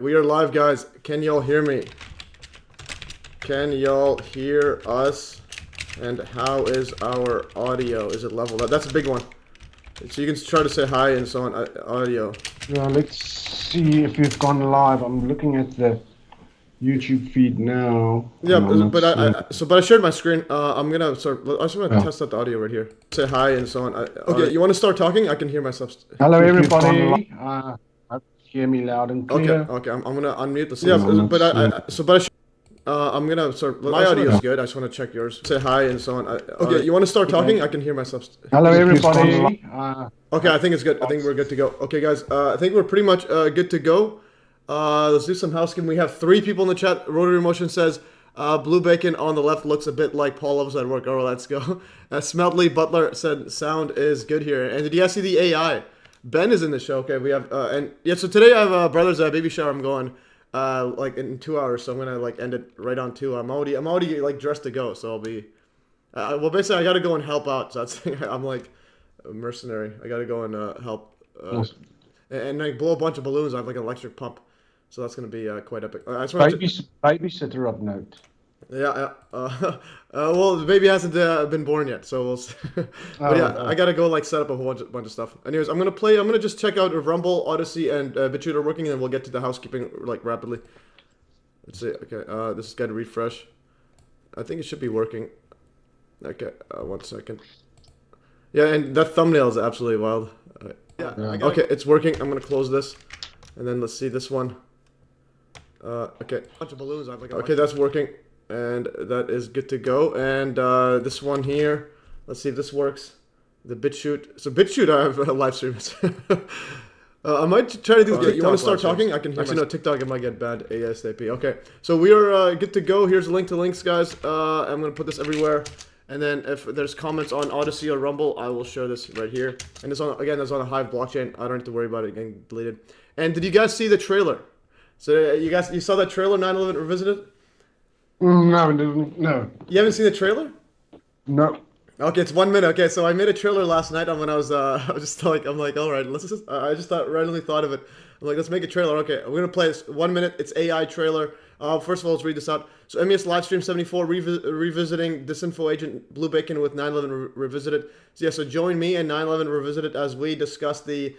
We are live, guys. Can y'all hear me? Can y'all hear us? And how is our audio? Is it leveled up? That's a big one. So you can try to say hi and so on. Audio. Yeah, let's see if we've gone live. I'm looking at the YouTube feed now. Yeah, but I shared my screen. I'm gonna start. I just want to test out the audio right here. Say hi and so on. Okay, you want to start talking? I can hear myself. Hello, everybody. Hear me loud and clear. Okay. I'm gonna unmute this. Yeah, I'm gonna start. My audio is good. I just want to check yours. Say hi and so on. Okay, you want to start talking? I can hear myself. Hello, everybody. Okay, I think it's good. I think we're good to go. Okay, guys. I think we're pretty much good to go. Let's do some housekeeping. We have 3 people in the chat. Rotary Motion says, Blue Bacon on the left looks a bit like Paul Loves at work. Oh, let's go. Smeltly Butler said, sound is good here. And did you guys see the AI? Ben is in the show. Okay, we have, and yeah, so today I have brother's baby shower. I'm going, like in 2 hours. So I'm going to like end it right on 2. I'm already like dressed to go. So I'll be, well, basically I got to go and help out. So that's, I'm like a mercenary. I got to go and help, and like blow a bunch of balloons. I have like an electric pump. So that's going to be quite epic. Babysitter of note. Yeah. Well, the baby hasn't been born yet, so we'll see. But yeah, I got to go like set up a whole bunch of stuff. Anyways, I'm going to just check out if Rumble, Odyssey, and BitChute are working, and then we'll get to the housekeeping like rapidly. Let's see. Okay, this is got to refresh. I think it should be working. Okay, 1 second. Yeah, and that thumbnail is absolutely wild. Okay, it's working. I'm going to close this, and then let's see this one. Okay, bunch of balloons. Okay, that's working, and that is good to go. And this one here, let's see if this works. The BitChute. So BitChute, I have live streams. I might try to do. You want to start talking? I can hear. Actually, no, TikTok. It might get banned ASAP. Okay, so we are good to go. Here's a link to links, guys. I'm gonna put this everywhere. And then if there's comments on Odyssey or Rumble, I will share this right here. And it's on, again, it's on a Hive blockchain. I don't have to worry about it getting deleted. And did you guys see the trailer? So you saw that trailer, 9/11 Revisited? No. You haven't seen the trailer? No. Okay, it's 1 minute. Okay, so I made a trailer last night when I was just like, I'm like, all right, let's just, I just randomly thought of it. I'm like, let's make a trailer. Okay, we're gonna play this 1 minute. It's AI trailer. First of all, let's read this out. So MES Livestream 74 revisiting Disinfo agent Blue Bacon with 9/11 Revisited. So yeah, so join me and 9/11 Revisited as we discuss the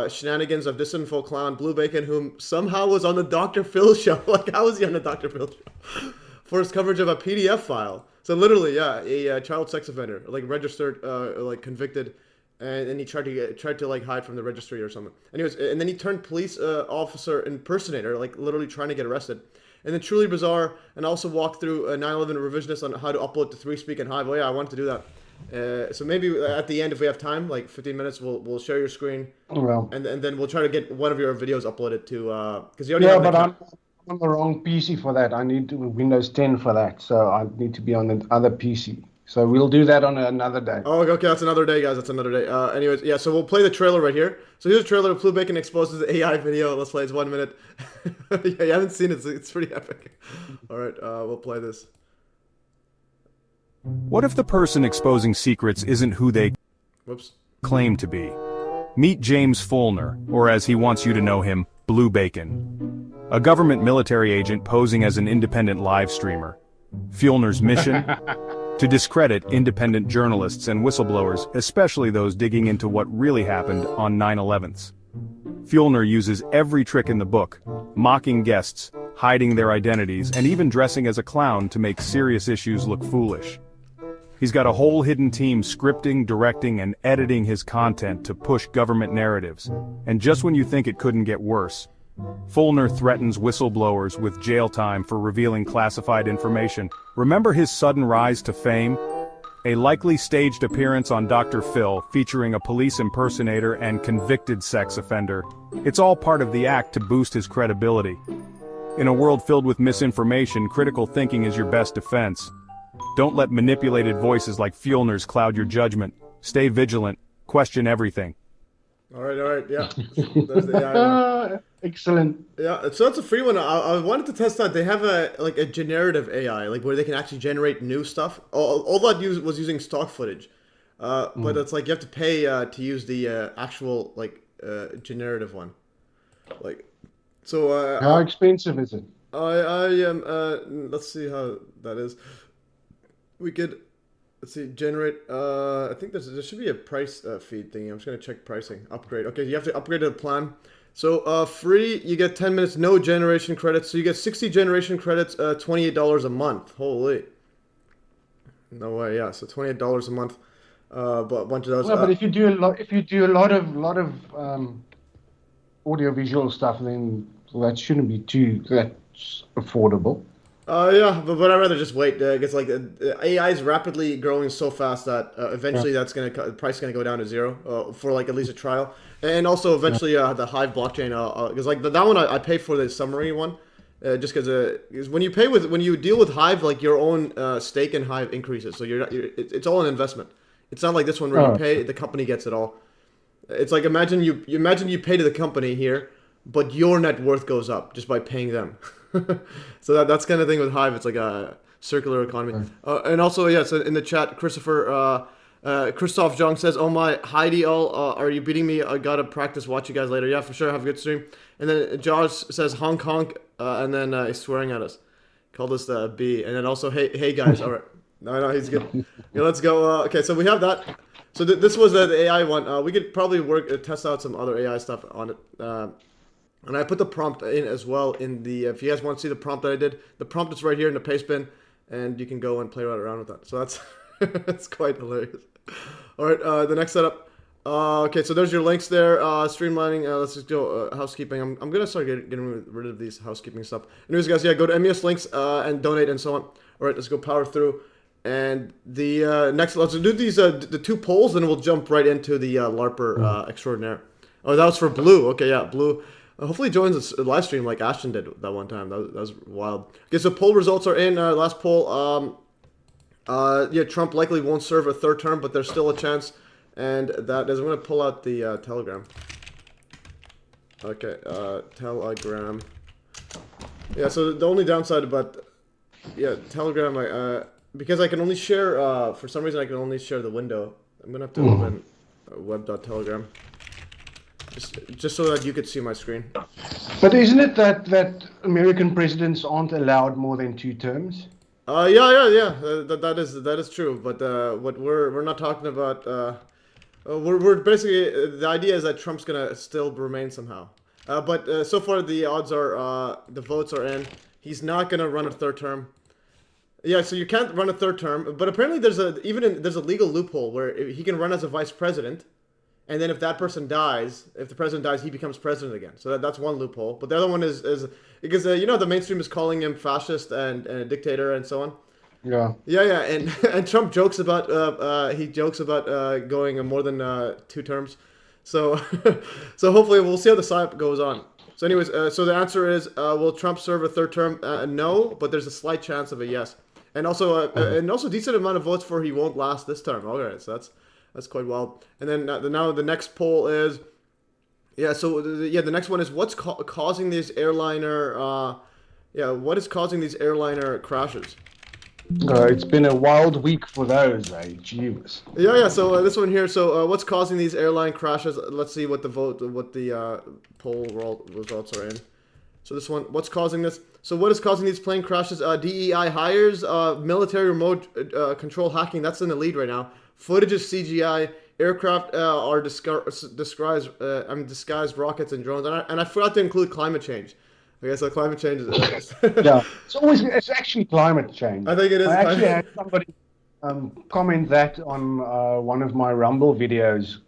shenanigans of Disinfo clown Blue Bacon, whom somehow was on the Dr. Phil show. Like, how was he on the Dr. Phil show? For his coverage of a PDF file. So literally, yeah, a child sex offender, like registered, like convicted, and he tried to like hide from the registry or something. Anyways, and then he turned police officer impersonator, like literally trying to get arrested. And then truly bizarre, and also walk through 9/11 revisionist on how to upload to 3Speak and Hive. Oh yeah, I wanted to do that. So maybe at the end, if we have time, like 15 minutes, we'll share your screen. Well. And then we'll try to get one of your videos uploaded to because you already have but I'm on the wrong PC for that. I need Windows 10 for that, so I need to be on the other PC. So we'll do that on another day. Oh, okay, that's another day, guys. That's another day. Anyways, yeah, so we'll play the trailer right here. So here's a trailer of Blue Bacon exposes the AI video. Let's play. It's 1 minute. Yeah, you haven't seen it. It's pretty epic. All right, we'll play this. What if the person exposing secrets isn't who they claim to be? Meet James Fulner, or as he wants you to know him, Blue Bacon. A government military agent posing as an independent live streamer. Fulner's mission? To discredit independent journalists and whistleblowers, especially those digging into what really happened on 9/11s. Fulner uses every trick in the book, mocking guests, hiding their identities, and even dressing as a clown to make serious issues look foolish. He's got a whole hidden team scripting, directing, and editing his content to push government narratives. And just when you think it couldn't get worse, Fulner threatens whistleblowers with jail time for revealing classified information. Remember his sudden rise to fame? A likely staged appearance on Dr. Phil featuring a police impersonator and convicted sex offender. It's all part of the act to boost his credibility. In a world filled with misinformation, critical thinking is your best defense. Don't let manipulated voices like Fulner's cloud your judgment. Stay vigilant. Question everything. All right, yeah. There's the AI one. Excellent. Yeah, so that's a free one. I wanted to test out. They have a generative AI, like where they can actually generate new stuff. All that was using stock footage, but it's like you have to pay to use the actual like generative one. Like, So How expensive is it? I am let's see how that is. We could let's see generate. I think there should be a price feed thing. I'm just gonna check pricing. Upgrade. Okay, you have to upgrade to the plan. So free, you get 10 minutes, no generation credits. So you get 60 generation credits, $28 a month. Holy. No way, yeah. So $28 a month. But a bunch of those. Well, but if you do a lot of audiovisual stuff, then that shouldn't be too that's affordable. Yeah, but I'd rather just wait. It's like AI is rapidly growing so fast that eventually that's the price is gonna go down to zero for like at least a trial, and also eventually the Hive blockchain. Because like that one I pay for the summary one, just because when you deal with Hive, like your own stake in Hive increases, so it's all an investment. It's not like this one where you pay, the company gets it all. It's like imagine you pay to the company here, but your net worth goes up just by paying them. So that's kind of thing with Hive. It's like a circular economy. And also, yeah, so in the chat, Christopher Christoph Jong says, "Oh my, Heidi, are you beating me? I gotta practice. Watch you guys later." Yeah, for sure. Have a good stream. And then Josh says, "Honk honk," and then he's swearing at us. Called us the B. And then also, hey guys. All right. No, he's good. Yeah, let's go. Okay, so we have that. So this was the AI one. We could probably test out some other AI stuff on it. And I put the prompt in as well in the, if you guys want to see the prompt that I did, the prompt is right here in the paste bin, and you can go and play right around with that. So that's, that's quite hilarious. All right, the next setup. Okay, so there's your links there. Streamlining, let's just go housekeeping. I'm going to start getting rid of these housekeeping stuff. Anyways, guys, yeah, go to MES Links and donate and so on. All right, let's go power through. And the next, let's do these, the two polls, and we'll jump right into the LARPer extraordinaire. Oh, that was for Blue. Okay, yeah, Blue. Hopefully he joins a live stream like Ashton did that one time. That was wild. Okay, so poll results are in. Last poll. Yeah, Trump likely won't serve a third term, but there's still a chance. And that is, I'm going to pull out the Telegram. Okay, Telegram. Yeah, so the only downside about, yeah, Telegram, because I can only share, for some reason I can only share the window. I'm going to have to open web.telegram. Just so that you could see my screen. But isn't it that American presidents aren't allowed more than 2 terms? Yeah. That is true. But what we're not talking about. We're basically the idea is that Trump's gonna still remain somehow. But so far the odds are the votes are in. He's not gonna run a third term. Yeah, so you can't run a third term. But apparently there's a legal loophole where he can run as a vice president. And then if that person dies, if the president dies, he becomes president again. So that's one loophole. But the other one is because, you know, the mainstream is calling him fascist and a dictator and so on. Yeah. Yeah. And Trump jokes about, going more than 2 terms. So so hopefully we'll see how the psyop goes on. So anyways, so the answer is, will Trump serve a third term? No, but there's a slight chance of a yes. And also decent amount of votes for he won't last this term. All right, so that's quite wild. And then now the next poll is, yeah. So the next one is what's causing these airliner, what is causing these airliner crashes? It's been a wild week for those, Jeez. Yeah. So this one here. So what's causing these airline crashes? Let's see what the poll results are in. So this one, what's causing this? So what is causing these plane crashes? DEI hires, military remote control hacking. That's in the lead right now. Footage is CGI. Aircraft are disguised rockets and drones. And I forgot to include climate change. Okay, so climate change is... Yeah, it's actually climate change. I think it is. I actually had somebody comment that on one of my Rumble videos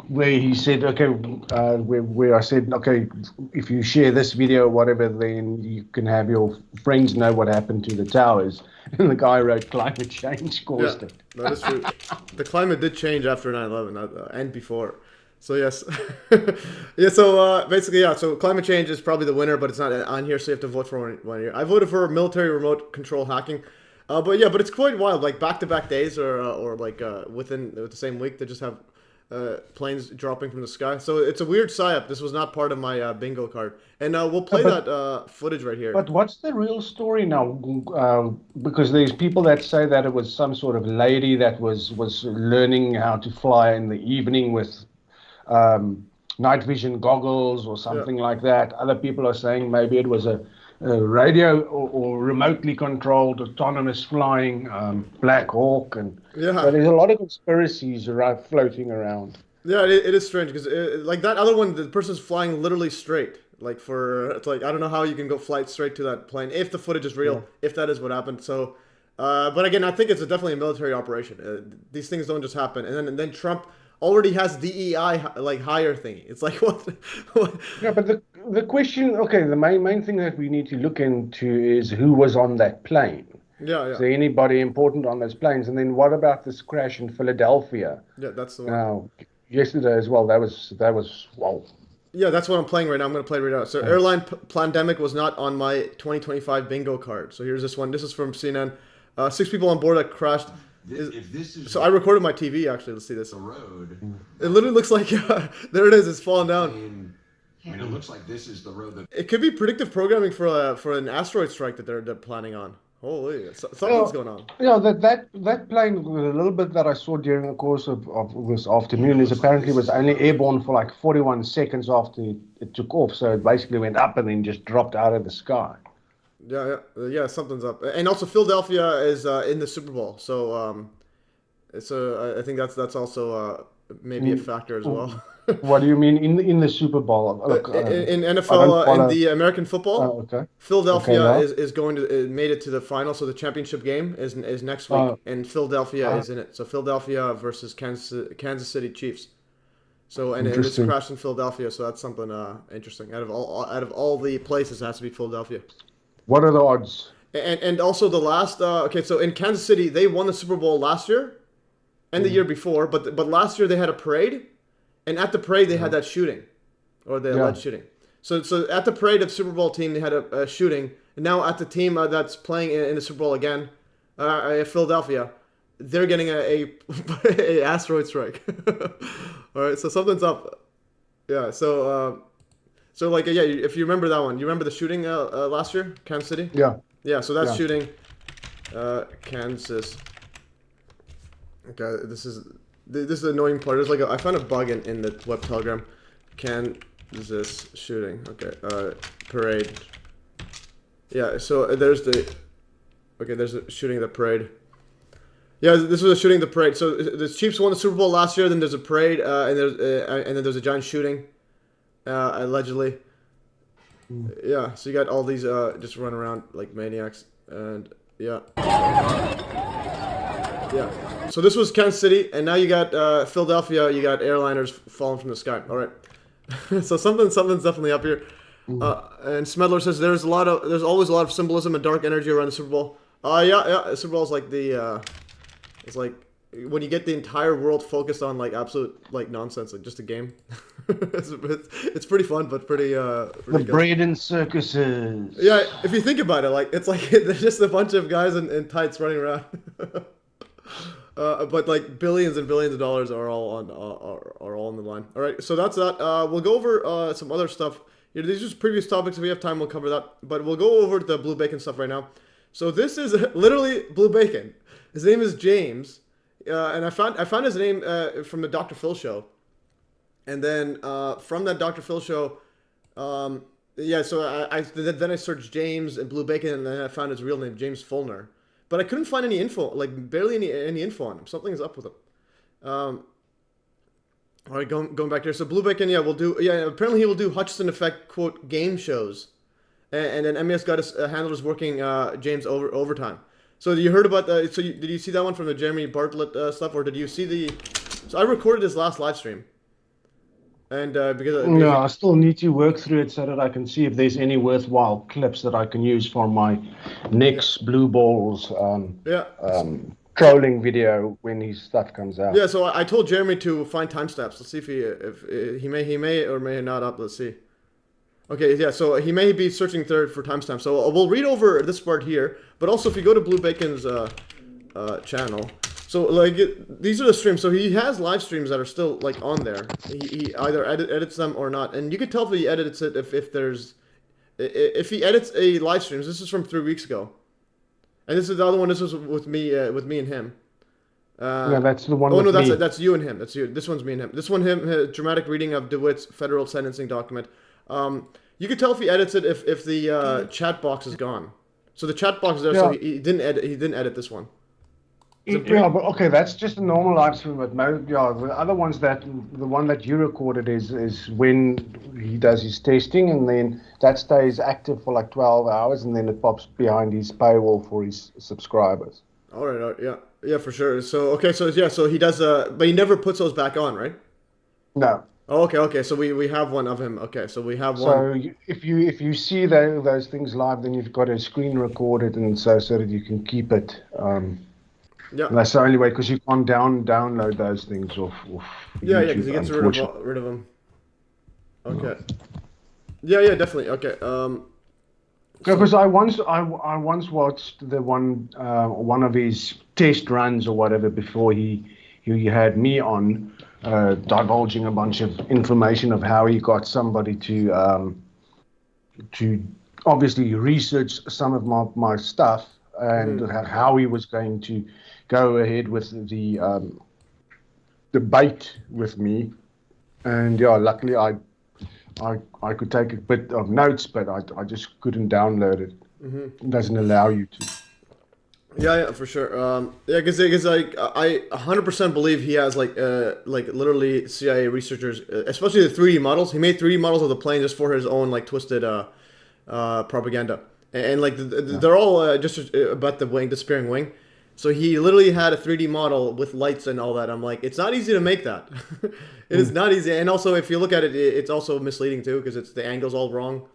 where he said, okay, where I said, okay, if you share this video or whatever, then you can have your friends know what happened to the towers. And the guy wrote climate change caused it. That is true. The climate did change after 9/11 and before. So yes. Yeah, so basically, yeah, so climate change is probably the winner, but it's not on here, so you have to vote for one here. I voted for military remote control hacking. But it's quite wild, like back-to-back days or like within the same week, they just have planes dropping from the sky. So it's a weird psyop. This was not part of my bingo card. And we'll play that footage right here. But what's the real story now? Because there's people that say that it was some sort of lady that was learning how to fly in the evening with night vision goggles or something like that. Other people are saying maybe it was a radio or remotely controlled autonomous flying Black Hawk, and so there's a lot of conspiracies floating around. Yeah, it is strange because like that other one, the person's flying literally straight. Like it's like I don't know how you can go flight straight to that plane if the footage is real, if that is what happened. So, but again, I think it's definitely a military operation. These things don't just happen. And then Trump already has DEI like hire thingy. It's like what? Yeah, but the question, okay, the main thing that we need to look into is who was on that plane. Yeah. Is there anybody important on those planes? And then what about this crash in Philadelphia? Yeah, that's the one. Now, yesterday as well. That was wow. Yeah, that's what I'm playing right now. I'm going to play it right now. So, airline pandemic was not on my 2025 bingo card. So here's this one. This is from CNN. 6 people on board that crashed. So I recorded my TV actually. Let's see this. The road. It literally looks like there it is. It's falling down. I mean, it looks like this is the road. It could be predictive programming for an asteroid strike that they're planning on. Holy, something's going on. Yeah, that plane, a little bit that I saw during the course of this afternoon, is apparently was only airborne for like 41 seconds after it took off. So it basically went up and then just dropped out of the sky. Yeah, something's up. And also Philadelphia is in the Super Bowl, so I think that's also maybe a factor as well. What do you mean in the Super Bowl? Look, in NFL, in the American football, Philadelphia is going to made it to the final. So the championship game is next week, and Philadelphia is in it. So Philadelphia versus Kansas City Chiefs. So and it's crashed in Philadelphia, so that's something interesting. Out of all the places, it has to be Philadelphia. What are the odds? And also the last so in Kansas City they won the Super Bowl last year, and the year before, but last year they had a parade. And at the parade, they had that shooting, or the alleged shooting. So at the parade of Super Bowl team, they had a shooting. And now at the team that's playing in the Super Bowl again, Philadelphia, they're getting a asteroid strike. All right, so something's up. Yeah, so like if you remember that one, you remember the shooting last year, Kansas City? Yeah. Yeah, so that's shooting, Kansas. Okay, this is the annoying part. There's I found a bug in the web telegram. Kansas shooting. Okay. Parade. Yeah. So there's the shooting at the parade. Yeah, this was a shooting at the parade. So the Chiefs won the Super Bowl last year. Then there's a parade, and then there's a giant shooting, allegedly. Yeah. So you got all these just run around like maniacs, and yeah. Yeah. So this was Kansas City, and now you got Philadelphia. You got airliners falling from the sky. All right. So something's definitely up here. And Smedler says there's always a lot of symbolism and dark energy around the Super Bowl. Yeah. Super Bowl is like it's like when you get the entire world focused on like absolute like nonsense, like just a game. it's pretty fun, but pretty the good. bread and circuses. Yeah, if you think about it, like it's like there's just a bunch of guys in tights running around. But like billions and billions of dollars are all on the line. All right, so that's that. We'll go over some other stuff. These are just previous topics. If we have time, we'll cover that. But we'll go over the Blue Bacon stuff right now. So this is literally Blue Bacon. His name is James, and I found his name from the Dr. Phil show. And then from that Dr. Phil show, yeah. So then I searched James and Blue Bacon, and then I found his real name, James Fulner. But I couldn't find any info, like barely any info on him. Something's up with him. All right, going back there. So Blue Bacon, apparently he will do Hutchinson Effect, quote, game shows. And then MES got his handlers working James overtime. So you heard about that? So did you see that one from the Jeremy Bartlett stuff, or did you see the... So I recorded his last live stream. And because no, I still need to work through it so that I can see if there's any worthwhile clips that I can use for my next Blue Balls trolling video when his stuff comes out. Yeah, so I told Jeremy to find timestamps. Let's see if he may or may not up. Let's see. Okay, yeah, so he may be searching third for timestamps. So we'll read over this part here, but also if you go to Blue Bacon's channel. So like these are the streams. So he has live streams that are still like on there. He either edits them or not, and you can tell if he edits it if if he edits a live stream. This is from 3 weeks ago, and this is the other one. This was with me and him. Yeah, that's the one. Oh with no, me. that's you and him. That's you. This one's me and him. This one, him, dramatic reading of DeWitt's federal sentencing document. You can tell if he edits it if the chat box is gone. So the chat box is there, so he didn't edit. He didn't edit this one. Yeah, but okay, that's just a normal live stream. But the other ones the one that you recorded is when he does his testing, and then that stays active for like 12 hours, and then it pops behind his paywall for his subscribers. All right, yeah, for sure. So okay, so he does. But he never puts those back on, right? No. Oh, okay. So we have one of him. Okay, so we have one. So if you see those things live, then you've got to screen record it, and so that you can keep it. Yeah. That's the only way, because you can't download those things off Yeah, YouTube, because he gets rid of them. Okay. Yeah, definitely. Okay. Because I once watched the one of his test runs or whatever before he had me on, divulging a bunch of information of how he got somebody to obviously research some of my stuff, and how he was going to go ahead with the debate with me. And yeah, luckily I could take a bit of notes, but I just couldn't download it. It doesn't allow you to. Yeah, for sure. Yeah, because like I 100% believe he has like literally CIA researchers, especially the 3D models. He made 3D models of the plane just for his own like twisted propaganda, and like they're all just about the disappearing wing. So he literally had a 3D model with lights and all that. I'm like, it's not easy to make that. It is not easy, and also if you look at it, it's also misleading too, because it's the angle's all wrong.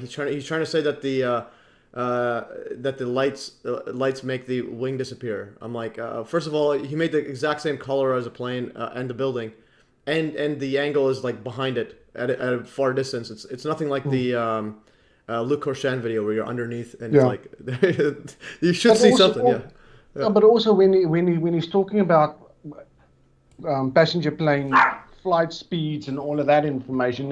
He's trying to say that the lights make the wing disappear. I'm like, first of all, he made the exact same color as a plane and the building, and the angle is like behind it at a far distance. It's nothing like the Luc Corshan video where you're underneath and it's like you should see something. Yeah. But also when he's talking about passenger plane flight speeds and all of that information,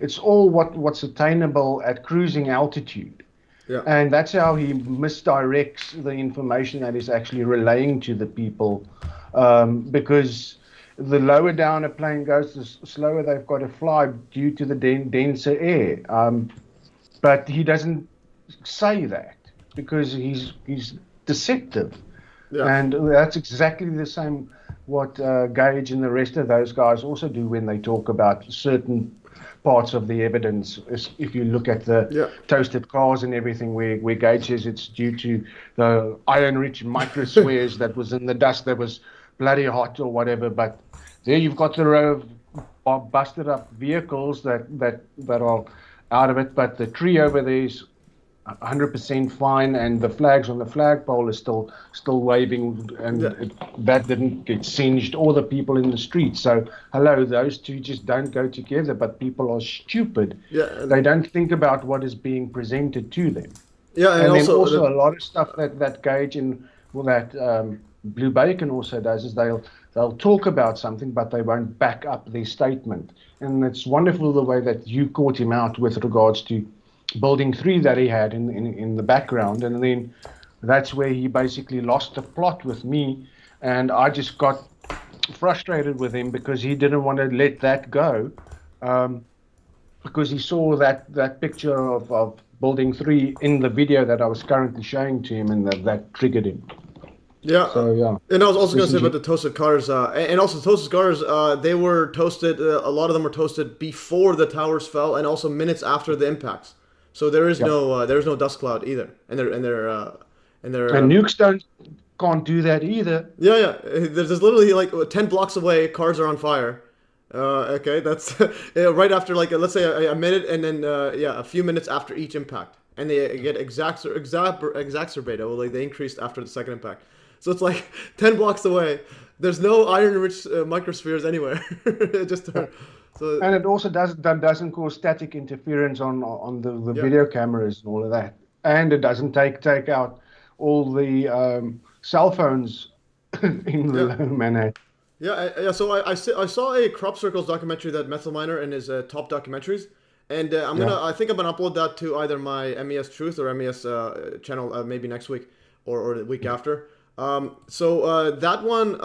it's all what's attainable at cruising altitude. Yeah. And that's how he misdirects the information that is actually relaying to the people, because the lower down a plane goes, the slower they've got to fly due to the denser air. But he doesn't say that because he's deceptive. Yeah. And that's exactly the same what Gage and the rest of those guys also do when they talk about certain parts of the evidence. If you look at the toasted cars and everything, where Gage says it's due to the iron-rich microspheres that was in the dust that was bloody hot or whatever. But there you've got the row of busted-up vehicles that are out of it. But the tree over there is 100% fine, and the flags on the flagpole is still waving, and that didn't get singed, or the people in the street. So hello, those two just don't go together. But people are stupid. They don't think about what is being presented to them. And then also a lot of stuff that Gage and that Blue Bacon also does is they'll talk about something, but they won't back up their statement. And it's wonderful the way that you caught him out with regards to Building 3 that he had in the background, and then that's where he basically lost the plot with me, and I just got frustrated with him because he didn't want to let that go, because he saw that picture of Building 3 in the video that I was currently showing to him, and that triggered him. Yeah. So yeah. And I was also going to say about the toasted cars, and also toasted cars. They were toasted. A lot of them were toasted before the towers fell, and also minutes after the impacts. So there is no dust cloud either, and nukes can't do that either. Yeah. There's literally like 10 blocks away, cars are on fire. Okay, that's right after like let's say a minute, and then a few minutes after each impact, and they get exacerbated. Well, like they increased after the second impact. So it's like 10 blocks away. There's no iron-rich microspheres anywhere. So, and it also doesn't cause static interference on the video cameras and all of that, and it doesn't take out all the cell phones in the Manhattan. Yeah. So I saw a Crop Circles documentary, that Methyl Miner, and his top documentaries, and I think I'm gonna upload that to either my MES Truth or MES channel maybe next week or the week after. That one,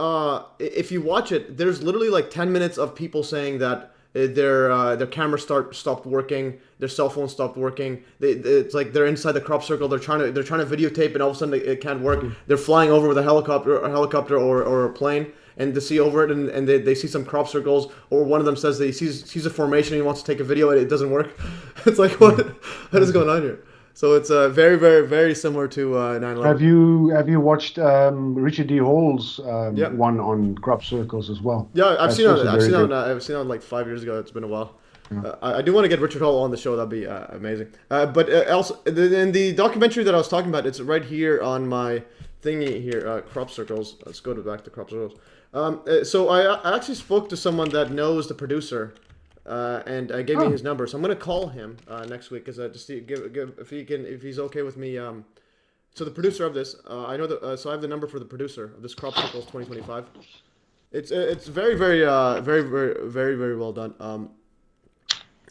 if you watch it, there's literally like 10 minutes of people saying that their cameras stopped working, their cell phones stopped working. It's like they're inside the crop circle. They're trying to videotape, and all of a sudden it can't work. They're flying over with a helicopter or a plane, and to see over it, and they see some crop circles, or one of them says that he sees a formation and he wants to take a video and it doesn't work. It's like, what is going on here? So it's very, very, very similar to 9/11. Have you watched Richard D. Hall's one on crop circles as well? Yeah, I've seen it like 5 years ago. It's been a while. Yeah. I do want to get Richard Hall on the show. That'd be amazing. But also in the documentary that I was talking about, it's right here on my thingy here. Crop circles. Let's go back to crop circles. So I actually spoke to someone that knows the producer. And gave me his number, so I'm gonna call him next week because just to give if he's okay with me. So the producer of this, I know that. So I have the number for the producer of this Crop Circles 2025. It's very very well done.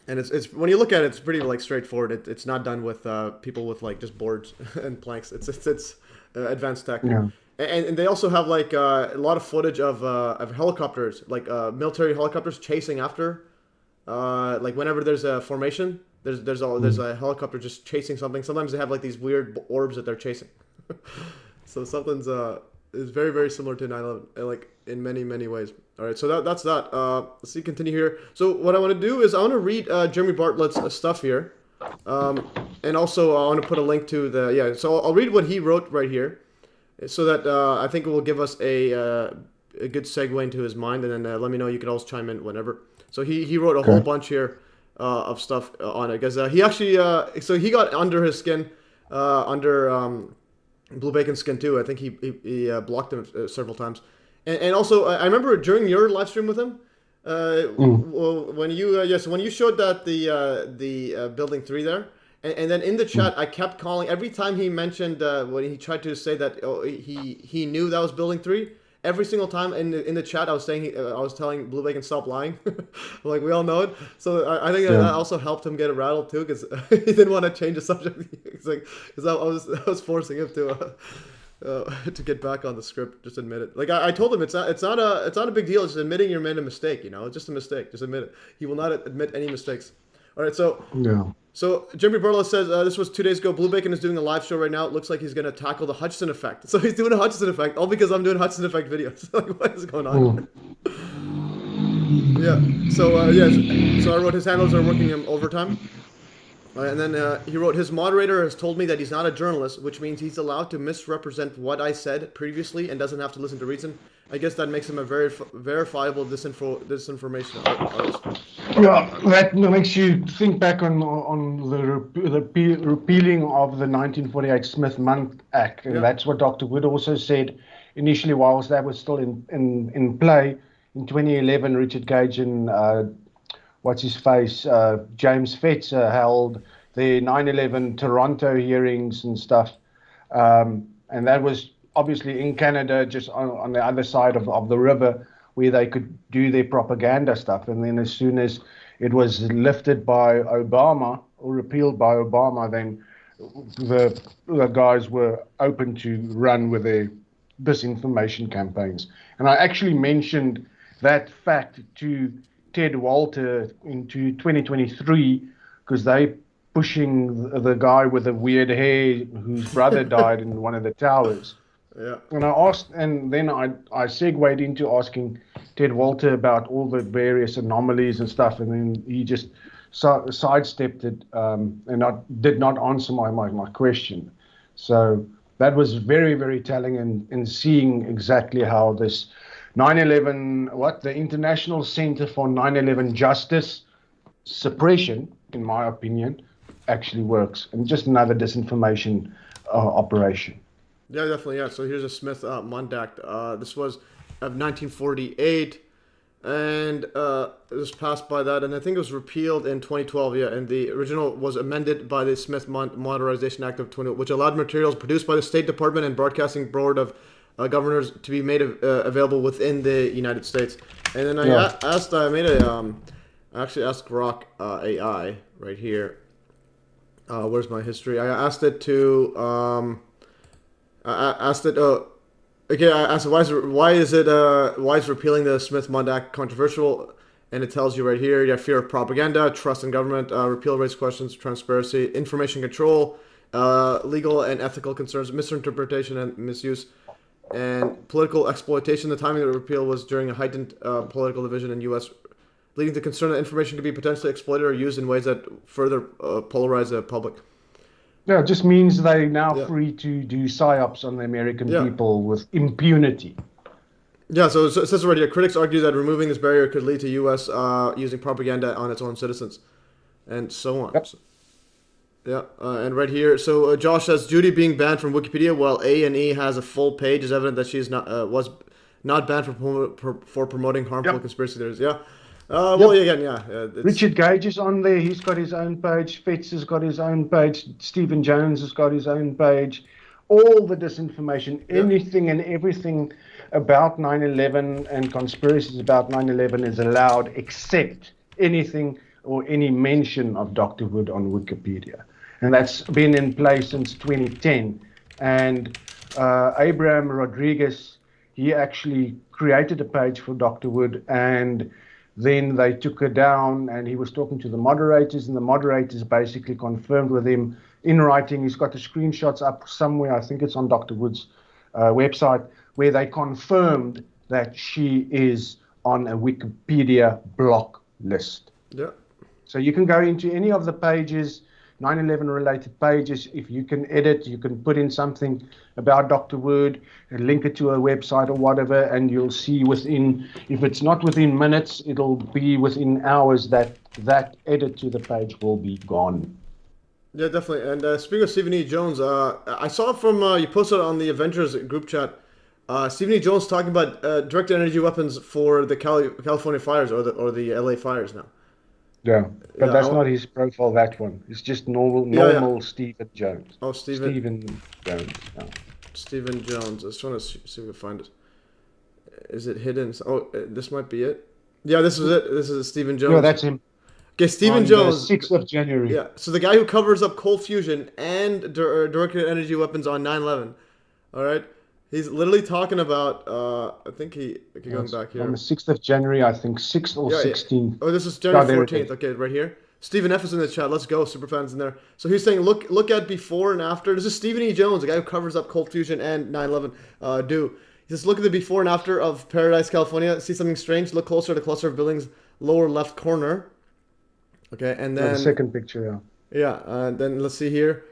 And it's when you look at it, it's pretty like straightforward. It's not done with people with like just boards and planks. It's advanced tech. Yeah. And they also have like a lot of footage of helicopters, like military helicopters chasing after. Like whenever there's a formation, there's a helicopter just chasing something. Sometimes they have like these weird orbs that they're chasing. So something's is very very similar to 9/11, like in many ways. All right, so that's that. Let's see, continue here. So what I want to do is I want to read Jeremy Bartlett's stuff here, and also I want to put a link to the So I'll read what he wrote right here, so that I think it will give us a good segue into his mind, and then let me know. You can always chime in whenever. So he wrote a whole bunch here of stuff on it, because he actually so he got under his skin, under Blue Bacon's skin too. I think he blocked him several times, and also I remember during your live stream with him, when you showed that the building 3 there, and then in the chat I kept calling every time he mentioned when he tried to say that he knew that was building 3. Every single time in the chat, I was telling Blue Bacon stop lying, like we all know it. So I think that also helped him get rattled too, because he didn't want to change the subject. It's like because I was forcing him to get back on the script. Just admit it. Like I told him it's not a big deal. Just admitting you made a mistake. It's just a mistake. Just admit it. He will not admit any mistakes. All right, so So Jeremy Burlow says, this was 2 days ago. Blue Bacon is doing a live show right now. It looks like he's going to tackle the Hutchinson effect. So he's doing a Hutchinson effect, all because I'm doing Hutchinson effect videos. Like, what is going on? So I wrote his handlers are working him overtime. And then he wrote, his moderator has told me that he's not a journalist, which means he's allowed to misrepresent what I said previously and doesn't have to listen to reason. I guess that makes him a very verifiable disinformation artist. Yeah, that makes you think back on the repealing of the 1948 Smith-Mundt Act, and that's what Dr. Wood also said initially, whilst that was still in play. In 2011, Richard Gage and James Fetzer held the 9/11 Toronto hearings and stuff, and that was obviously in Canada, just on the other side of the river, where they could do their propaganda stuff. And then as soon as it was lifted by Obama or repealed by Obama, then the guys were open to run with their disinformation campaigns. And I actually mentioned that fact to Ted Walter into 2023, because they pushing the guy with the weird hair whose brother died in one of the towers. Yeah. And I asked, and then I segued into asking Ted Walter about all the various anomalies and stuff, and then he just sidestepped it and did not answer my question. So that was very, very telling, in seeing exactly how this 9/11, the International Center for 9/11 Justice Suppression, in my opinion, actually works, and just another disinformation operation. Yeah, definitely. Yeah. So here's a Smith-Mundt Act. This was of 1948, and it was passed by that, and I think it was repealed in 2012. Yeah, and the original was amended by the Smith-Mundt Modernization Act of 20, which allowed materials produced by the State Department and Broadcasting Board of Governors to be made available within the United States. And then I actually asked Grok AI right here. Where's my history? I asked it to. Okay, I asked why is repealing the Smith-Mundt Act controversial? And it tells you right here, you have fear of propaganda, trust in government, repeal raises questions, transparency, information control, legal and ethical concerns, misinterpretation and misuse, and political exploitation. The timing of the repeal was during a heightened political division in U.S., leading to concern that information could be potentially exploited or used in ways that further polarize the public. Yeah, it just means they're now free to do psyops on the American people with impunity. Yeah, so it says right here, critics argue that removing this barrier could lead to U.S. Using propaganda on its own citizens, and so on. Yep. So, and right here, so Josh says, Judy being banned from Wikipedia while A&E has a full page is evident that she is not was not banned for promoting harmful conspiracy theories. Yeah. Richard Gage is on there. He's got his own page. Fetz has got his own page. Stephen Jones has got his own page. All the disinformation, anything and everything about 9/11 and conspiracies about 9/11 is allowed, except anything or any mention of Dr. Wood on Wikipedia. And that's been in place since 2010. And Abraham Rodriguez, he actually created a page for Dr. Wood, and then they took her down, and he was talking to the moderators, and the moderators basically confirmed with him in writing. He's got the screenshots up somewhere, I think it's on Dr. Wood's website, where they confirmed that she is on a Wikipedia block list. Yeah. So you can go into any of the pages, 9/11 related pages. If you can edit, you can put in something about Dr. Wood and link it to a website or whatever, and you'll see within, if it's not within minutes, it'll be within hours that edit to the page will be gone. Yeah, definitely. And speaking of Stephen E. Jones, I saw from you posted on the Avengers group chat, Stephen E. Jones talking about directed energy weapons for the California fires or the LA fires now. Yeah, but that's not his profile, that one. It's just normal Stephen Jones. Oh, Stephen Jones. Yeah. Stephen Jones. I just want to see if we can find it. Is it hidden? Oh, this might be it. Yeah, this is it. This is Stephen Jones. No, that's him. Okay, Stephen Jones. 6th of January. Yeah, so the guy who covers up cold fusion and directed energy weapons on 9/11. All right? He's literally talking about, I think going back here. On the 6th of January, I think 6th or 16th. Oh, this is January 14th. Okay, right here. Stephen F is in the chat. Let's go, superfans in there. So he's saying, look at before and after. This is Stephen E. Jones, the guy who covers up cold fusion and 9/11. He says, look at the before and after of Paradise, California. See something strange? Look closer at the cluster of buildings, lower left corner. Okay, and then... the second picture, Yeah, then let's see here.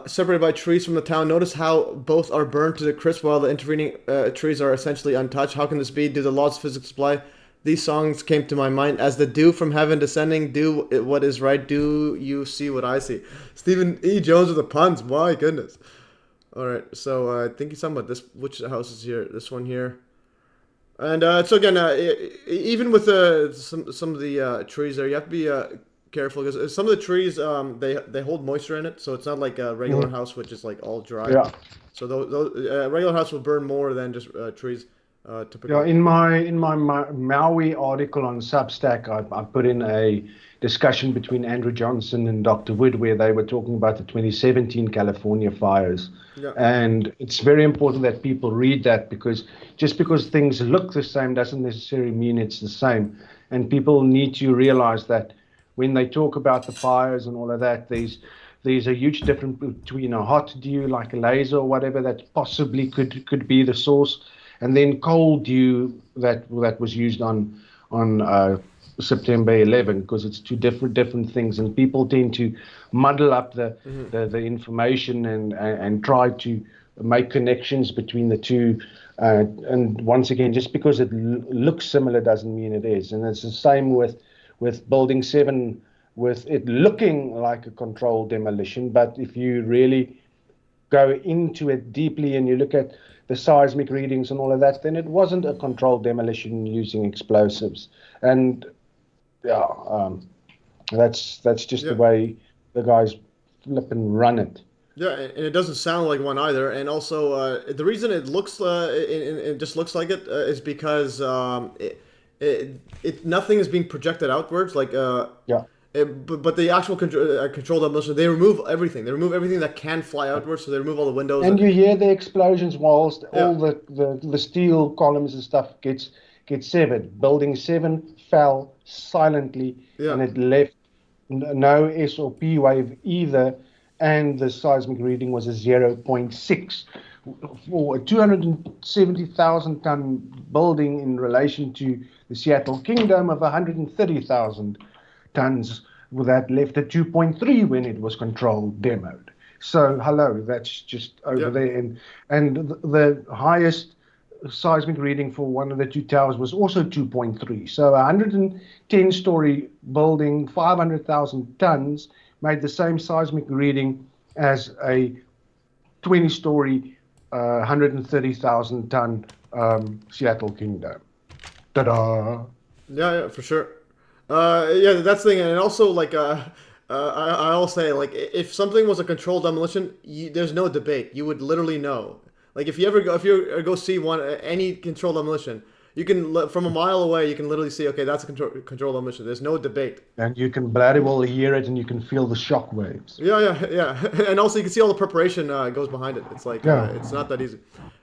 Separated by trees from the town. Notice how both are burned to the crisp while the intervening trees are essentially untouched. How can this be? Do the laws of physics apply? These songs came to my mind as the dew from heaven descending. Do what is right. Do you see what I see? Stephen E. Jones with the puns. My goodness. All right, so I think he's talking about this. Which house is here? This one here. And so again, even with some of the trees there, you have to be careful because some of the trees they hold moisture in it, so it's not like a regular house which is like all dry. Yeah. So those regular house will burn more than just trees. Typically. Yeah. In my Maui article on Substack, I put in a discussion between Andrew Johnson and Dr. Wood where they were talking about the 2017 California fires. Yeah. And it's very important that people read that because just because things look the same doesn't necessarily mean it's the same. And people need to realize that when they talk about the fires and all of that, there's a huge difference between a hot dew like a laser or whatever that possibly could be the source, and then cold dew that was used on September 11, because it's two different things, and people tend to muddle up the information and try to make connections between the two. And once again, just because it looks similar doesn't mean it is. And it's the same with Building 7, with it looking like a controlled demolition. But if you really go into it deeply and you look at the seismic readings and all of that, then it wasn't a controlled demolition using explosives. And that's just the way the guys flip and run it. Yeah, and it doesn't sound like one either. And also, the reason it looks it just looks like it is because nothing is being projected outwards. Like But the actual controlled demolition, they remove everything. They remove everything that can fly outwards. So they remove all the windows. And you hear the explosions whilst all the steel columns and stuff gets severed. Building 7 fell silently, and it left no S or P wave either. And the seismic reading was a 0.6 for a 270,000 ton building in relation to the Seattle Kingdom of 130,000 tons. That left at 2.3 when it was controlled demoed. So hello, that's just over there. And the highest seismic reading for one of the two towers was also 2.3. So a 110-story building, 500,000 tons, made the same seismic reading as a 20-story, 130,000 ton Seattle Kingdom. Ta-da! Yeah, for sure. That's the thing, and also like I'll say, like, if something was a controlled demolition, there's no debate. You would literally know. Like if you go see any controlled demolition, you can from a mile away you can literally see, okay, that's a controlled demolition. There's no debate. And you can bloody well hear it, and you can feel the shock waves. Yeah. And also you can see all the preparation goes behind it. It's like it's not that easy.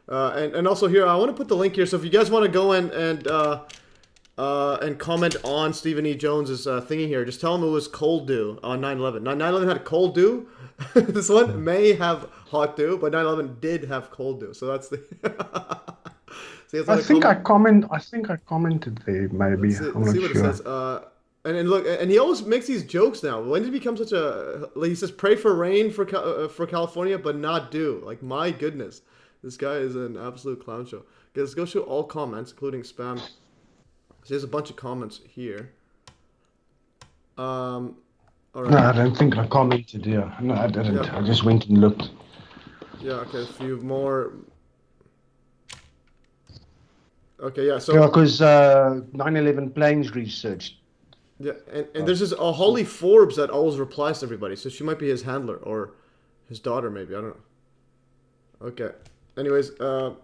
And also here I want to put the link here. So if you guys want to go in and comment on Stephen E. Jones's thingy here, just tell him it was cold dew on 9/11. 9/11 had cold dew. This one may have hot dew, but 9/11 did have cold dew. So that's the. I think I commented there. Maybe I'm not see what sure. It says. And look, and he always makes these jokes now. When did he become such a? Like he says, pray for rain for California, but not dew. Like my goodness, this guy is an absolute clown show. Okay, let's go through all comments, including spam. So there's a bunch of comments here. All right. No, I don't think I commented here. No, I didn't. Yeah. I just went and looked. Yeah. Okay. A few more. Okay. Yeah. So. Yeah, because 9/11 planes researched. Yeah, and there's this Holly Forbes that always replies to everybody, so she might be his handler or his daughter, maybe, I don't know. Okay. Anyways, no,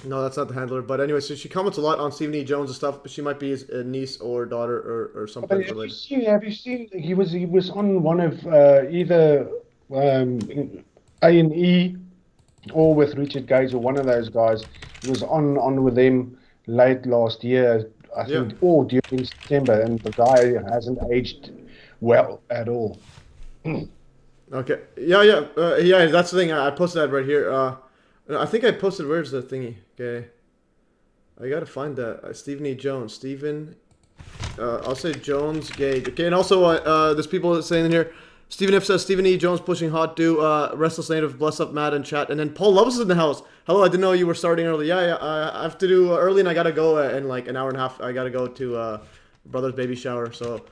that's not the handler, but anyway, so she comments a lot on Stephen E. Jones and stuff, but she might be his niece or daughter or something related. Have you seen? He was on one of either A&E or with Richard Gage or one of those guys. He was on with them late last year. I think, or during September, and the guy hasn't aged well at all. Okay. Yeah. That's the thing. I posted that right here. I think I posted. Where's the thingy? Okay. I gotta find that. Stephen E. Jones. Stephen. I'll say Jones Gage. Okay, and also there's people saying in here. Stephen F says Stephen E. Jones pushing hot dew. Restless Native, bless up Matt in chat, and then Paul Loves is in the house. Hello, I didn't know you were starting early. Yeah. I have to do early, and I gotta go in like an hour and a half. I gotta go to brother's baby shower, so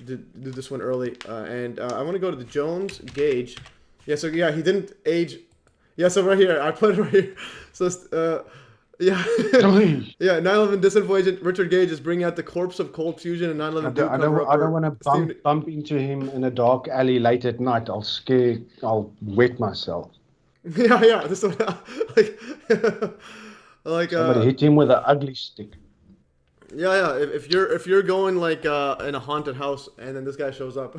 do this one early. And I want to go to the Jones Gage. Yeah. So yeah, he didn't age. Yeah. So right here, I put it right here. So yeah. Yeah. 9/11 Disinfo agent Richard Gage is bringing out the corpse of cold fusion and 9/11. I don't want to bump into him in a dark alley late at night. I'll wet myself. Yeah. This one, like somebody hit him with an ugly stick. Yeah. If you're going like in a haunted house and then this guy shows up,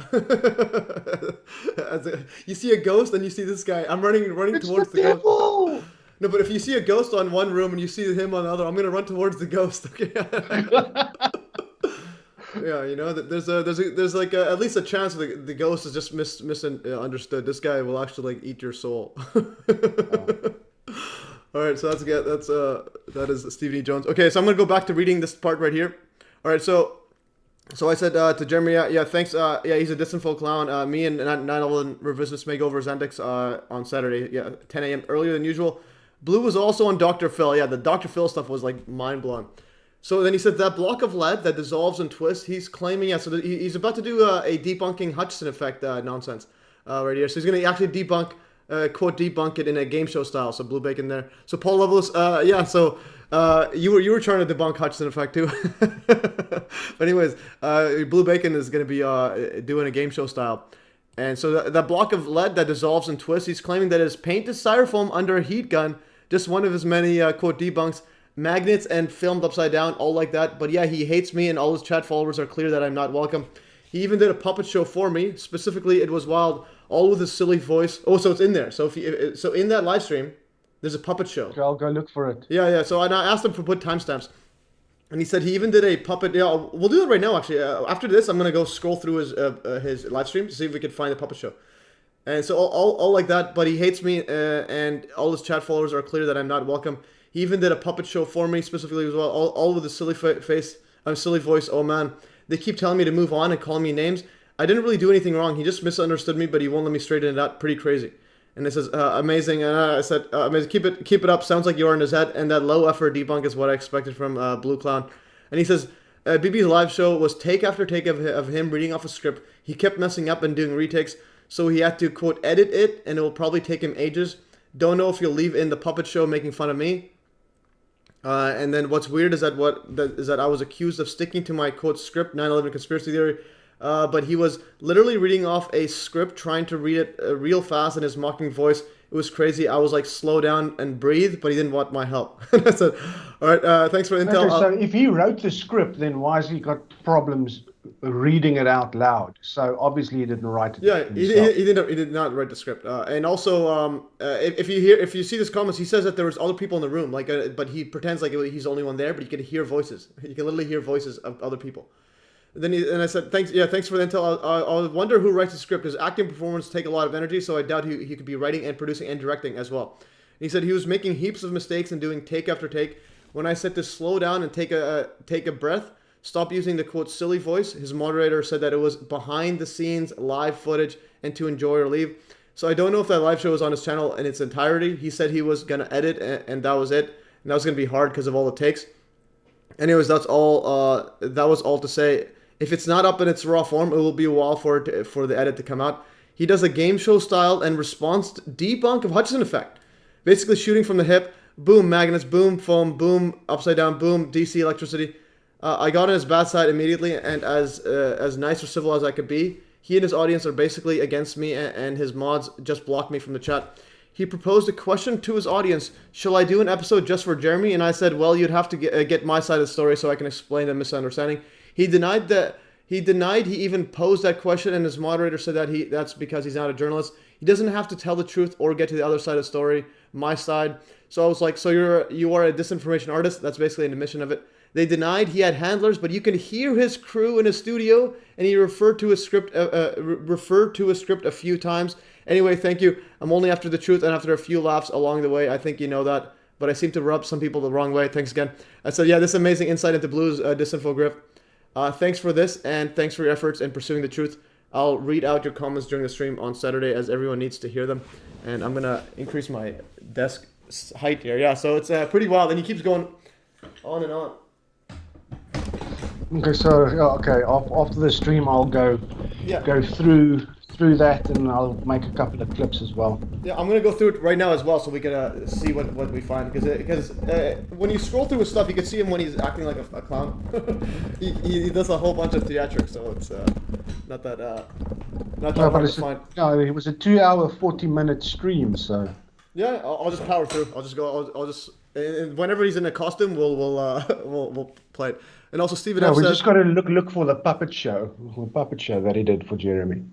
you see a ghost and you see this guy. I'm running towards the ghost. No, but if you see a ghost on one room and you see him on the other, I'm gonna run towards the ghost. Okay. Yeah, you know, there's like at least a chance the ghost is just misunderstood. This guy will actually like eat your soul. All right, so that is Stephen E. Jones. Okay, so I'm gonna go back to reading this part right here. All right, so I said to Jeremy, yeah, thanks. Yeah, he's a Disinfo clown. Me and 9/11 Revisionist Makeover Zendix on Saturday. Yeah, 10 a.m. earlier than usual. Blue was also on Dr. Phil. Yeah, the Dr. Phil stuff was like mind-blowing. So then he said that block of lead that dissolves and twists, he's claiming, so he's about to do a debunking Hutchison effect nonsense right here. So he's going to actually quote debunk it in a game show style. So Blue Bacon there. So Paul Lovelace, yeah, so you were trying to debunk Hutchison effect too. But anyways, Blue Bacon is going to be doing a game show style. And so that block of lead that dissolves and twists, he's claiming that his paint is styrofoam under a heat gun. Just one of his many, quote, debunks. Magnets and filmed upside down, all like that. But yeah, he hates me and all his chat followers are clear that I'm not welcome. He even did a puppet show for me. Specifically, it was wild, all with his silly voice. Oh, so it's in there. So so in that live stream, there's a puppet show. Okay, I'll go look for it. Yeah. So and I asked him for put timestamps, and he said he even did a puppet. Yeah, we'll do it right now. Actually, after this, I'm gonna go scroll through his live stream to see if we can find the puppet show. And so all like that. But he hates me, and all his chat followers are clear that I'm not welcome. He even did a puppet show for me specifically as well, all with a silly face, silly voice. Oh man. They keep telling me to move on and calling me names. I didn't really do anything wrong. He just misunderstood me, but he won't let me straighten it out. Pretty crazy. And it says, amazing. And I said, amazing. Keep it up. Sounds like you're in his head. And that low effort debunk is what I expected from Blue Clown. And he says, BB's live show was take after take of him reading off a script. He kept messing up and doing retakes. So he had to, quote, edit it. And it will probably take him ages. Don't know if you'll leave in the puppet show making fun of me. And then what's weird is that I was accused of sticking to my quote script 9/11 conspiracy theory, but he was literally reading off a script, trying to read it real fast in his mocking voice. It was crazy. I was like, slow down and breathe, but he didn't want my help. I said, all right, thanks for intel. Okay, so if he wrote the script, then why has he got problems reading it out loud? So obviously he didn't write it. Yeah, he did not write the script. And also, if you see his comments, he says that there was other people in the room, like, but he pretends like he's the only one there. But you can hear voices. You can literally hear voices of other people. And I said, thanks for the intel. I wonder who writes the script. His acting performance take a lot of energy, so I doubt he could be writing and producing and directing as well. And he said he was making heaps of mistakes and doing take after take. When I said to slow down and take a breath, stop using the quote silly voice, his moderator said that it was behind the scenes live footage and to enjoy or leave. So I don't know if that live show was on his channel in its entirety. He said he was gonna edit and that was it. And that was gonna be hard because of all the takes. Anyways, that's all. That was all to say. If it's not up in its raw form, it will be a while for the edit to come out. He does a game show style and response debunk of Hutchison effect. Basically shooting from the hip, boom, magnets, boom, foam, boom, upside down, boom, DC electricity. I got on his bad side immediately, and as nice or civil as I could be, he and his audience are basically against me, and his mods just blocked me from the chat. He proposed a question to his audience, shall I do an episode just for Jeremy? And I said, well, you'd have to get my side of the story so I can explain the misunderstanding. He denied he even posed that question, and his moderator said that that's because he's not a journalist. He doesn't have to tell the truth or get to the other side of the story, my side. So I was like, so you are a disinformation artist? That's basically an admission of it. They denied he had handlers, but you can hear his crew in his studio, and he referred to his script a few times. Anyway, thank you. I'm only after the truth and after a few laughs along the way. I think you know that, but I seem to rub some people the wrong way. Thanks again. I said, yeah, this amazing insight into Blue's Disinfo Griff. Thanks for this, and thanks for your efforts in pursuing the truth. I'll read out your comments during the stream on Saturday, as everyone needs to hear them. And I'm gonna increase my desk height here. Yeah, so it's pretty wild, and he keeps going on and on. Okay, so after the stream, I'll go through that, and I'll make a couple of clips as well. Yeah, I'm gonna go through it right now as well, so we can see what we find. Because when you scroll through his stuff, you can see him when he's acting like a clown. he does a whole bunch of theatrics, so it's not that hard to find. No, it was a 2-hour, 40-minute stream, so. Yeah, I'll just power through. I'll just and whenever he's in a costume, we'll play it. And also Stephen F. We says, just got to look for the puppet show that he did for Jeremy.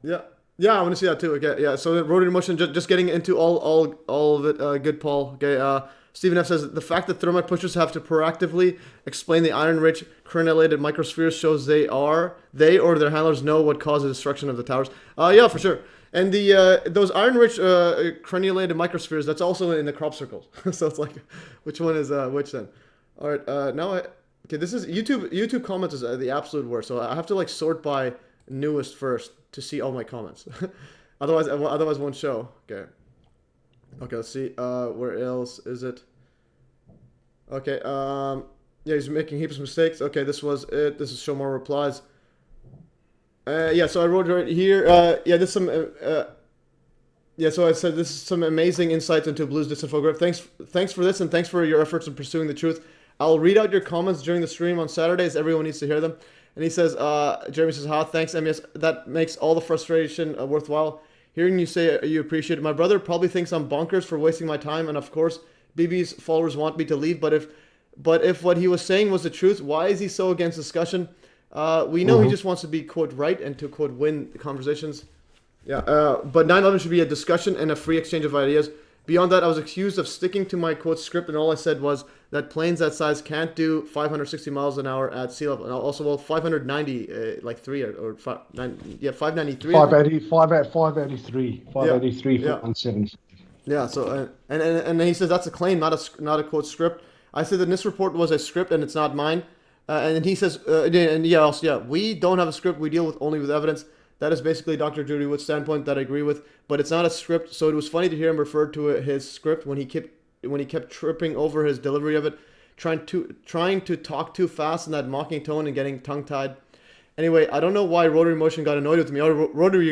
Yeah, I want to see that too. Okay, yeah. So Rotary Motion, just getting into all of it. Good, Paul. Okay. Stephen F. says the fact that thermite pushers have to proactively explain the iron-rich crenellated microspheres shows they or their handlers know what caused the destruction of the towers. Yeah, for sure. And those iron-rich crenellated microspheres, that's also in the crop circles. So it's like, which one is which then? All right. Okay, this is YouTube. YouTube comments is the absolute worst. So I have to like sort by newest first to see all my comments. otherwise it won't show. Okay, let's see. Where else is it? Okay. Yeah, he's making heaps of mistakes. Okay, this was it. This is show more replies. Yeah, so I wrote right here. Yeah, this some. Yeah, so I said this is some amazing insights into Blue's Disinfo. Thanks for this, and thanks for your efforts in pursuing the truth. I'll read out your comments during the stream on Saturdays. Everyone needs to hear them. And he says, Jeremy says, thanks, MES. That makes all the frustration worthwhile. Hearing you say you appreciate it. My brother probably thinks I'm bonkers for wasting my time. And of course, BB's followers want me to leave. But if what he was saying was the truth, why is he so against discussion? We know he just wants to be, quote, right and to, quote, win conversations. Yeah, but 9/11 should be a discussion and a free exchange of ideas. Beyond that, I was accused of sticking to my, quote, script, and all I said was that planes that size can't do 560 miles an hour at sea level. And also, well, 590, like 3 or 593. 583 for 170. Yeah, so, and he says that's a claim, not a, quote, script. I said that this report was a script and it's not mine. And then he says, we don't have a script. We deal only with evidence. That is basically Dr. Judy Wood's standpoint that I agree with, but it's not a script. So it was funny to hear him refer to his script when he kept tripping over his delivery of it, trying to talk too fast in that mocking tone and getting tongue-tied. Anyway, I don't know why Rotary Motion got annoyed with me. Oh, Rotary,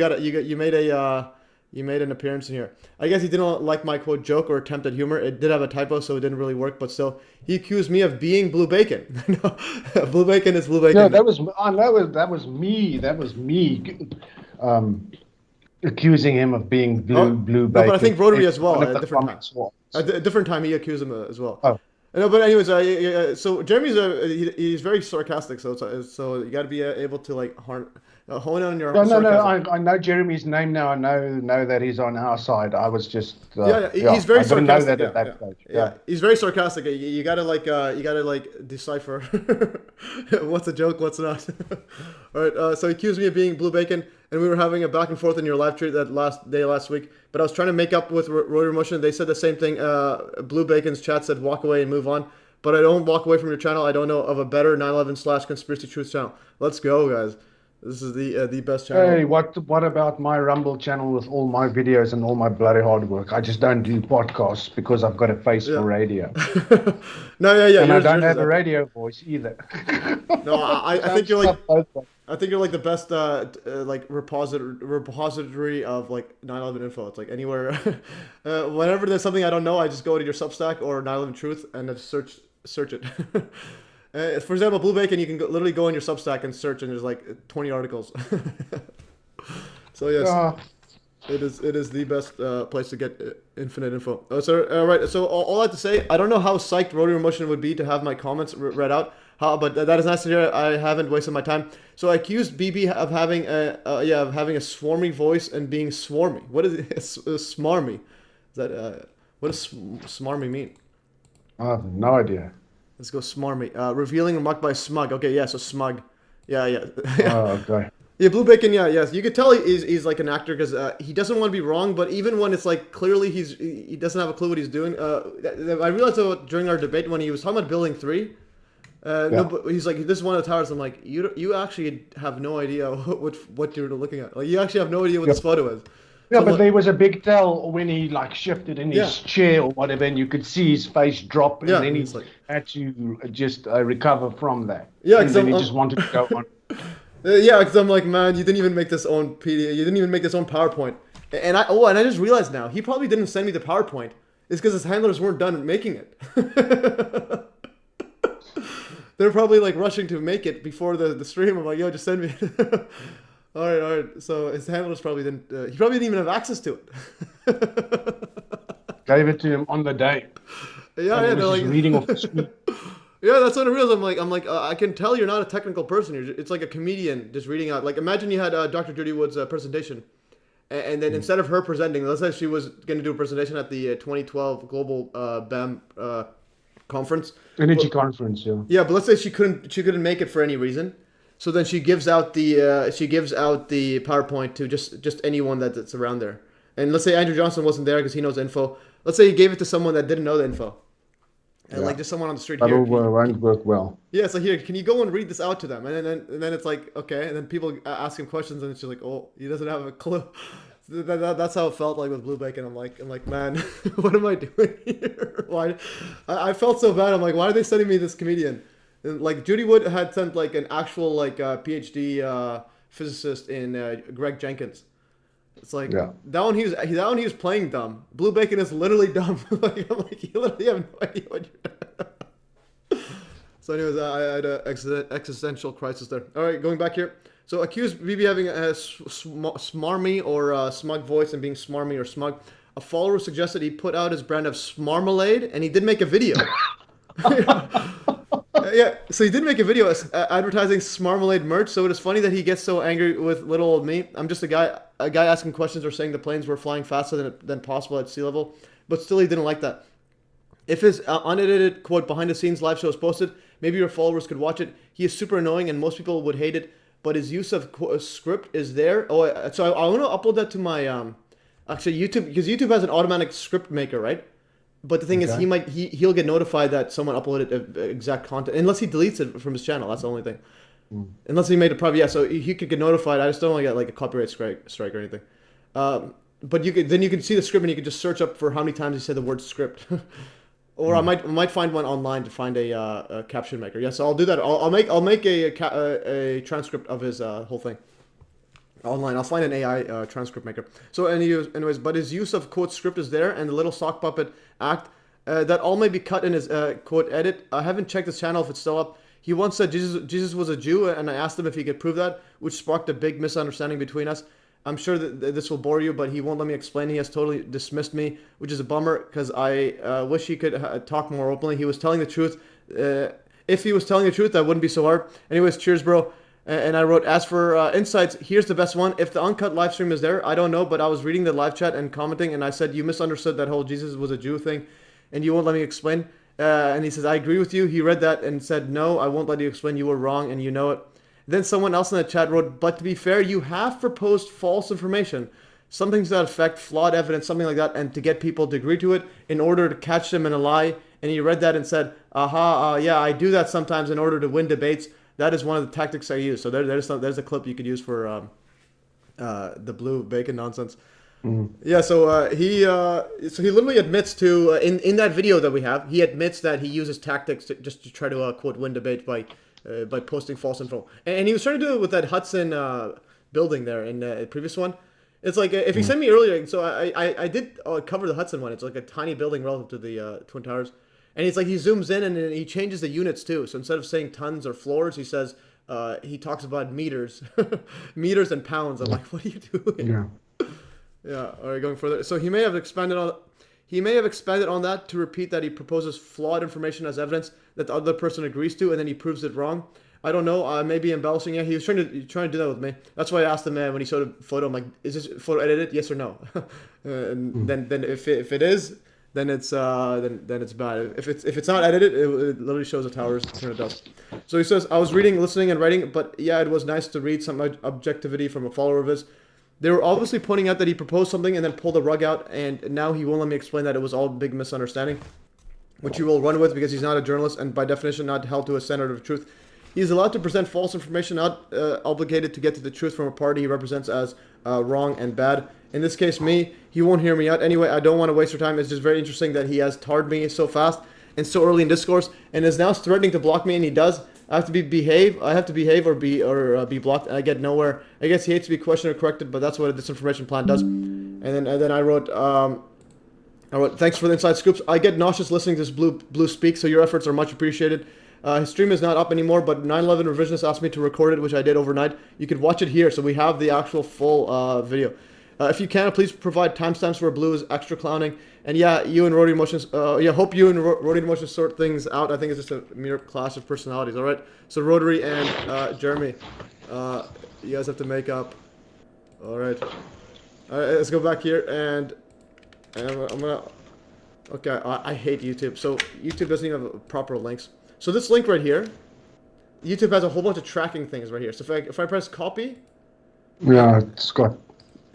you made an appearance in here. I guess he didn't like my, quote, joke or attempt at humor. It did have a typo, so it didn't really work, but still, he accused me of being Blue Bacon. No, Blue Bacon is Blue Bacon. No, that was me accusing him of being Blue Bacon. No, but I think Rotary as well, at a different time. At a different time, he accused him as well. Oh. No, but anyways, so Jeremy's he's very sarcastic, so you got to be able to like hone in on your. No. I know Jeremy's name now. I know that he's on our side. I was just. He's very sarcastic. I didn't know that at that stage. Yeah, he's very sarcastic. You gotta decipher what's a joke, what's not. All right. So he accused me of being Blue Bacon, and we were having a back and forth in your live tweet that last week. But I was trying to make up with Rotary Motion. They said the same thing. Blue Bacon's chat said walk away and move on. But I don't walk away from your channel. I don't know of a better 9/11/conspiracy truth channel. Let's go, guys. This is the best channel. Hey, what about my Rumble channel with all my videos and all my bloody hard work? I just don't do podcasts because I've got a face for radio. And I don't have a radio voice either. No, I think you're like the best like repository of like 9/11 info. It's like anywhere, whenever there's something I don't know, I just go to your Substack or 9/11 Truth and just search it. For example, Blue Bacon, you can literally go on your Substack and search, and there's like 20 articles. So yes, it is the best place to get infinite info. Right. So all I have to say, I don't know how psyched Rotary Motion would be to have my comments read out. But that is nice to hear. I haven't wasted my time. So I accused BB of having a swarmy voice and being swarmy. What is it? Smarmy? Is that what does smarmy mean? I have no idea. Let's go smarmy. Revealing remark by Smug. Okay, yeah, so Smug. Yeah. Oh, okay. Yeah, Blue Bacon, yes. You could tell he's like an actor because he doesn't want to be wrong, but even when it's like clearly he doesn't have a clue what he's doing. I realized during our debate when he was talking about Building 3, no, but he's like, this is one of the towers. I'm like, you actually have no idea what you're looking at. Like, you actually have no idea what this photo is. Yeah, but there was a big tell when he like shifted in his chair or whatever, and you could see his face drop, and then he had to just recover from that. Yeah, and then he just wanted to go on. Yeah, because I'm like, man, you didn't even make this own PDF. You didn't even make this own PowerPoint. And I just realized now he probably didn't send me the PowerPoint. It's because his handlers weren't done making it. They're probably like rushing to make it before the stream. I'm like, yo, just send me it. All right. So his handlers probably didn't. He probably didn't even have access to it. Gave it to him on the day. Yeah. They're like reading off the screen. Yeah, that's what I realized. I'm like, I can tell you're not a technical person. It's like a comedian just reading out. Like, imagine you had Dr. Judy Wood's presentation, and then instead of her presenting, let's say she was going to do a presentation at the 2012 Global BAM conference. Energy conference, yeah. Yeah, but let's say she couldn't make it for any reason. So then she gives out the PowerPoint to just anyone that's around there. And let's say Andrew Johnson wasn't there because he knows info. Let's say he gave it to someone that didn't know the info. And like just someone on the street here. That won't work well. Yeah, so here, can you go and read this out to them? And then it's like, okay. And then people ask him questions and it's just like, oh, he doesn't have a clue. That's how it felt like with Blue Bacon. I'm like, man, what am I doing here? Why? I felt so bad. I'm like, why are they sending me this comedian? And like Judy Wood had sent like an actual like PhD physicist in Greg Jenkins. It's like that one he was playing dumb. Blue Bacon is literally dumb. Like, I'm like, you literally have no idea what you're. So anyways, I had an existential crisis there. All right, going back here. So accused BB having a smarmy or smug voice and being smarmy or smug. A follower suggested he put out his brand of Smarmalade, and he did make a video. Yeah, so he did make a video advertising Smarmalade merch. So it is funny that he gets so angry with little old me. I'm just a guy asking questions or saying the planes were flying faster than possible at sea level, but still he didn't like that. If his unedited quote behind the scenes live show is posted, maybe your followers could watch it. He is super annoying and most people would hate it, but his use of script is there. Oh, so I want to upload that to my actually YouTube, because YouTube has an automatic script maker, right? But the thing is, he'll get notified that someone uploaded exact content, unless he deletes it from his channel. That's the only thing. Unless he made it private, yeah. So he could get notified. I just don't want to get like a copyright strike or anything. But you can see the script and you can just search up for how many times he said the word script. Or I might find one online to find a caption maker. Yeah, so I'll do that. I'll make a transcript of his whole thing online. I'll find an AI transcript maker. So anyways, but his use of quote script is there, and the little sock puppet act that all may be cut in his quote edit. I haven't checked his channel if it's still up. He once said Jesus was a Jew, and I asked him if he could prove that, which sparked a big misunderstanding between us. I'm sure that this will bore you, but he won't let me explain. He has totally dismissed me, which is a bummer because I wish he could talk more openly. He was telling the truth. If he was telling the truth, that wouldn't be so hard. Anyways, cheers, bro. And I wrote, as for insights, here's the best one. If the uncut live stream is there, I don't know, but I was reading the live chat and commenting, and I said, you misunderstood that whole Jesus was a Jew thing, and you won't let me explain. And he says, I agree with you. He read that and said, no, I won't let you explain. You were wrong, and you know it. Then someone else in the chat wrote, but to be fair, you have proposed false information, something to that effect, flawed evidence, something like that, and to get people to agree to it in order to catch them in a lie. And he read that and said, yeah, I do that sometimes in order to win debates. That is one of the tactics I use. So there's a clip you could use for the blue bacon nonsense. Yeah, so he literally admits to in that video that we have, he admits that he uses tactics just to try to quote win debate by posting false info, and he was trying to do it with that Hudson building there in the previous one. It's like if he sent me earlier, so I did cover the Hudson one. It's like a tiny building relative to the Twin Towers, and it's like he zooms in and he changes the units too. So instead of saying tons or floors, he says he talks about meters, meters and pounds. I'm like, what are you doing? Yeah. All right, going further. So he may have expanded on that to repeat that he proposes flawed information as evidence that the other person agrees to, and then he proves it wrong. I don't know. I may be embellishing. Yeah, he was trying to do that with me. That's why I asked him when he showed a photo. I'm like, is this photo edited? Yes or no? And then if it is, then it's bad. If it's not edited, it literally shows the towers turn to dust. So he says, I was reading, listening, and writing, but yeah, it was nice to read some objectivity from a follower of his. They were obviously pointing out that he proposed something and then pulled the rug out, and now he won't let me explain that it was all a big misunderstanding, which he will run with because he's not a journalist and by definition not held to a standard of truth. He's allowed to present false information, not obligated to get to the truth from a party he represents as wrong and bad. In this case, me, he won't hear me out. Anyway, I don't want to waste your time. It's just very interesting that he has tarred me so fast and so early in discourse and is now threatening to block me, and he does. I have to behave or be blocked, and I get nowhere. I guess he hates to be questioned or corrected, but that's what a disinformation plan does. And then I wrote, thanks for the inside scoops. I get nauseous listening to this blue speak, so your efforts are much appreciated. His stream is not up anymore, but 9/11 Revisionist asked me to record it, which I did overnight. You could watch it here, so we have the actual full video. If you can, please provide timestamps where blue is extra clowning. And yeah, you and Rotary Motions, hope you and Rotary Motions sort things out. I think it's just a mere clash of personalities, all right? So Rotary and Jeremy, you guys have to make up. All right. All right, let's go back here, and I'm gonna, okay, I hate YouTube. So YouTube doesn't even have proper links. So this link right here, YouTube has a whole bunch of tracking things right here. So if I press copy. Yeah, it's got.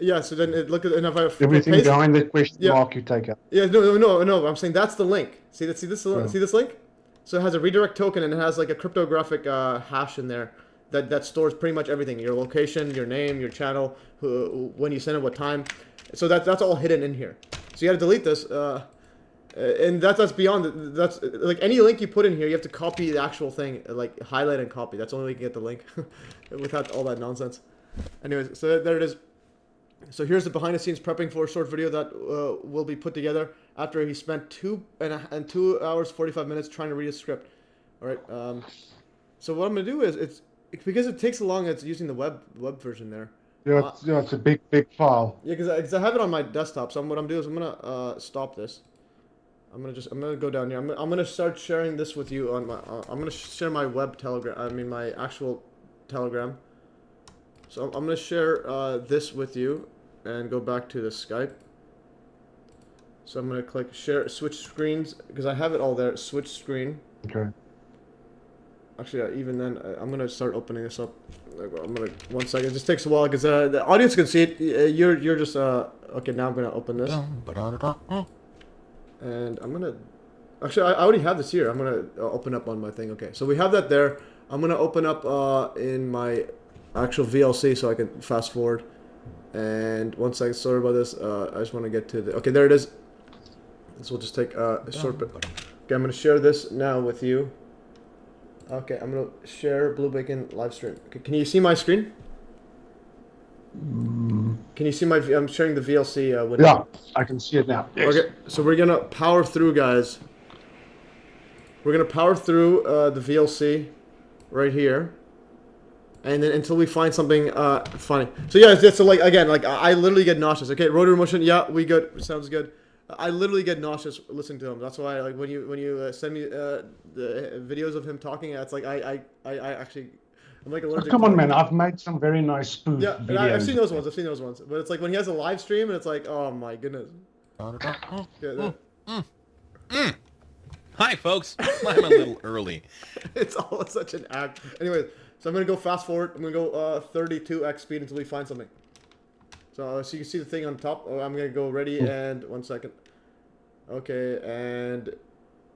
Yeah, so then look at, and if I everything paste, behind the question mark you take out. Yeah, no. I'm saying that's the link. See this? See this link? So it has a redirect token and it has like a cryptographic hash in there that stores pretty much everything: your location, your name, your channel, when you send it, what time. So that's all hidden in here. So you got to delete this, and that's beyond. That's like any link you put in here, you have to copy the actual thing, like highlight and copy. That's the only way you can get the link without all that nonsense. Anyways, so there it is. So here's the behind the scenes prepping for a short video that will be put together after he spent 2 hours 45 minutes trying to read a script. All right. So what I'm gonna do is it's because it takes so long. It's using the web version there. Yeah, it's a big file. Yeah, because I have it on my desktop. So what I'm doing is I'm gonna stop this. I'm gonna go down here. I'm gonna start sharing this with you on my. I'm gonna share my web Telegram. I mean my actual Telegram. So I'm gonna share this with you, and go back to the Skype. So I'm gonna click share, switch screens because I have it all there. Switch screen. Okay. Actually, even then, I'm gonna start opening this up. I'm gonna 1 second. It just takes a while because the audience can see it. You're just okay. Now I'm gonna open this. And I'm gonna, actually, I already have this here. I'm gonna open up on my thing. Okay, so we have that there. I'm gonna open up in my actual VLC so I can fast forward. And 1 second, sorry about this. I just want to get to the, okay, there it is. This will just take a short bit. Okay, I'm gonna share this now with you. Okay, I'm gonna share Blue Bacon live stream. Okay, can you see my screen? Can you see my? I'm sharing the VLC window. Yeah, I can see it now. Yes. Okay, so we're gonna power through, guys. We're gonna power through the VLC right here, and then until we find something funny. So yeah, so like again, like I literally get nauseous. Okay, rotary motion. Yeah, we good. Sounds good. I literally get nauseous listening to him. That's why, like, when you send me the videos of him talking, it's like I actually. I'm like allergic. Oh, come on, man! I've made some very nice spoof videos. I've seen those ones. But it's like when he has a live stream, and it's like, oh my goodness. Hi, folks. I'm a little early. It's all such an act. Anyway, so I'm gonna go fast forward. I'm gonna go 32x speed until we find something. So you can see the thing on top. Oh, I'm gonna go ready and 1 second. Okay, and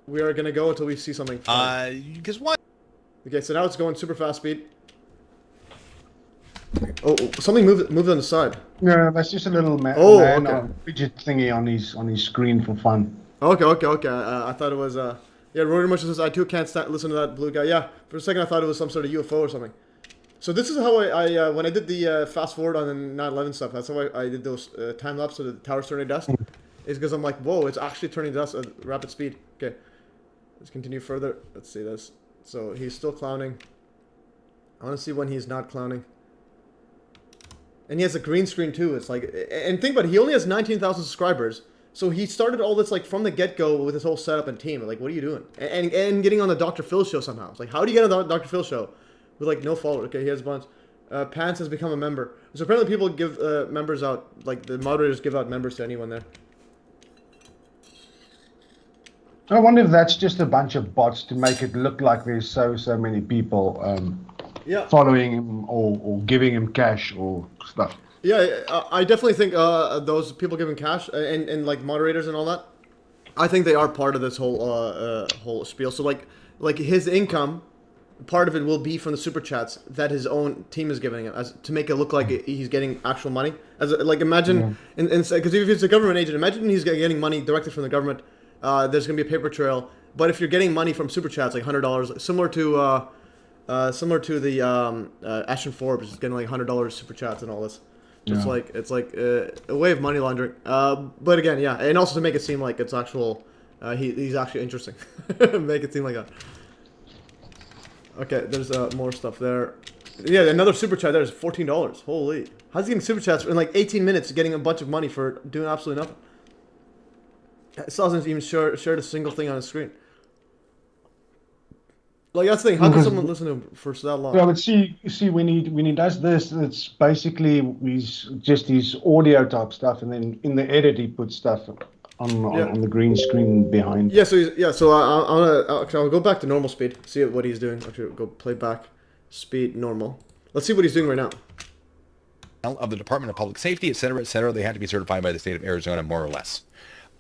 we are gonna go until we see something. Because what? Okay, so now it's going super fast speed. Oh, something moved on the side. No, that's just a little fidget thingy on his screen for fun. Okay. I thought it was yeah. Rotary motion says I too can't listen to that blue guy. Yeah, for a second I thought it was some sort of UFO or something. So this is how I when I did the fast forward on the 9/11 stuff. That's how I did those time lapse of the tower's turning dust. Is because I'm like, whoa, it's actually turning dust at rapid speed. Okay, let's continue further. Let's see this. So he's still clowning. I want to see when he's not clowning. And he has a green screen too. It's like, and think about it, he only has 19,000 subscribers. So he started all this like from the get-go with his whole setup and team. Like, what are you doing? And getting on the Dr. Phil show somehow. It's like, how do you get on the Dr. Phil show with like no followers? Okay, he has a bunch. Pants has become a member. So apparently people give members out, like the moderators give out members to anyone there. I wonder if that's just a bunch of bots to make it look like there's so many people following him or giving him cash or stuff. Yeah, I definitely think those people giving cash and like moderators and all that, I think they are part of this whole spiel. So like his income, part of it will be from the super chats that his own team is giving him, as to make it look like he's getting actual money. As like imagine, because if it's a government agent, imagine he's getting money directly from the government. There's gonna be a paper trail. But if you're getting money from super chats, like $100, similar to the Ashton Forbes is getting like $100 super chats and all this. It's like a way of money laundering. But again, yeah, and also to make it seem like it's actual. He's actually interesting. Make it seem like that. Okay, there's more stuff there. Yeah, another super chat there is $14. Holy, how's he getting super chats in like 18 minutes, getting a bunch of money for doing absolutely nothing? It still hasn't even shared a single thing on his screen. Like that's the thing. How can someone listen to him for so long? Well, but see when he does this, it's basically his audio type stuff, and then in the edit he puts stuff on the green screen behind. Yeah. So I'll go back to normal speed. See what he's doing. Actually, go play back speed normal. Let's see what he's doing right now. Of the Department of Public Safety, et cetera, they had to be certified by the state of Arizona, more or less.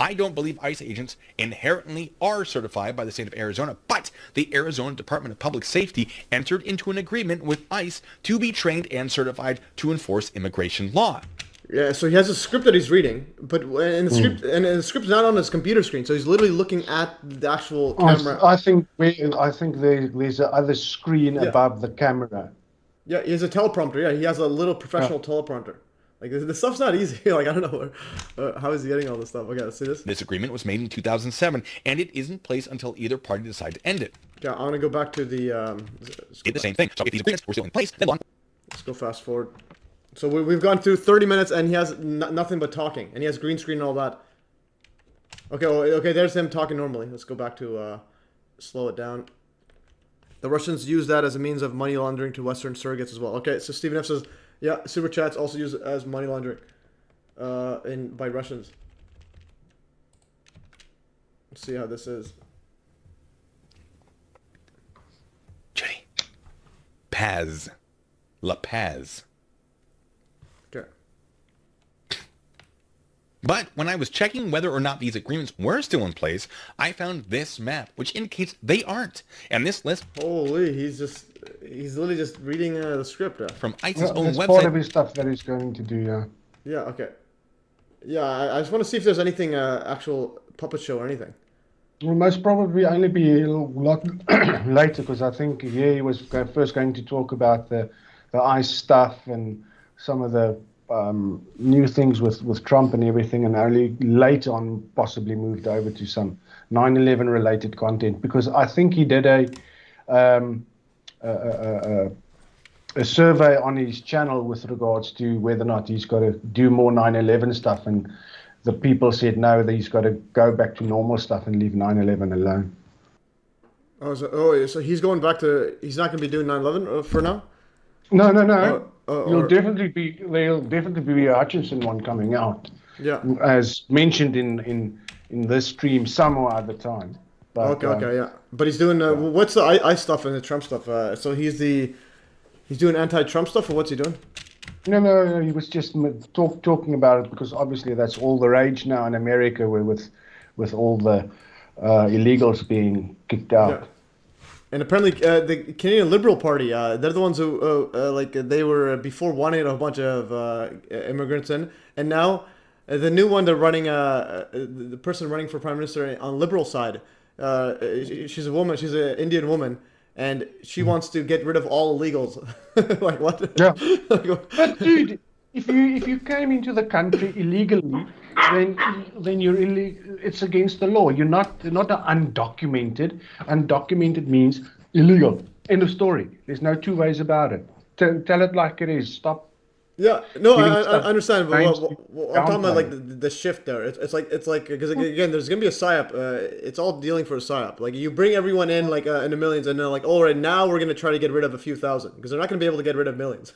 I don't believe ICE agents inherently are certified by the state of Arizona, but the Arizona Department of Public Safety entered into an agreement with ICE to be trained and certified to enforce immigration law. Yeah, so he has a script that he's reading, but the script's not on his computer screen, so he's literally looking at the actual camera. I think there's a other screen above the camera. Yeah, he has a teleprompter. Yeah, he has a little professional teleprompter. Like, this stuff's not easy. Like, I don't know how is he getting all this stuff. Okay, let's see this. This agreement was made in 2007, and it is in place until either party decide to end it. Yeah, I want to go back to the... it's the same thing. So if these agreements were still in place, then let's go fast forward. So we've gone through 30 minutes, and he has nothing but talking. And he has green screen and all that. Okay, well, okay, there's him talking normally. Let's go back to slow it down. The Russians use that as a means of money laundering to Western surrogates as well. Okay, so Stephen F says, yeah, super chats also used as money laundering by Russians. Let's see how this is. Jenny. Paz. La Paz. Okay. But when I was checking whether or not these agreements were still in place, I found this map, which indicates they aren't. And this list... Holy, he's literally just reading the script. From ICE's own that's website. part of his stuff that he's going to do, yeah. Yeah, okay. Yeah, I just want to see if there's anything, actual puppet show or anything. Will most probably only be a lot later, because I think he was first going to talk about the ICE stuff and some of the new things with Trump and everything, and only later on possibly moved over to some 9/11 related content, because I think he did a survey on his channel with regards to whether or not he's got to do more 9/11 stuff, and the people said no, that he's got to go back to normal stuff and leave 9/11 alone. So he's going back to, he's not going to be doing 9/11 for now? No. There'll definitely be a Hutchinson one coming out. Yeah. As mentioned in this stream some or other time. But, okay, yeah. But he's doing what's the ICE stuff and the Trump stuff? So he's doing anti-Trump stuff, or what's he doing? No. He was just talking about it, because obviously that's all the rage now in America, with all the illegals being kicked out. Yeah. And apparently, the Canadian Liberal Party, they're the ones who, they were before wanting a bunch of immigrants in, and now the new one they're running, the person running for Prime Minister on Liberal side, she's a woman, she's an Indian woman, and she wants to get rid of all illegals. Like what? Yeah. But dude, if you came into the country illegally, then you're it's against the law. You're not undocumented. Undocumented means illegal. End of story. There's no two ways about it. Tell it like it is. Stop. Yeah, no, I understand. But I'm talking about like the shift there. It's like because again, there's gonna be a psyop. It's all dealing for a psyop. Like you bring everyone in like in the millions, and then like, all right, now we're gonna try to get rid of a few thousand, because they're not gonna be able to get rid of millions.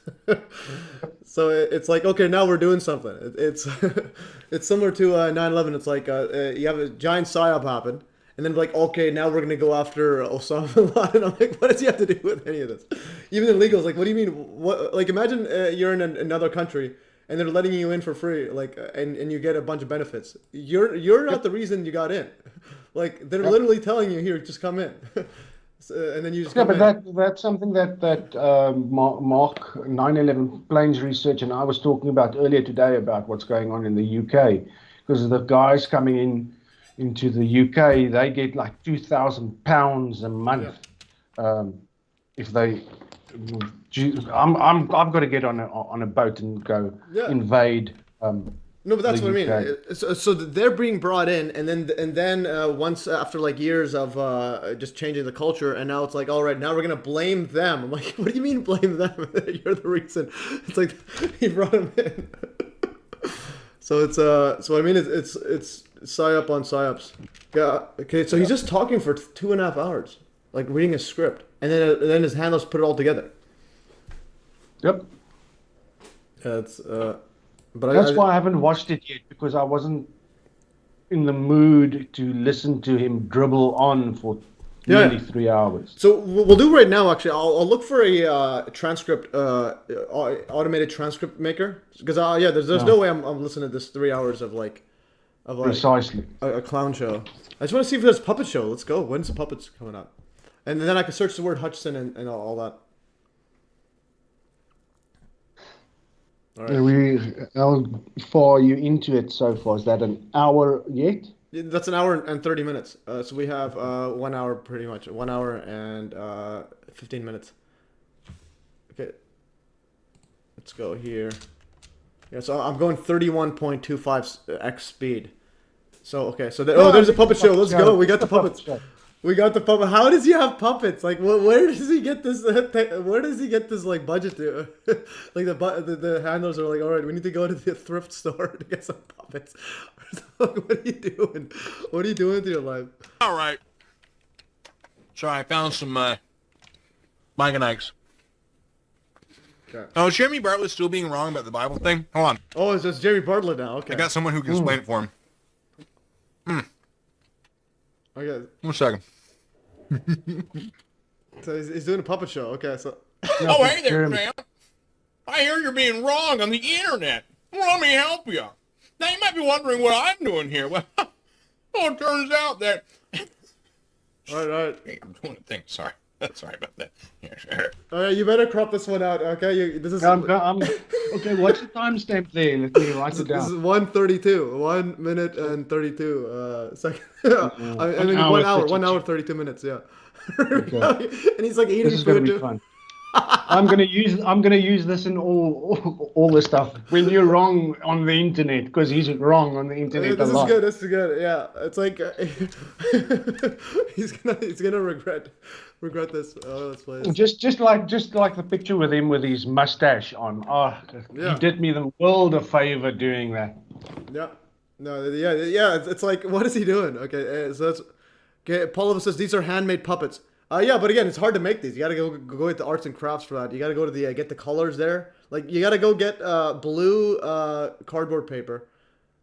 So it's like, okay, now we're doing something. It's it's similar to 9/11. It's like you have a giant psyop happen, and then like, okay, now we're gonna go after Osama bin Laden. I'm like, what does he have to do with any of this? Even illegals, like, what do you mean? What? Like, imagine you're in another country and they're letting you in for free, like, and you get a bunch of benefits. You're not the reason you got in. Like, they're literally telling you, here, just come in. And then you just come in. That's something that Mark 9/11 planes research and I was talking about earlier today, about what's going on in the UK, because the guys coming into the UK, they get like £2,000 a month. Yeah. If they, I've got to get on a boat and go invade. No, but that's what I mean. So they're being brought in, and then once after like years of just changing the culture, and now it's like, all right, now we're gonna blame them. I'm like, what do you mean blame them? You're the reason. It's like he brought them in. So it's so I mean it's psyop on psyops. Yeah. Okay. So he's just talking for 2.5 hours, like reading a script, and then his handlers put it all together. Yep. It's but that's why I haven't watched it yet, because I wasn't in the mood to listen to him dribble on for nearly 3 hours. So we'll do right now. Actually, I'll look for a transcript, automated transcript maker, because there's no way I'm listening to this 3 hours of like precisely a clown show. I just want to see if there's a puppet show. Let's go. When's the puppets coming up? And then I can search the word Hutchinson and all that. All right. How far are you into it so far? Is that an hour yet? That's an hour and 30 minutes. So we have 1 hour pretty much. 1 hour and 15 minutes. Okay. Let's go here. Yeah, so I'm going 31.25x speed. So, okay. So, there's a puppet show. Let's go. We got the puppets. We got the puppet. How does he have puppets? Like, where does he get this? Where does he get this like budget to? Like the handlers are like, all right, we need to go to the thrift store to get some puppets. Like, what are you doing? What are you doing with your life? All right. Sorry, I found some Mike and Ike's. Okay. Oh, is Jeremy Bartlett still being wrong about the Bible thing? Hold on. Oh, it's just Jeremy Bartlett now. Okay. I got someone who can explain it for him. Okay. 1 second. So he's doing a puppet show. Okay, so. Oh, hey there, Sam. I hear you're being wrong on the internet. Well, let me help you. Now, you might be wondering what I'm doing here. Well, it turns out that... All right. Hey, I'm doing a thing. Sorry. Sorry about that. Yeah, sure. All right, you better crop this one out. Okay, this is. Okay, what's the timestamp there? Let me write it This is down. 1:32. 1 minute and 32 seconds. I mean, 1 hour 32 minutes. Yeah. Okay. And he's like eating This is gonna food be too. fun. I'm gonna use this in all the stuff when you're wrong on the internet, because he's wrong on the internet This a is lot. good. This is good. Yeah, it's like he's gonna regret this. Oh, let's play this. Just like the picture with him with his mustache on. Oh, Yeah. he did me the world a favor doing that. Yeah. No. Yeah. It's like, what is he doing? Okay. So that's okay. Paul says these are handmade puppets. Yeah, but again, it's hard to make these. You gotta go into arts and crafts for that. You gotta go to the get the colors there. Like, you gotta go get blue cardboard paper,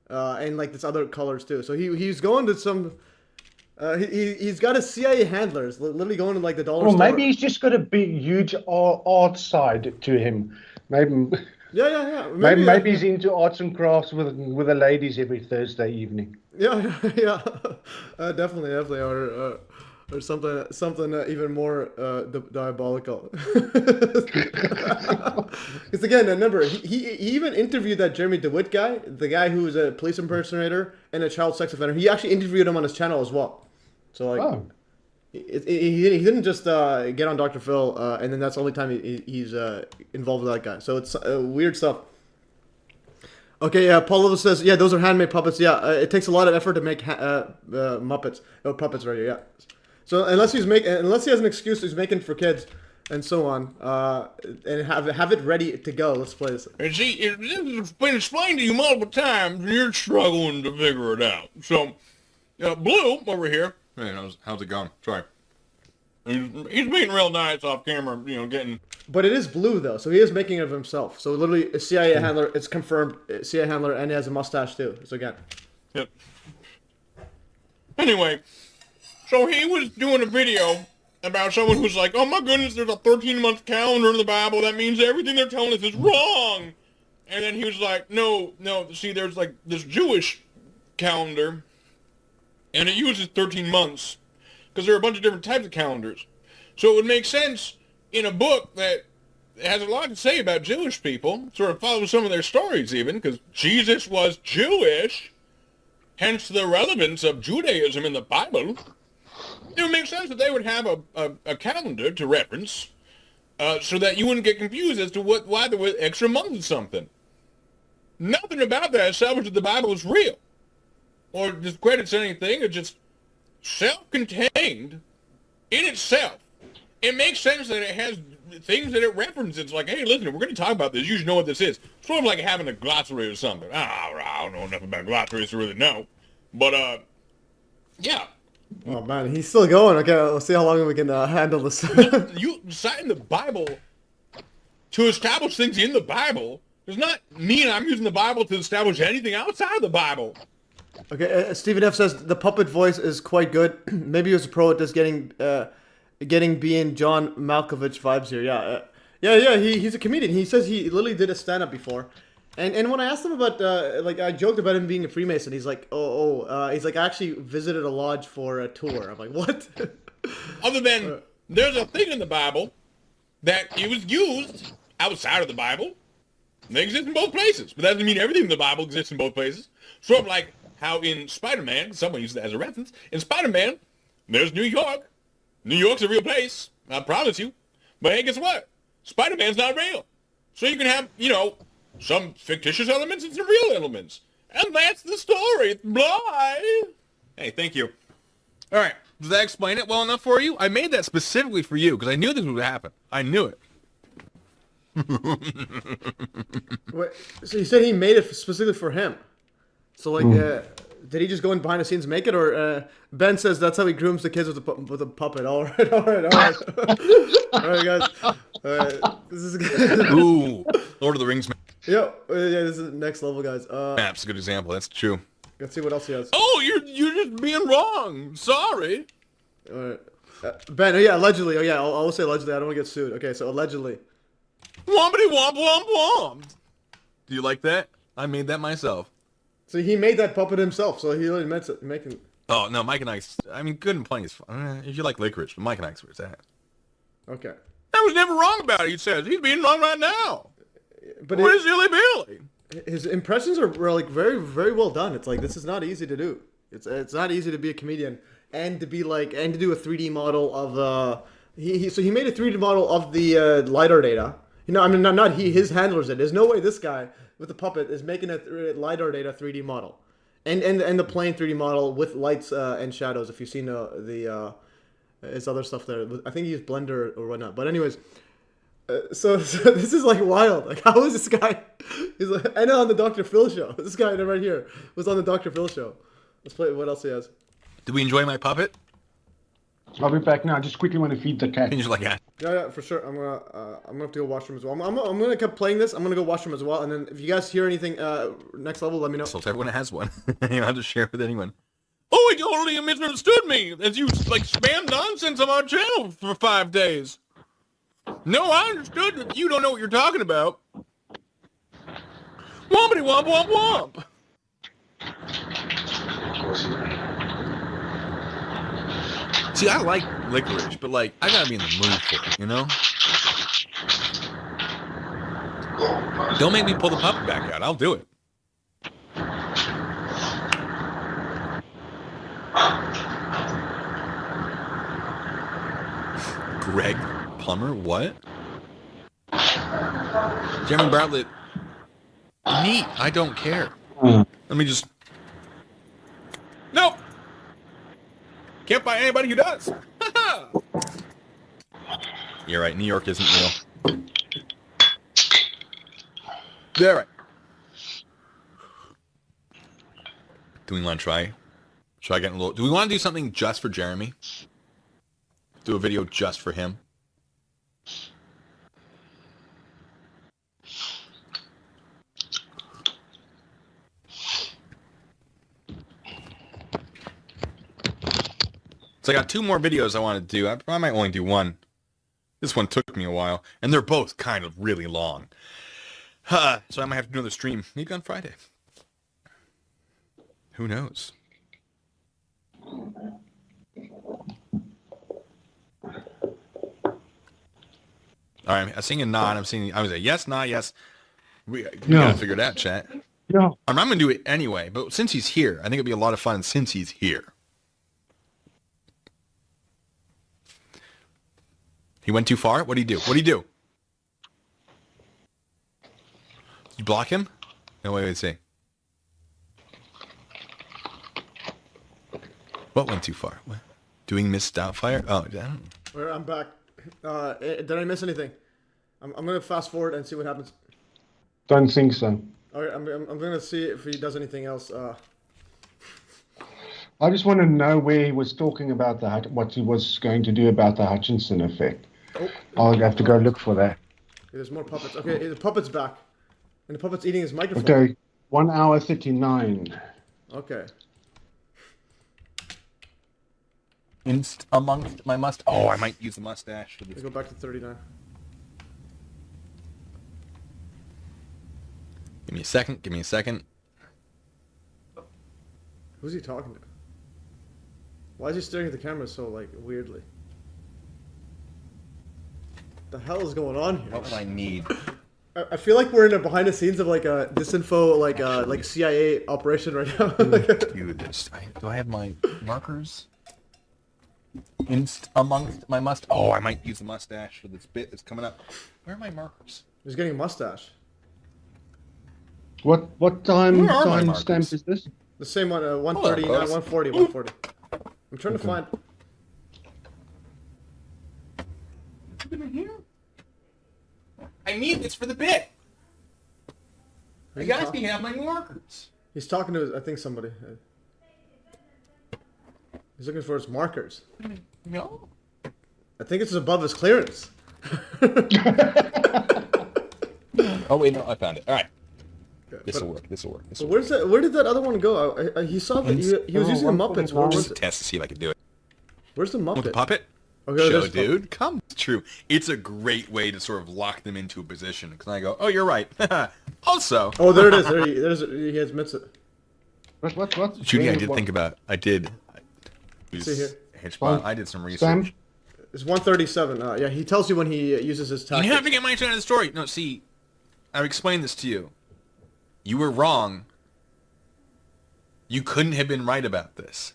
and like this other colors too. So he's going to some. He's got his CIA handlers literally going to like the dollar Or store. maybe he's just got a big, huge art side to him. Maybe. Yeah. Maybe he's into arts and crafts with the ladies every Thursday evening. Yeah. Definitely, or something even more diabolical. Because again, remember, he even interviewed that Jeremy DeWitt guy, the guy who was a police impersonator and a child sex offender. He actually interviewed him on his channel as well. So like, he didn't just get on Dr. Phil, and then that's the only time he's involved with that guy. So it's weird stuff. Okay, yeah, Paul says, yeah, those are handmade puppets. Yeah, it takes a lot of effort to make puppets right here. Yeah. So unless he has an excuse, he's making for kids, and so on, and have it ready to go. Let's play this. And see, it's been explained to you multiple times, and you're struggling to figure it out. So, Blue over here. Hey, how's it going? Sorry. He's being real nice off camera, getting... But it is Blue, though, so he is making it of himself. So literally, a CIA handler, it's confirmed, CIA handler, and he has a mustache, too. So again. Yep. Anyway, so he was doing a video about someone who's like, oh my goodness, there's a 13-month calendar in the Bible. That means everything they're telling us is wrong. And then he was like, no, see, there's like this Jewish calendar, and it uses 13 months, because there are a bunch of different types of calendars. So it would make sense in a book that has a lot to say about Jewish people, sort of follows some of their stories even, because Jesus was Jewish, hence the relevance of Judaism in the Bible. It would make sense that they would have a calendar to reference, so that you wouldn't get confused as to why there were extra months or something. Nothing about that establishes that the Bible is real, or discredits anything. It's just self-contained in itself. It makes sense that it has things that it references. Like, hey, listen, if we're going to talk about this, you should know what this is. Sort of like having a glossary or something. I don't know enough about glossaries to really know. But, yeah. Oh, man, he's still going. Okay, let's see how long we can handle this. You citing the Bible to establish things in the Bible does not mean I'm using the Bible to establish anything outside of the Bible. Okay, Stephen F. says the puppet voice is quite good. Maybe he was a pro at just getting being John Malkovich vibes here. Yeah. He's a comedian. He says he literally did a stand-up before. And when I asked him about, I joked about him being a Freemason, he's like, he's like, I actually visited a lodge for a tour. I'm like, what? Other than, there's a thing in the Bible that it was used outside of the Bible. They exist in both places, but that doesn't mean everything in the Bible exists in both places. Sort of like how in Spider-Man, someone used it as a reference, in Spider-Man, there's New York. New York's a real place, I promise you. But hey, guess what? Spider-Man's not real. So you can have, some fictitious elements and some real elements. And that's the story. Bye. Hey, thank you. All right. Does that explain it well enough for you? I made that specifically for you because I knew this would happen. I knew it. Wait, so you said he made it specifically for him. So like, did he just go in behind the scenes and make it, or Ben says that's how he grooms the kids with a puppet? All right. All right, guys. All right, this is good. Ooh, Lord of the Rings. Yeah, this is next level, guys. Map's a good example. That's true. Let's see what else he has. Oh, you're just being wrong. Sorry. All right. Ben, allegedly. Oh yeah, I'll say allegedly. I don't want to get sued. Okay, so allegedly. Wompity womp womp womp. Do you like that? I made that myself. So he made that puppet himself. So he really meant it, making. Oh no, Mike and Ike's. I mean, good and plenty is fun. If you like licorice, but Mike and Ike's where it's at. Okay. I was never wrong about it. He says he's being wrong right now. But What is Illy Billy? his impressions are like very, very well done. It's like this is not easy to do. It's not easy to be a comedian and to be like and to do a 3D model of so he made a 3D model of the LiDAR data. You know, I mean not he, his handlers did. There's no way this guy with the puppet is making a LiDAR data 3D model, and the plane 3D model with lights and shadows. If you've seen his other stuff there, I think he used Blender or whatnot. But anyways. So this is like wild. Like, how is this guy? He's like, and on the Dr. Phil show. This guy right here was on the Dr. Phil show. Let's play what else he has. Did we enjoy my puppet? I'll be back now. I just quickly want to feed the cat. And you're like, yeah. Yeah, for sure. I'm gonna have to go washroom as well. I'm gonna keep playing this. I'm gonna go washroom as well. And then if you guys hear anything next level, let me know. So everyone has one. You don't have to share it with anyone. Oh, he totally misunderstood me as you like spam nonsense on my channel for 5 days. No, I understood that you don't know what you're talking about. Wompity womp womp womp. See, I like licorice, but like, I gotta be in the mood for it, you know? Don't make me pull the puppet back out. I'll do it. Greg Plummer, what? Jeremy Bartlett, neat. I don't care. Let me just. Nope. Can't find anybody who does. You're right. New York isn't real. Yeah, right. Do we want to try? Should I get a little? Do we want to do something just for Jeremy? Do a video just for him? So I got 2 more videos I want to do. I might only do one. This one took me a while, and they're both kind of really long. So I might have to do another stream, maybe on Friday. Who knows? All right, I'm seeing a nod. I was a yes, nod, yes. We gotta figure it out, chat. Yeah. I'm gonna do it anyway, but since he's here, I think it'd be a lot of fun since he's here. He went too far? What'd he do? What'd he do? Did you block him? No, wait, see. What went too far? What? Doing Miss Doubtfire? Oh, I don't know. I'm back. Did I miss anything? I'm gonna fast forward and see what happens. Don't think so. All right, I'm gonna see if he does anything else. I just want to know where he was talking about what he was going to do about the Hutchinson effect. Oh. I'll have to go look for that. There's more puppets. Okay, the puppet's back, and the puppet's eating his microphone. Okay, 1 hour 39. Okay. Amongst my mustache. Oh, I might use the mustache for Let's this. go back to 39. Give me a second. Give me a second. Who's he talking to? Why is he staring at the camera so like weirdly? The hell is going on here? What will I need? I feel like we're in a behind the scenes of like a Disinfo like CIA operation right now. Do this. Do I have my markers? Amongst my mustache. Oh, I might use the mustache for this bit that's coming up. Where are my markers? He's getting a mustache. What time Where are my stamp markers? is this? The same one, 139, 140, 140. I'm trying to find. happened in here? I need this for the bit. You guys can have my markers. He's talking to, I think, somebody. He's looking for his markers. No. I think it's above his clearance. Oh wait, no, I found it. All right. This will work. This will work. So where's that? Where did that other one go? He saw that he was using the Muppets. Where was Just a it? test to see if I can do it. Where's the Muppet? With the puppet? Okay, Show, there's- dude. Come. It's true. It's a great way to sort of lock them into a position. Because I go, oh, you're right. Also. Oh, there it is. He has missed it. What? Judy, I did think about. I did. See here. Hitchbot. I did some research. Sam? It's 137. Yeah, he tells you when he uses his tactics. You have to get my side of the story. No, see, I've explained this to you. You were wrong. You couldn't have been right about this.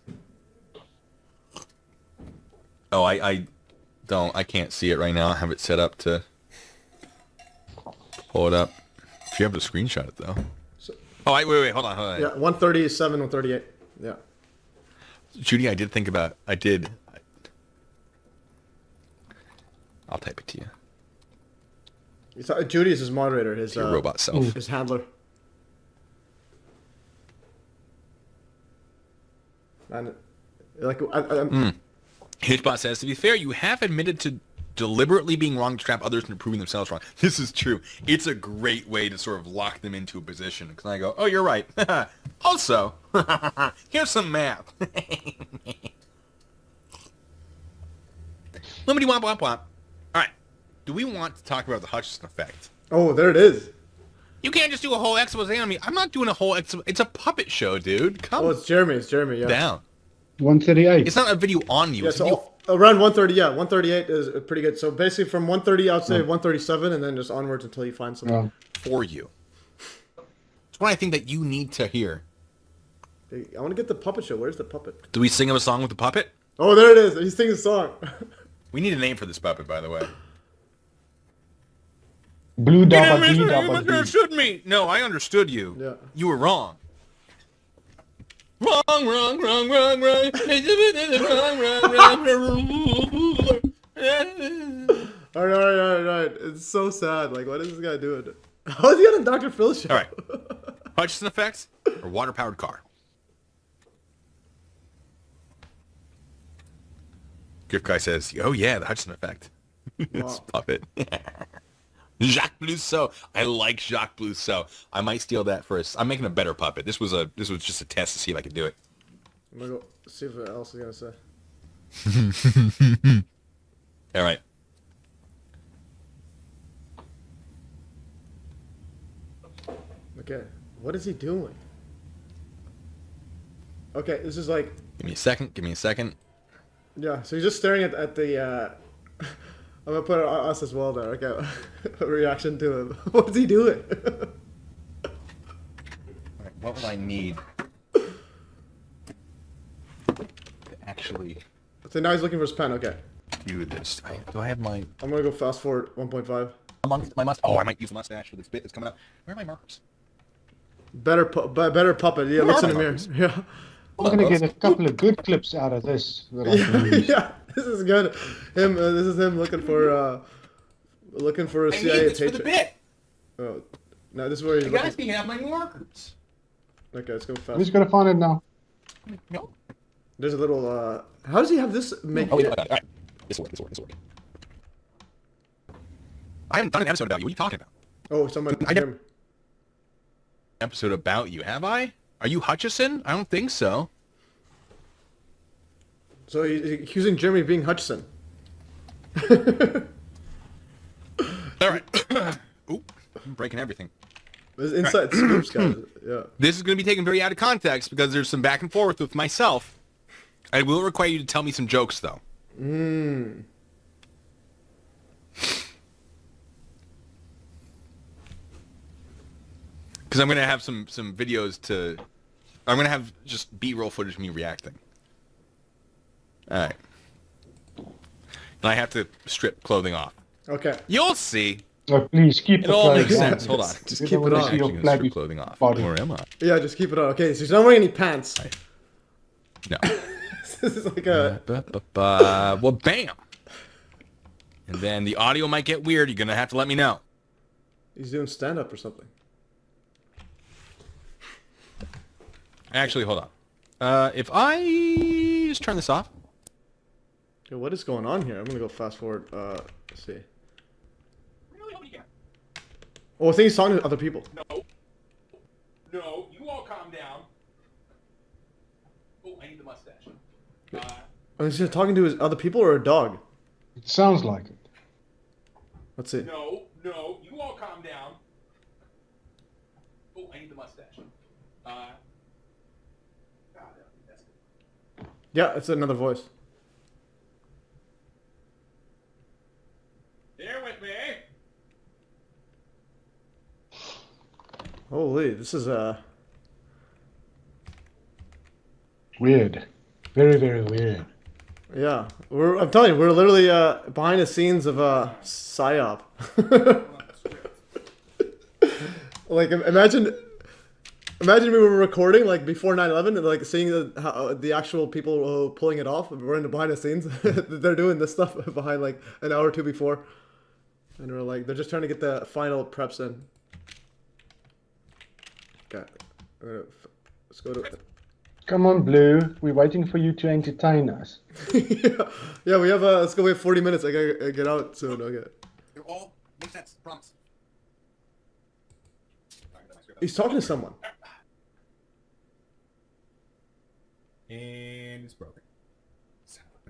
Oh, I can't see it right now. I have it set up to pull it up. If you have to screenshot it, though. Oh, wait, hold on. Yeah, 137, 138. Yeah. Judy, I did think about. I'll type it to you. Judy is his moderator, his Your robot self. his handler. And like, Hitchbot says, to be fair, you have admitted to deliberately being wrong to trap others into proving themselves wrong. This is true. It's a great way to sort of lock them into a position. Because I go, oh, you're right. Also, here's some math. Limbity womp womp womp. All right. Do we want to talk about the Hutchinson effect? oh, there it is. You can't just do a whole expose on me. I'm not doing a whole expose. It's a puppet show, dude. Come Oh, it's Jeremy. It's Jeremy. Yeah. down. 138. It's not a video on you. Yeah. It's a So video around 130. Yeah, 138 is pretty good. So basically, from 130, I'd say 137, and then just onwards until you find something. for you. It's what I think that you need to hear. I want to get the puppet show. Where's the puppet? Do we sing him a song with the puppet? Oh, there it is. He's singing a song. We need a name for this puppet, by the way. Blue double You D double D. misunderstood me. No, I understood you. Yeah. You were wrong. Wrong. Wrong. Wrong. Wrong. Wrong. All right. It's so sad. Like, what is this guy doing? How is he on a Dr. Phil show? All right. Hutchinson effects or water-powered car? Gift guy says, "Oh yeah, the Hutchinson effect." It's puppet. Jacques Blouseau. I like Jacques Blouseau. I might steal that for I'm making a better puppet. This was just a test to see if I could do it. I'm gonna go see what else he's gonna say. All right. Okay, what is he doing? Okay, this is like, Give me a second. yeah. So he's just staring at the. I'm gonna put us as well there. Okay, a reaction to him. What is he doing? All right, what will I need to actually So now he's looking for his pen. Okay, do this? Do I have my I'm gonna go fast forward 1.5. amongst my mustache? Oh, I might use the mustache for this bit that's coming up. Where are my markers? Better puppet. Yeah, looks in the mirror. Yeah. I'm going to get a couple of good clips out of this. That I can use. Yeah, this is good. This is him looking for a I CIA need this for the agent. bit. Oh, no, this is where he's You looking. guys can have my markers. Okay, let's go I'm fast. just going to find it now. No. There's a little. How does he have this? Make Oh, wait, I got it. All right. This will work. I haven't done an episode about you. What are you talking about? Oh, someone. I never- Episode about you, have I? Are you Hutchison? I don't think so. So he's accusing Jeremy of being Hutchison. All right. Oop, I'm breaking everything. There's inside scoops, guys. Yeah. This is going to be taken very out of context because there's some back and forth with myself. I will require you to tell me some jokes, though. Because I'm going to have some videos to... I'm going to have just B-roll footage of me reacting. All right. And I have to strip clothing off. Okay. You'll see. Oh, please keep It the all clothes makes on. sense. Hold on. Just We keep don't it wanna on. see your Actually gonna strip flabby clothing off. body. Where am I? Yeah, just keep it on. Okay, so he's not wearing any pants. No. This is like a. Well, bam. And then the audio might get weird. You're going to have to let me know. He's doing stand-up or something. Actually, hold on. If I just turn this off. Yo, what is going on here? I'm going to go fast forward. Let's see. Oh, I think he's talking to other people. No, you all calm down. Oh, I need the mustache. Is he talking to his other people or a dog? It sounds like it. Let's see. No, you all calm down. Oh, I need the mustache. Yeah, it's another voice. Bear with me. Holy, this is Weird. Very, very weird. yeah. I'm telling you, we're literally behind the scenes of PSYOP. Like, imagine we were recording like before 9/11 and like seeing the actual people pulling it off. We're in the behind the scenes. They're doing this stuff behind like an hour or two before, and we're like, they're just trying to get the final preps in. Okay, let's go to. Come on, Blue. We're waiting for you to entertain us. Yeah, we have let's go. We have 40 minutes. I gotta get out soon. Okay. They're all make sense. Promise. He's talking to someone. And it's broken.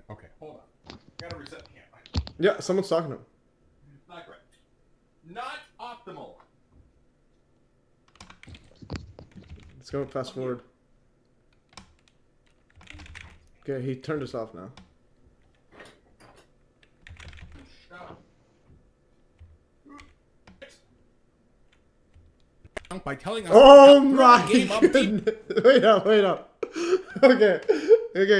Okay, hold on. Gotta reset the camera. Yeah, someone's talking to him. Not great. Not optimal. Let's go fast forward. Okay, he turned us off now. By telling us Oh my goodness. Wait up. Okay,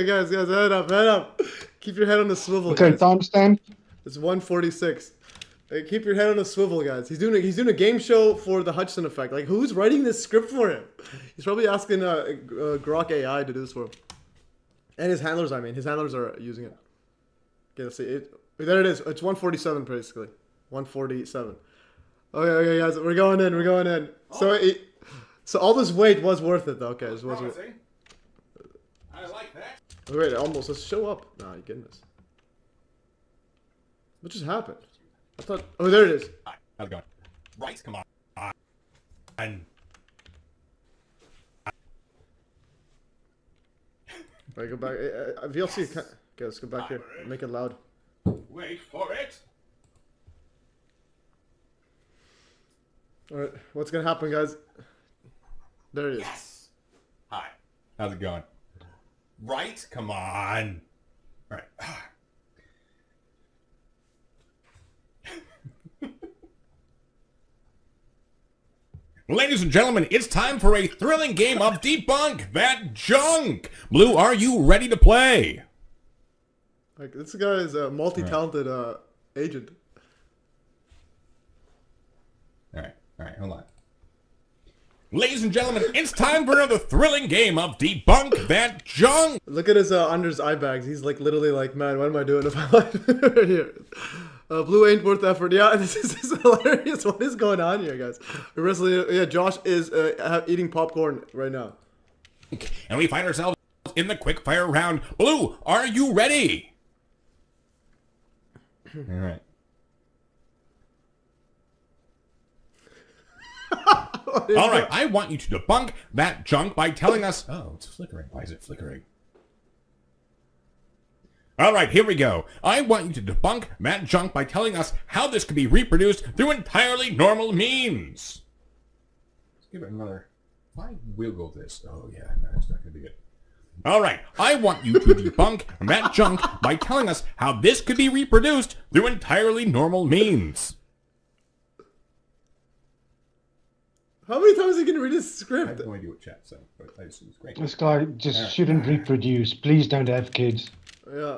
guys, head up. Keep your head on the swivel. Okay, guys. timestamp. It's 1:46. Hey, keep your head on the swivel, guys. He's doing a game show for the Hudson Effect. Like, who's writing this script for him? He's probably asking Grok AI to do this for him. And his handlers, his handlers are using it. Okay, let's see. There it is. It's 1:47 basically. 1:47. Okay, guys, we're going in. So all this wait was worth it, though. Okay, it was worth it. I like that. Oh, wait, almost. Let's show up. Nah, you goodness. What just happened? I thought. Oh, there it is. Hi, how's it going? Right, come on. And Alright, go back. VLC. Yes. Okay, let's go back here. Make it loud. wait for it. Alright, what's gonna happen, guys? There it is. Yes. Hi, how's it going? Right, come on. All right. Ladies and gentlemen, it's time for a thrilling game of Debunk That Junk. Blue, are you ready to play? Like, this guy is a multi-talented agent. All right, hold on. Ladies and gentlemen, it's time for another thrilling game of Debunk That Junk. Look at his under his eye bags. He's like literally like, man, what am I doing with my life right here? Blue ain't worth the effort. Yeah, this is hilarious. What is going on here, guys? We're wrestling. Yeah, Josh is eating popcorn right now. And we find ourselves in the quickfire round. Blue, are you ready? All right. All right, I want you to debunk that junk by telling us... Oh, it's flickering. Why is it flickering? All right, here we go. I want you to debunk that junk by telling us how this can be reproduced through entirely normal means. Let's give it another... Why wiggle this? Oh, yeah, no, it's not going to be good. All right, I want you to debunk that junk by telling us how this could be reproduced through entirely normal means. How many times are you going to read this script? I have no idea what chat said, but I assume it's great. This guy just shouldn't reproduce. Please don't have kids. Yeah.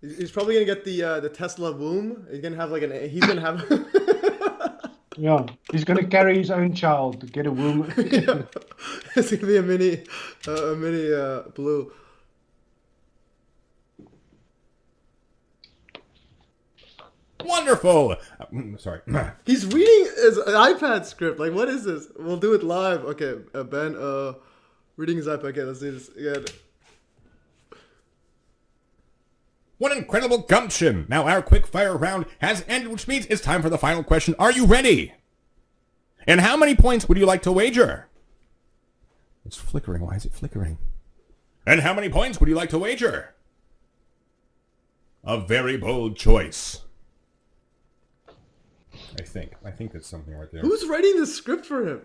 He's probably going to get the Tesla womb. He's going to have like he's going to have... Yeah, he's going to carry his own child to get a womb. Yeah. It's going to be a mini Blue. Wonderful. Sorry. He's reading his iPad script. Like, what is this? We'll do it live. Okay, Ben, reading his iPad. Okay, let's do this again. What incredible gumption! Now our quick fire round has ended, which means it's time for the final question. Are you ready? And how many points would you like to wager? It's flickering. Why is it flickering? And how many points would you like to wager? A very bold choice. I think that's something right there. Who's writing the script for him?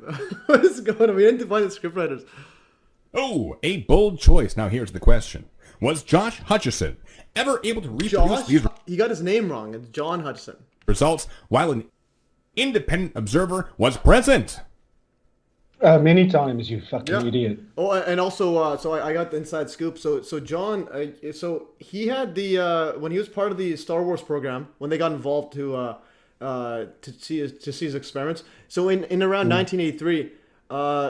What is going on? We didn't define the script writers. Oh, a bold choice. Now here's the question. Was Josh Hutchison ever able to reproduce these He got his name wrong. It's John Hutchison. results while an independent observer was present? Many times, you fucking idiot. Oh, and also, so I got the inside scoop. So John, so he had the when he was part of the Star Wars program, when they got involved to see his experiments. So in around 1983,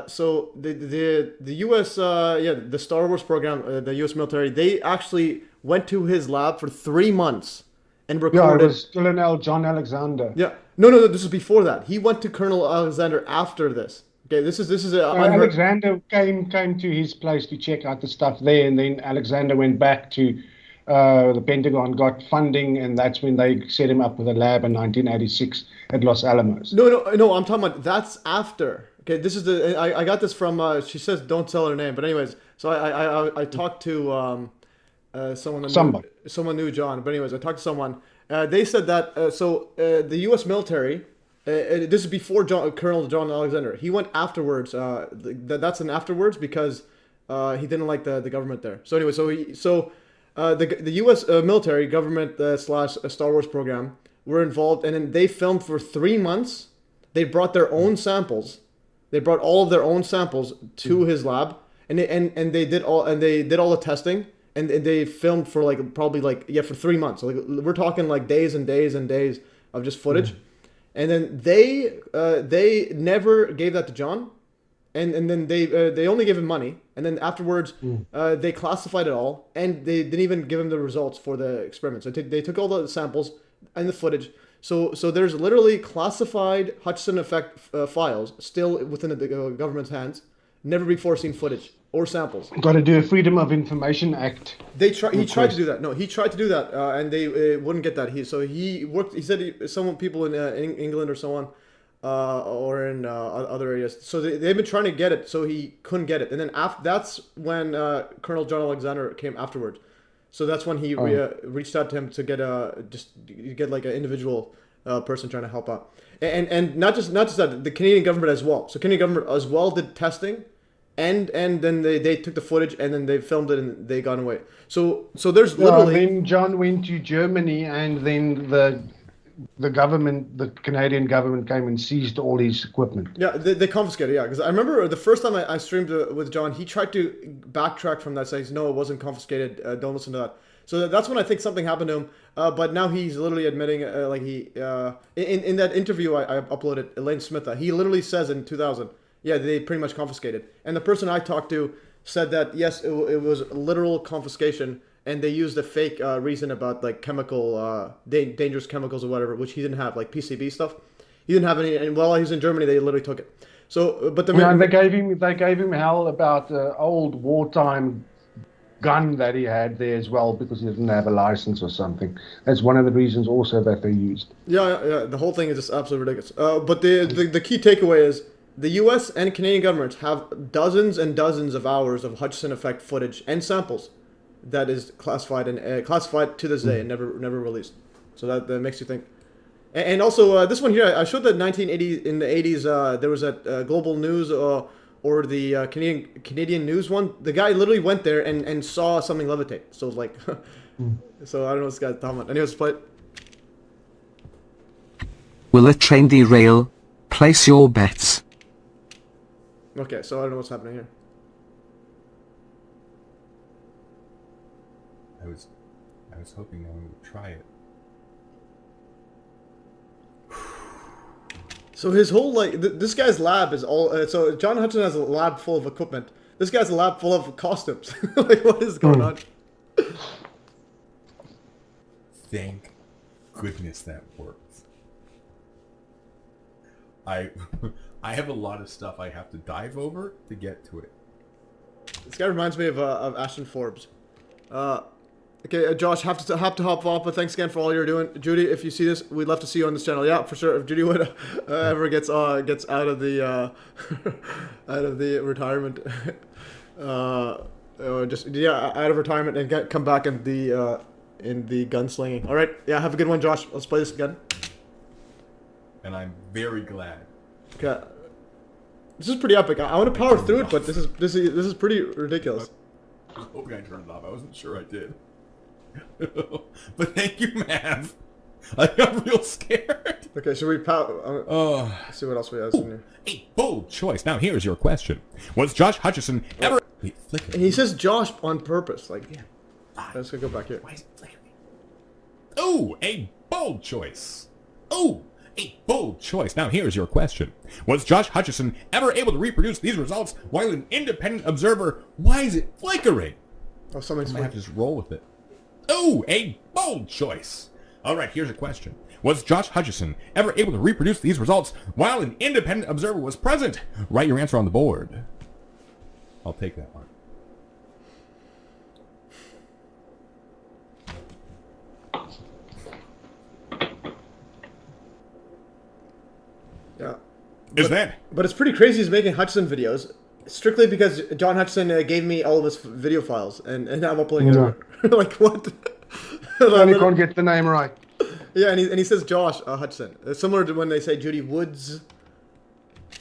so the U.S. The Star Wars program, the U.S. military, they actually went to his lab for 3 months and recorded. Yeah, it was still John Alexander. Yeah, no, this is before that. He went to Colonel Alexander after this. Okay, this is Alexander came to his place to check out the stuff there, and then Alexander went back to the Pentagon, got funding, and that's when they set him up with a lab in 1986 at Los Alamos. No, I'm talking about that's after. Okay, this is I got this from. She says don't tell her name, but anyways, so I talked to someone knew John, but anyways, I talked to someone. They said that the U.S. military. This is before Colonel John Alexander. He went afterwards. That's an afterwards because he didn't like the government there. So anyway, the U.S. Military government slash Star Wars program were involved, and then they filmed for 3 months. They brought their own samples. They brought all of their own samples to his lab, and they did all the testing, and they filmed for for 3 months. So we're talking like days and days and days of just footage. And then they never gave that to John, and then they only gave him money. And then afterwards, they classified it all, and they didn't even give him the results for the experiment. So they took all the samples and the footage. So there's literally classified Hutchison effect files still within the government's hands, never before seen footage or samples. Got to do a Freedom of Information Act. He tried to do that. No, he tried to do that, and they wouldn't get that. He worked. He said some people in England or so on, or in other areas. So they've been trying to get it, so he couldn't get it. And then that's when Colonel John Alexander came afterwards. So that's when he reached out to him to get like an individual person trying to help out, and not just that, the Canadian government as well. So Canadian government as well did testing. And then they took the footage and then they filmed it and they got away. So there's literally. Then John went to Germany, and then the Canadian government came and seized all his equipment. Yeah, they confiscated. Yeah, because I remember the first time I streamed with John, he tried to backtrack from that, saying no, it wasn't confiscated. Don't listen to that. So that's when I think something happened to him. But now he's literally admitting, in that interview I uploaded, Elaine Smith, he literally says in 2000. Yeah, they pretty much confiscated. And the person I talked to said that, yes, it was literal confiscation, and they used a fake reason about like chemical, dangerous chemicals or whatever, which he didn't have, like PCB stuff. He didn't have any, and while he was in Germany, they literally took it. So, but they gave him hell about the old wartime gun that he had there as well, because he didn't have a license or something. That's one of the reasons also that they used. Yeah, the whole thing is just absolutely ridiculous. But the key takeaway is, the U.S. and Canadian governments have dozens and dozens of hours of Hutchison effect footage and samples that is classified to this day and never released. So that makes you think. And also this one here, I showed that in the 80s there was a Global News or the Canadian News one. The guy literally went there and saw something levitate. So it's like, so I don't know what this guy's talking about. Anyways, play it. Will a train derail? Place your bets. Okay, so I don't know what's happening here. I was hoping no one would try it. So his whole this guy's lab is all. So John Hutchison has a lab full of equipment. This guy's a lab full of costumes. Like, what is going on? Thank goodness that works. I have a lot of stuff I have to dive over to get to it. This guy reminds me of Ashton Forbes. Okay, Josh, have to hop off, but thanks again for all you're doing. Judy, if you see this, we'd love to see you on this channel. Yeah, for sure. If Judy would ever gets out of the out of the retirement, out of retirement and come back in the gunslinging. All right, yeah, have a good one, Josh. Let's play this again. And I'm very glad. Okay, this is pretty epic. I want to power through it, but this is pretty ridiculous. I hope I turned it off. I wasn't sure I did. But thank you, Mav. I got real scared. Okay, should we power? Let's see what else we have in here. A bold choice. Now here's your question: was Josh Hutcherson ever? And he says Josh on purpose. Like, yeah. Let's go back here. Why is it flickering? Oh, a bold choice. Oh, a bold choice. Now here's your question: was Josh Hutcherson ever able to reproduce these results while an independent observer? Why is it flickering? Oh, something's I might have to just roll with it. Oh, a bold choice. All right, here's a question. Was Josh Hutcherson ever able to reproduce these results while an independent observer was present? Write your answer on the board. I'll take that one. Yeah. But it's pretty crazy he's making Hutcherson videos strictly because John Hutcherson gave me all of his video files and I'm uploading it. Like, what? And he can't get the name right. Yeah, and he says Josh Hutcherson. It's similar to when they say Judy Woods.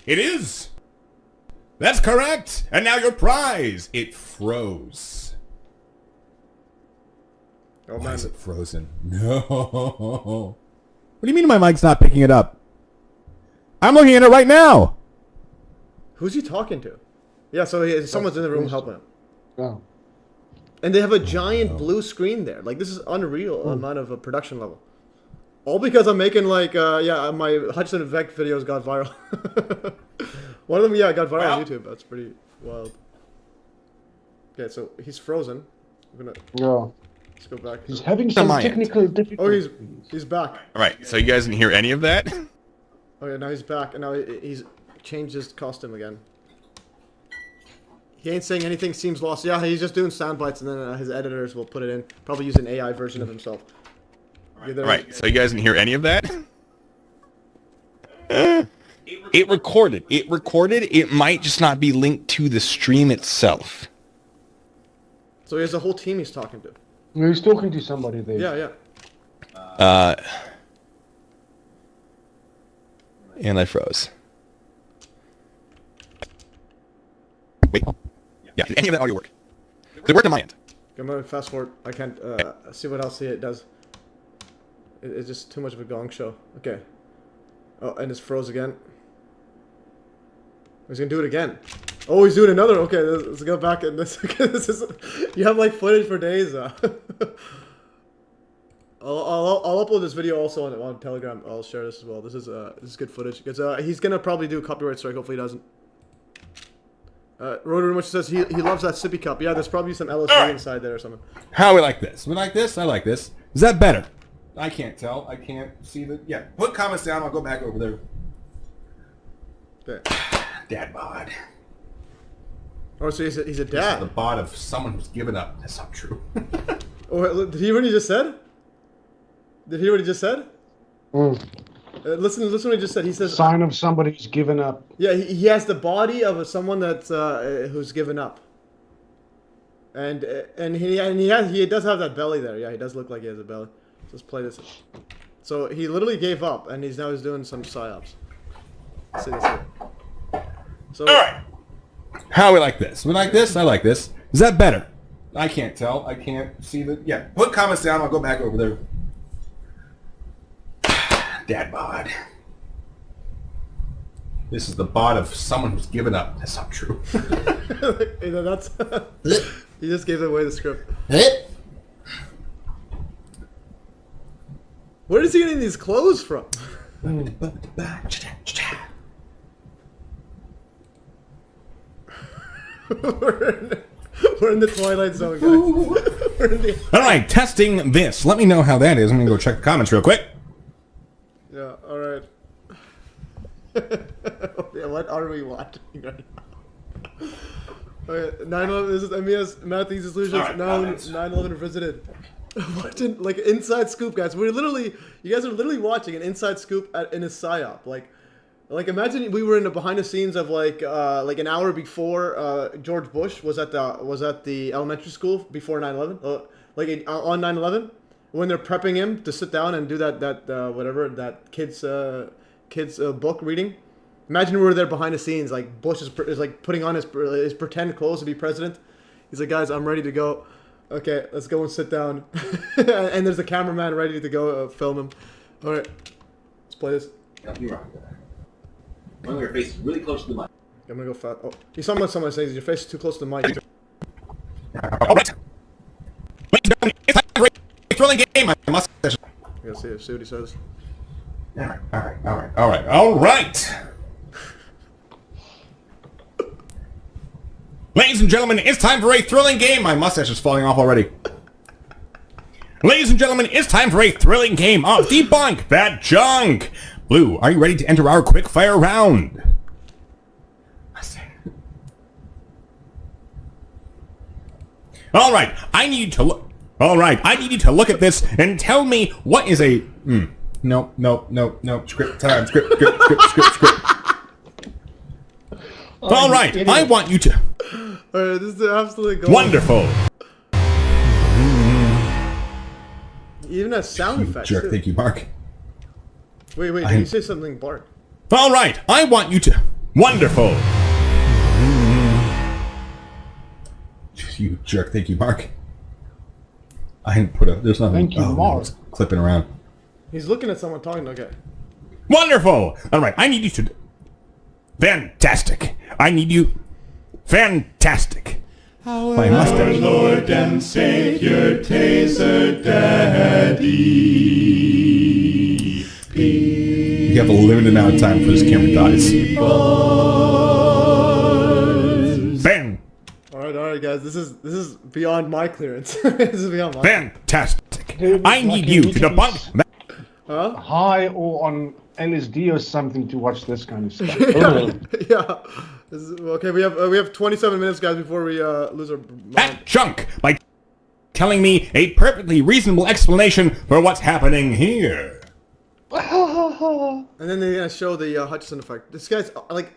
it is. That's correct. And now your prize. It froze. Oh, Why man. is it frozen? No. What do you mean my mic's not picking it up? I'm looking at it right now. Who's he talking to? Yeah, so someone's in the room helping him. Oh. And they have a giant blue screen there. Like, this is unreal amount of a production level. All because I'm making, like, my Hutcherson Vec videos got viral. One of them, got viral on YouTube. That's pretty wild. Okay, so he's frozen. I'm gonna... Yeah. Let's go back. He's having some technical difficulties. Oh, he's back. All right, so you guys didn't hear any of that? Oh yeah, now he's back, and now he's changed his costume again. He ain't saying anything seems lost. Yeah, he's just doing sound bites, and then his editors will put it in. Probably use an AI version of himself. All right, so you guys didn't hear any of that? It recorded. It might just not be linked to the stream itself. So he has a whole team he's talking to. He's talking to somebody there. Yeah. And I froze. Wait. Yeah, did any of that audio work? Did it work on my end? I'm gonna fast forward. I can't see what else it does. It's just too much of a gong show. Okay. Oh, and it's froze again. He's gonna do it again. Oh, he's doing another. Okay, let's go back and this. This is. You have like footage for days. I'll upload this video also on Telegram. I'll share this as well. This is good footage because he's gonna probably do a copyright strike. Hopefully he doesn't. Rotary Much says he loves that sippy cup. Yeah, there's probably some LSD inside there or something. How are we like this? We like this? I like this. Is that better? I can't tell. I can't see the... Yeah, put comments down. I'll go back over there. Okay. Dad bod. Oh, so he's a This is dad. the bod of someone who's given up. That's not true. Oh, did he hear what he just said? Did he hear what he just said? Listen what he just said. He says... Sign of somebody who's given up. Yeah, he has the body of someone that's who's given up. And he does have that belly there. Yeah, he does look like he has a belly. Let's play this. So he literally gave up, and he's doing some psyops. Let's see this here. So, all right. How are we like this? We like this? I like this. Is that better? I can't tell. I can't see the... Yeah, put comments down. I'll go back over there. Dad bod. This is the bod of someone who's given up. That's not true. That's he just gave away the script. Where is he getting these clothes from? Hmm. We're in the Twilight Zone, guys. All right, testing this. Let me know how that is. I'm going to go check the comments real quick. Yeah, alright. Yeah, what are we watching right now? Okay, 9/11, this is MES Math Easy Solutions, Right, 9/11 Revisited. Watching, like, inside scoop, guys. You guys are literally watching an inside scoop in a PSYOP. Like imagine we were in the behind the scenes of like an hour before George Bush was at the elementary school before 9/11, on 9/11, when they're prepping him to sit down and do that kids book reading. Imagine we were there behind the scenes, like Bush is like putting on his pretend clothes to be president. He's like, guys, I'm ready to go. Okay, let's go and sit down. And there's a cameraman ready to go film him. All right, let's play this. One of your face is really close to the mic. I'm gonna go fast. Oh, you saw what someone says. Your face is too close to the mic. All right. It's a thrilling game. I must. I gotta see what he says. All right. Ladies and gentlemen, it's time for a thrilling game. My mustache is falling off already. Ladies and gentlemen, it's time for a thrilling game of Debunk That Junk. Blue, are you ready to enter our quick fire round? All right, I need you to look at this and tell me what is a no. Script time. Script. All right, I want you to. All right, this is absolutely gold. Wonderful. Even has sound effects. Jerk, too. thank you, Mark. Wait, did you say something, Bart? All right, I want you to. Wonderful. You jerk, thank you, Mark. I didn't put a. There's nothing. Thank you, Mark. It's clipping around. He's looking at someone talking. Okay. Wonderful. All right, I need you to. Fantastic. I need you. Fantastic. My mustache. Lord and Savior, Taser Daddy. You have a limited amount of time for this camera dies. Bam. All right, guys. This is beyond my clearance. This is beyond my. Fantastic. Dude, I need you to debunk that. Huh? High or on LSD or something to watch this kind of stuff. Yeah. Okay, we have 27 minutes, guys, before we lose our mind. That junk by telling me a perfectly reasonable explanation for what's happening here. And then they're gonna show the Hutchison effect. This guy's like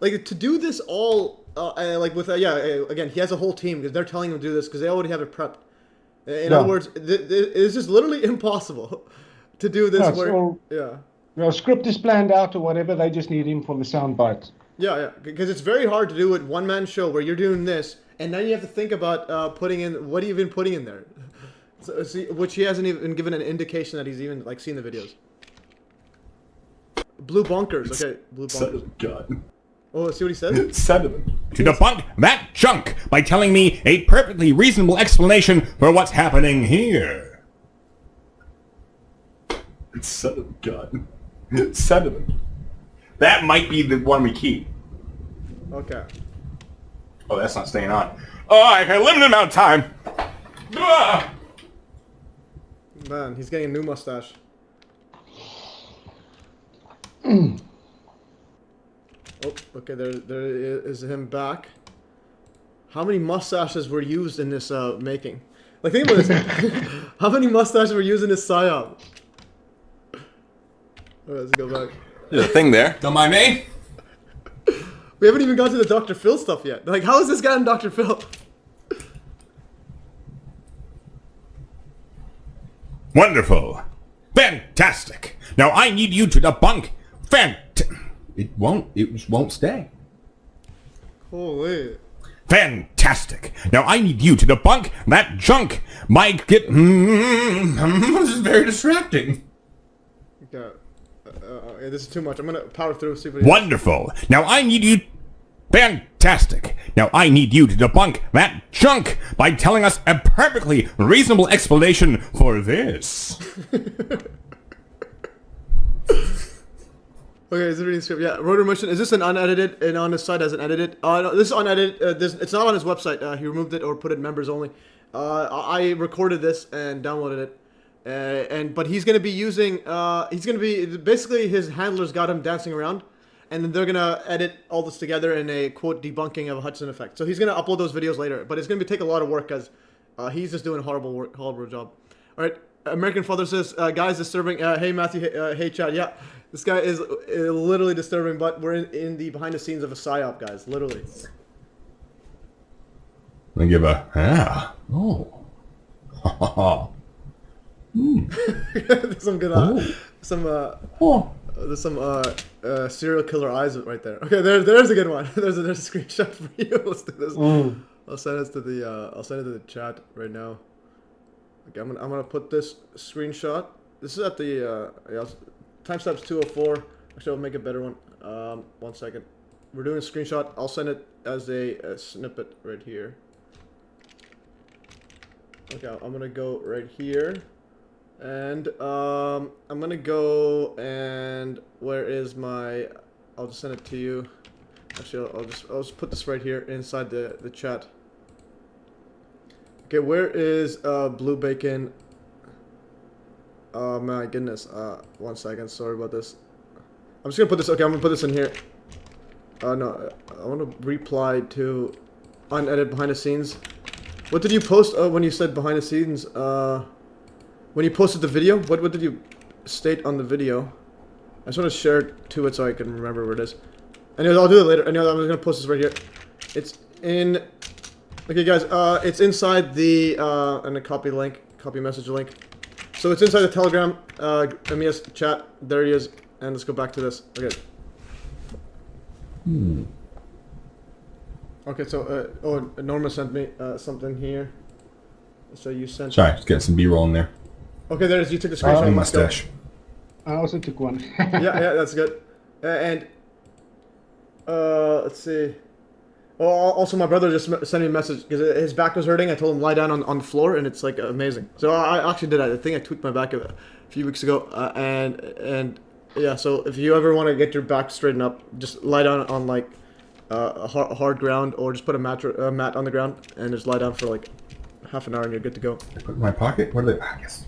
to do this all again, he has a whole team because they're telling him to do this because they already have it prepped. In other words, it's just literally impossible to do this. Script is planned out or whatever. They just need him for the sound bites. Yeah, because it's very hard to do it one-man show where you're doing this, and now you have to think about putting in what are you even putting in there, which he hasn't even given an indication that he's even like seen the videos. Blue bunkers, okay, blue bunkers. God. Oh, see what he says? Sediment. To debunk that junk by telling me a perfectly reasonable explanation for what's happening here. Sediment. God. Sediment. That might be the one we keep. Okay. Oh, that's not staying on. Oh, I have a limited amount of time. Man, he's getting a new mustache. Oh, okay, there is him back. How many mustaches were used in this making? Like, think about this. How many mustaches were used in this PSYOP? Alright, let's go back. There's a thing there. Don't mind me. We haven't even got to the Dr. Phil stuff yet. Like, how is this guy in Dr. Phil? Wonderful. Fantastic. Now I need you to debunk. It just won't stay. Holy. Fantastic. Now I need you to debunk that junk. Mike, this is very distracting. Okay. This is too much. I'm gonna power through. See what he Wonderful. Now I need you. Fantastic. Now I need you to debunk that junk by telling us a perfectly reasonable explanation for this. Okay, is it reading script? Yeah, rotor motion. Is this an unedited? And on his side as an edited? No, this is unedited. It's not on his website. He removed it or put it in members only. I recorded this and downloaded it. But he's gonna be using. He's gonna be basically his handlers got him dancing around, and then they're gonna edit all this together in a quote debunking of a Hudson effect. So he's gonna upload those videos later, but it's gonna take a lot of work because he's just doing a horrible job. All right, American Father says, guys disturbing. Hey Matthew, hey Chad, yeah. This guy is literally disturbing, but we're in the behind the scenes of a psyop, guys. Literally. I give a There's some good there's some serial killer eyes right there. Okay, there's a good one. there's a screenshot for you. Let's do this. I'll send it to the chat right now. Okay, I'm gonna put this screenshot. This is at the timestamp's 204. Actually, I'll make a better one. 1 second. We're doing a screenshot. I'll send it as a snippet right here. Okay, I'm gonna go right here, and I'm gonna go and where is my? I'll just send it to you. Actually, I'll just put this right here inside the chat. Okay, where is Blue Bacon? Oh my goodness. 1 second. Sorry about this. I'm just gonna put this. Okay, I'm gonna put this in here. No, I want to reply to unedited behind the scenes. What did you post when you said behind the scenes? When you posted the video, what did you state on the video? I just want to share it to it so I can remember where it is. Anyways, I'll do it later. Anyways, I'm just gonna post this right here. It's in. Okay, guys. It's inside the and a copy message link. So it's inside the Telegram MES chat. There he is. And let's go back to this. Okay. Okay, so Norma sent me something here. So you sent. Sorry, just getting some B-roll in there. Okay, there it is. You took the screenshot. Mustache. I also took one. yeah, that's good. And let's see. Oh, also my brother just sent me a message because his back was hurting. I told him lie down on the floor, and it's like amazing. So I actually did that. I think I tweaked my back a few weeks ago, and yeah. So if you ever want to get your back straightened up, just lie down on like a hard ground, or just put a mat on the ground and just lie down for like half an hour, and you're good to go. I put it in my pocket. What are they? Yes.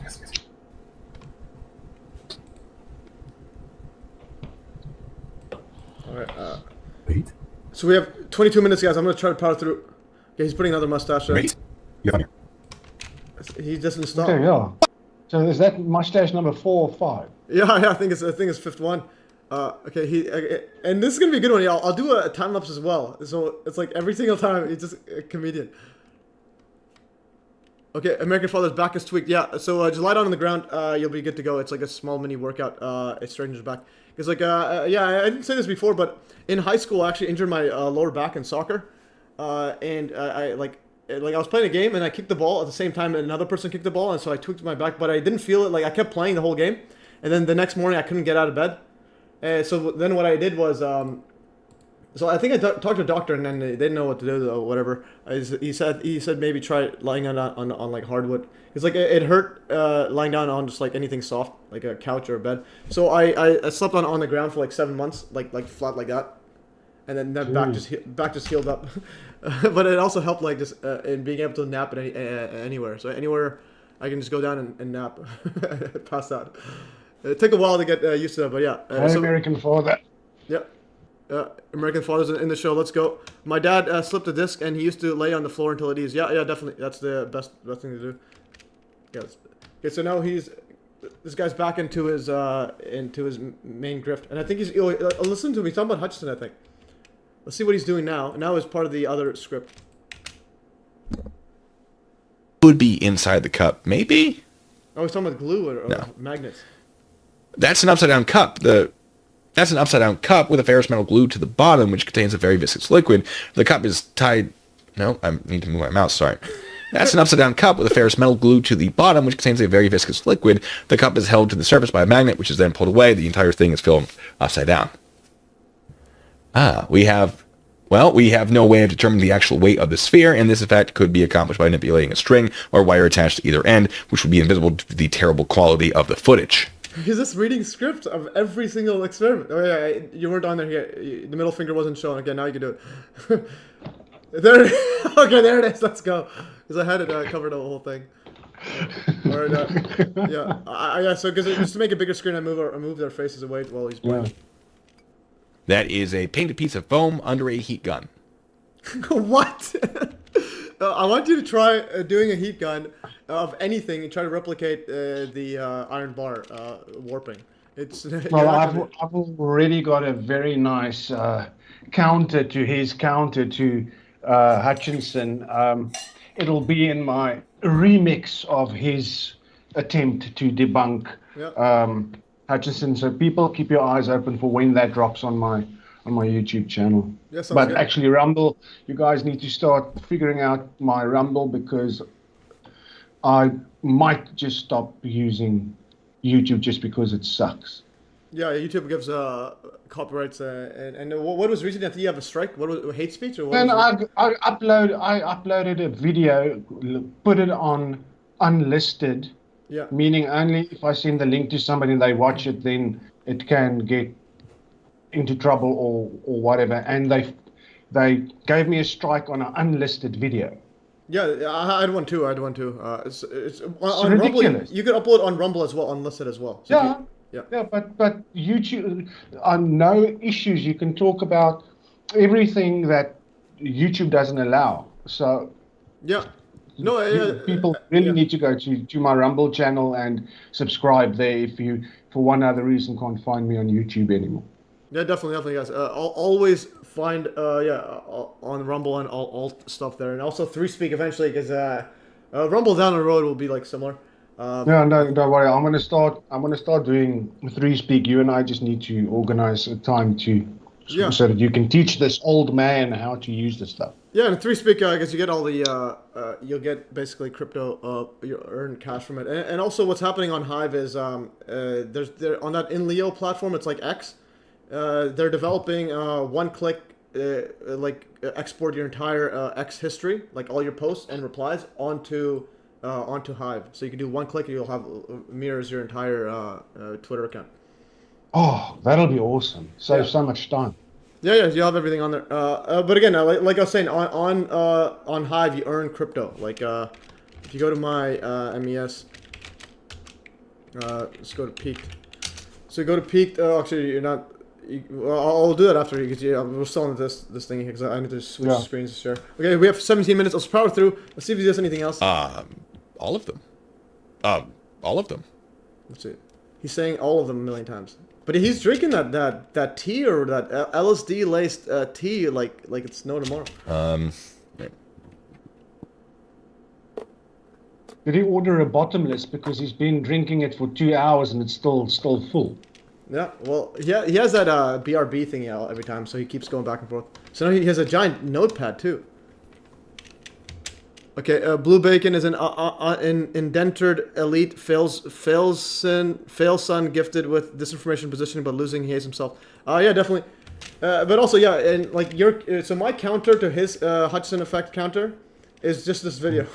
All right. Wait. So we have 22 minutes, guys. I'm gonna try to power through. Okay, he's putting another mustache in. Wait. Yeah. He doesn't stop. Okay, yeah. So is that mustache number 4 or 5? Yeah. I think it's fifth one. Okay, and this is gonna be a good one. Yeah, I'll do a time lapse as well. So it's like every single time he's just a comedian. Okay, American Father's back is tweaked. Yeah, so just lie down on the ground. You'll be good to go. It's like a small mini workout. It straightens your back. Because like yeah, I didn't say this before, but in high school I actually injured my lower back in soccer, and I was playing a game and I kicked the ball at the same time another person kicked the ball, and so I tweaked my back, but I didn't feel it. Like I kept playing the whole game, and then the next morning I couldn't get out of bed. So then what I did was, so I think I talked to a doctor, and then they didn't know what to do or whatever. He said maybe try lying on like hardwood. It's like it hurt lying down on just like anything soft, like a couch or a bed. So I slept on the ground for like 7 months, like flat like that, and then that back just healed up. But it also helped like just in being able to nap anywhere. So anywhere I can just go down and nap, pass out. It took a while to get used to that, but yeah. So, American Father. Yeah. American Father's in the show. Let's go. My dad slipped a disc, and he used to lay on the floor until it eased. Yeah, definitely. That's the best thing to do. Yes. Okay, so now this guy's back into his main grift, and I think he's. Listen to me. He's talking about Hutchinson, I think. Let's see what he's doing now. Now is part of the other script. Would be inside the cup, maybe. Oh, he's talking about glue or No. magnets. That's an upside down cup. That's an upside down cup with a ferrous metal glue to the bottom, which contains a very viscous liquid. The cup is tied. No, I need to move my mouse. Sorry. That's an upside down cup with a ferrous metal glue to the bottom, which contains a very viscous liquid. The cup is held to the surface by a magnet, which is then pulled away. The entire thing is filmed upside down. We have no way of determining the actual weight of the sphere, and this effect could be accomplished by manipulating a string or wire attached to either end, which would be invisible due to the terrible quality of the footage. He's just reading script of every single experiment. Oh yeah, you weren't on there here. The middle finger wasn't shown. Okay, now you can do it. There. Okay, there it is. Let's go. Because I had it covered the whole thing. Alright, yeah. So just to make a bigger screen, I move their faces away while he's playing. Yeah. That is a painted piece of foam under a heat gun. What? I want you to try doing a heat gun of anything and try to replicate the iron bar warping. It's well, I've already got a very nice counter to his counter to Hutchinson. It'll be in my remix of his attempt to debunk Hutchinson. So people keep your eyes open for when that drops on my YouTube channel. Yes, but good. Actually, Rumble, you guys need to start figuring out my Rumble because I might just stop using YouTube just because it sucks. Yeah, YouTube gives copyrights and what was recently? I think you have a strike. What was hate speech or what? And I uploaded a video, put it on unlisted. Yeah. Meaning only if I send the link to somebody and they watch it, then it can get into trouble or whatever. And they gave me a strike on an unlisted video. Yeah, I had one too. It's on ridiculous. Rumble. You could upload on Rumble as well, unlisted as well. So but YouTube, on no issues. You can talk about everything that YouTube doesn't allow. So people really need to go to my Rumble channel and subscribe there if you, for one other reason, can't find me on YouTube anymore. Yeah, definitely, guys. Always find on Rumble and all stuff there, and also 3Speak eventually, because Rumble down the road will be like similar. No, don't worry. I'm gonna start doing 3Speak. You and I just need to organize a time so that you can teach this old man how to use this stuff. Yeah, and 3Speak, I guess you get all the you'll get basically crypto. You earn cash from it, and also what's happening on Hive is there's on that InLeo platform. It's like X. They're developing one-click export your entire X history, like all your posts and replies onto Hive. So you can do one click and you'll have mirrors your entire Twitter account. Oh, that'll be awesome. Save so much time. Yeah, you have everything on there. But again, like I was saying, on Hive you earn crypto. Like if you go to my MES, let's go to Peaked. So you go to Peaked. Actually, you're not. I'll do that after because we're still on this thing because I need to switch screens to share. Okay, we have 17 minutes. Let's power through. Let's see if he does anything else. All of them. All of them. Let's see. He's saying all of them a million times. But he's drinking that tea or that LSD laced tea like it's no tomorrow. Did he order a bottomless because he's been drinking it for 2 hours and it's still full? Yeah, well, he has that BRB thing out every time, so he keeps going back and forth. So now he has a giant notepad too. Okay, Blue Bacon is an indentured elite failson gifted with disinformation positioning but losing. He hates himself. Yeah, definitely. But also, yeah, and like so my counter to his Hutchinson effect counter is just this video.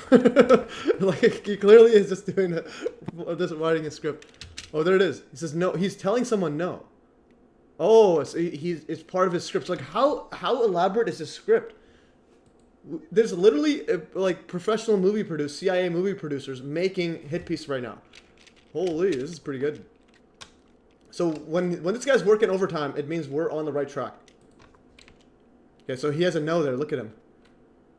Like he clearly is just doing this, writing a script. Oh, there it is. He says no. He's telling someone no. Oh, so it's part of his script. So like how elaborate is his script? There's literally like professional movie producers, CIA movie producers making hit piece right now. Holy, this is pretty good. So when this guy's working overtime, it means we're on the right track. Okay, so he has a no there. Look at him.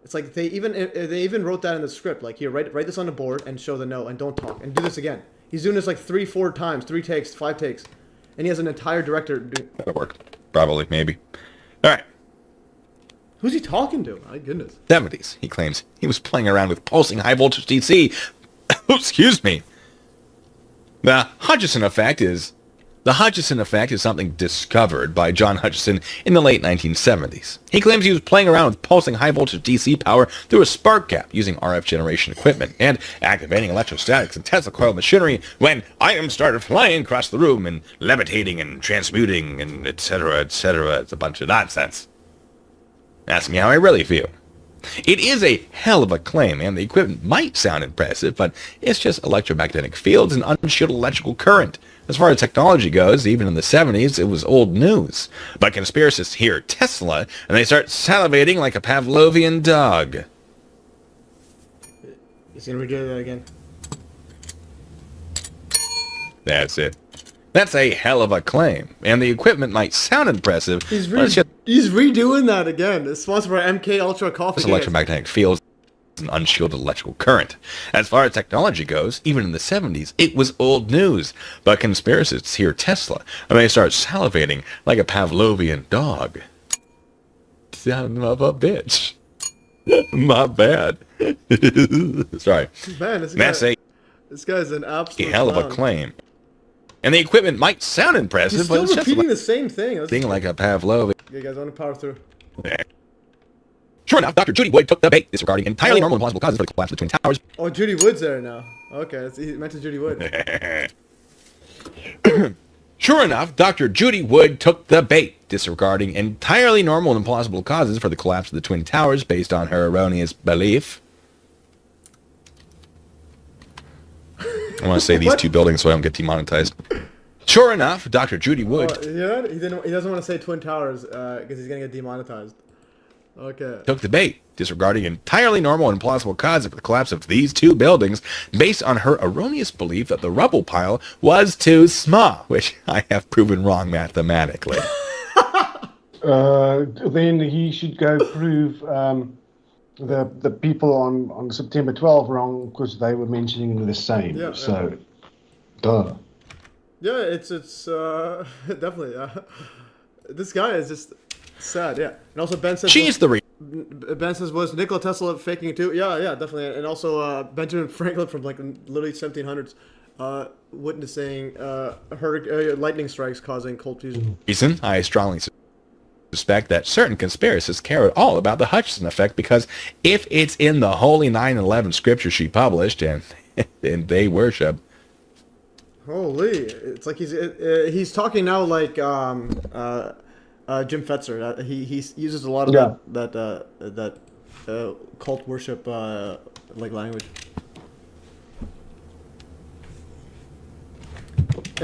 It's like they even wrote that in the script. Like here, write this on the board and show the no and don't talk and do this again. He's doing this like 3-4 times, 3 takes, 5 takes, and he has an entire director. That'll work. Probably, maybe. All right. Who's he talking to? My goodness. 70s, he claims. He was playing around with pulsing high voltage DC. Excuse me. The Hutchinson effect is something discovered by John Hutchinson in the late 1970s. He claims he was playing around with pulsing high voltage DC power through a spark gap using RF generation equipment and activating electrostatics and Tesla coil machinery when items started flying across the room and levitating and transmuting and etc., etc. It's a bunch of nonsense. Ask me how I really feel. It is a hell of a claim, and the equipment might sound impressive, but it's just electromagnetic fields and unshielded electrical current. As far as technology goes, even in the 70s, it was old news. But conspiracists hear Tesla, and they start salivating like a Pavlovian dog. He's gonna redo that again. That's it. That's a hell of a claim, and the equipment might sound impressive. He's redoing that again. It's sponsored by MK Ultra Coffee. Electromagnetic fields and unshielded electrical current. As far as technology goes, even in the 70s, it was old news. But conspiracists hear Tesla, and they start salivating like a Pavlovian dog. Son of a bitch. My bad. Sorry. Man, this guy's an absolute hell of a claim. And the equipment might sound impressive, He's but still it's repeating just the same thing. thing like a Pavlovian. You guys want to power through? Sure enough, Dr. Judy Wood took the bait, disregarding entirely normal and plausible causes for the collapse of the Twin Towers. Oh, Judy Wood's there now. Okay, he mentioned Judy Wood. Sure enough, Dr. Judy Wood took the bait, disregarding entirely normal and plausible causes for the collapse of the Twin Towers based on her erroneous belief. I want to say these two buildings so I don't get demonetized. Sure enough, Dr. Judy Wood He doesn't want to say Twin Towers because he's going to get demonetized. Okay. took the bait, disregarding entirely normal and plausible causes for the collapse of these two buildings based on her erroneous belief that the rubble pile was too small, which I have proven wrong mathematically. Then he should go prove the people on September 12 wrong because they were mentioning the same. Yeah, so, duh. Yeah, it's definitely. This guy is just sad. Yeah, and also Ben says She's the reason. Ben says was Nikola Tesla faking it too? Yeah, definitely. And also Benjamin Franklin from like literally 1700s, witnessing lightning strikes causing cold fusion. Reason I strongly suspect that certain conspiracists care all about the Hutchinson effect because if it's in the holy 9/11 scripture she published and they worship. Holy! It's like he's talking now like Jim Fetzer. He uses a lot of that cult worship like language.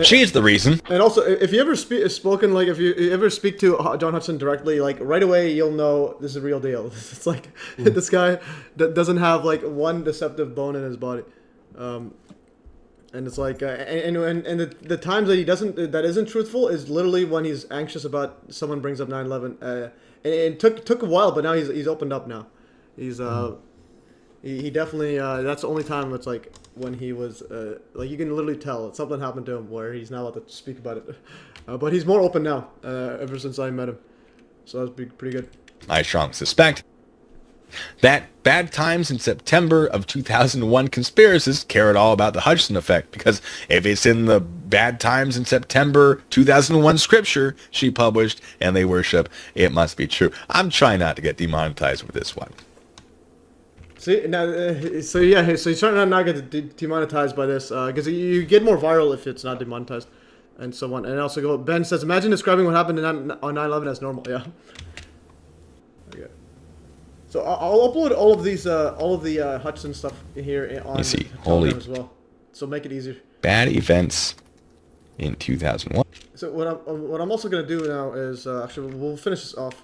She's the reason. And also, if you ever if you ever speak to John Hudson directly, like right away you'll know this is a real deal. It's like this guy doesn't have like one deceptive bone in his body. And it's like, and the times that that isn't truthful is literally when he's anxious about someone brings up 9/11. And it took a while, but now he's opened up now. He's he definitely that's the only time it's like when he was like you can literally tell something happened to him where he's not allowed to speak about it. But he's more open now ever since I met him. So that's pretty good. I strongly suspect that bad times in September of 2001 conspiracists care at all about the Hutchinson effect because if it's in the bad times in September 2001 scripture she published and they worship, it must be true. I'm trying not to get demonetized with this one. See now, so you're trying to not get demonetized by this because you get more viral if it's not demonetized, and so on. And also Ben says, imagine describing what happened on 9/11 as normal. Yeah. Okay. So I'll upload all of the Hutchinson stuff here on Telegram as well. So make it easier. Bad events in 2001. So what I'm also gonna do now is actually we'll finish this off.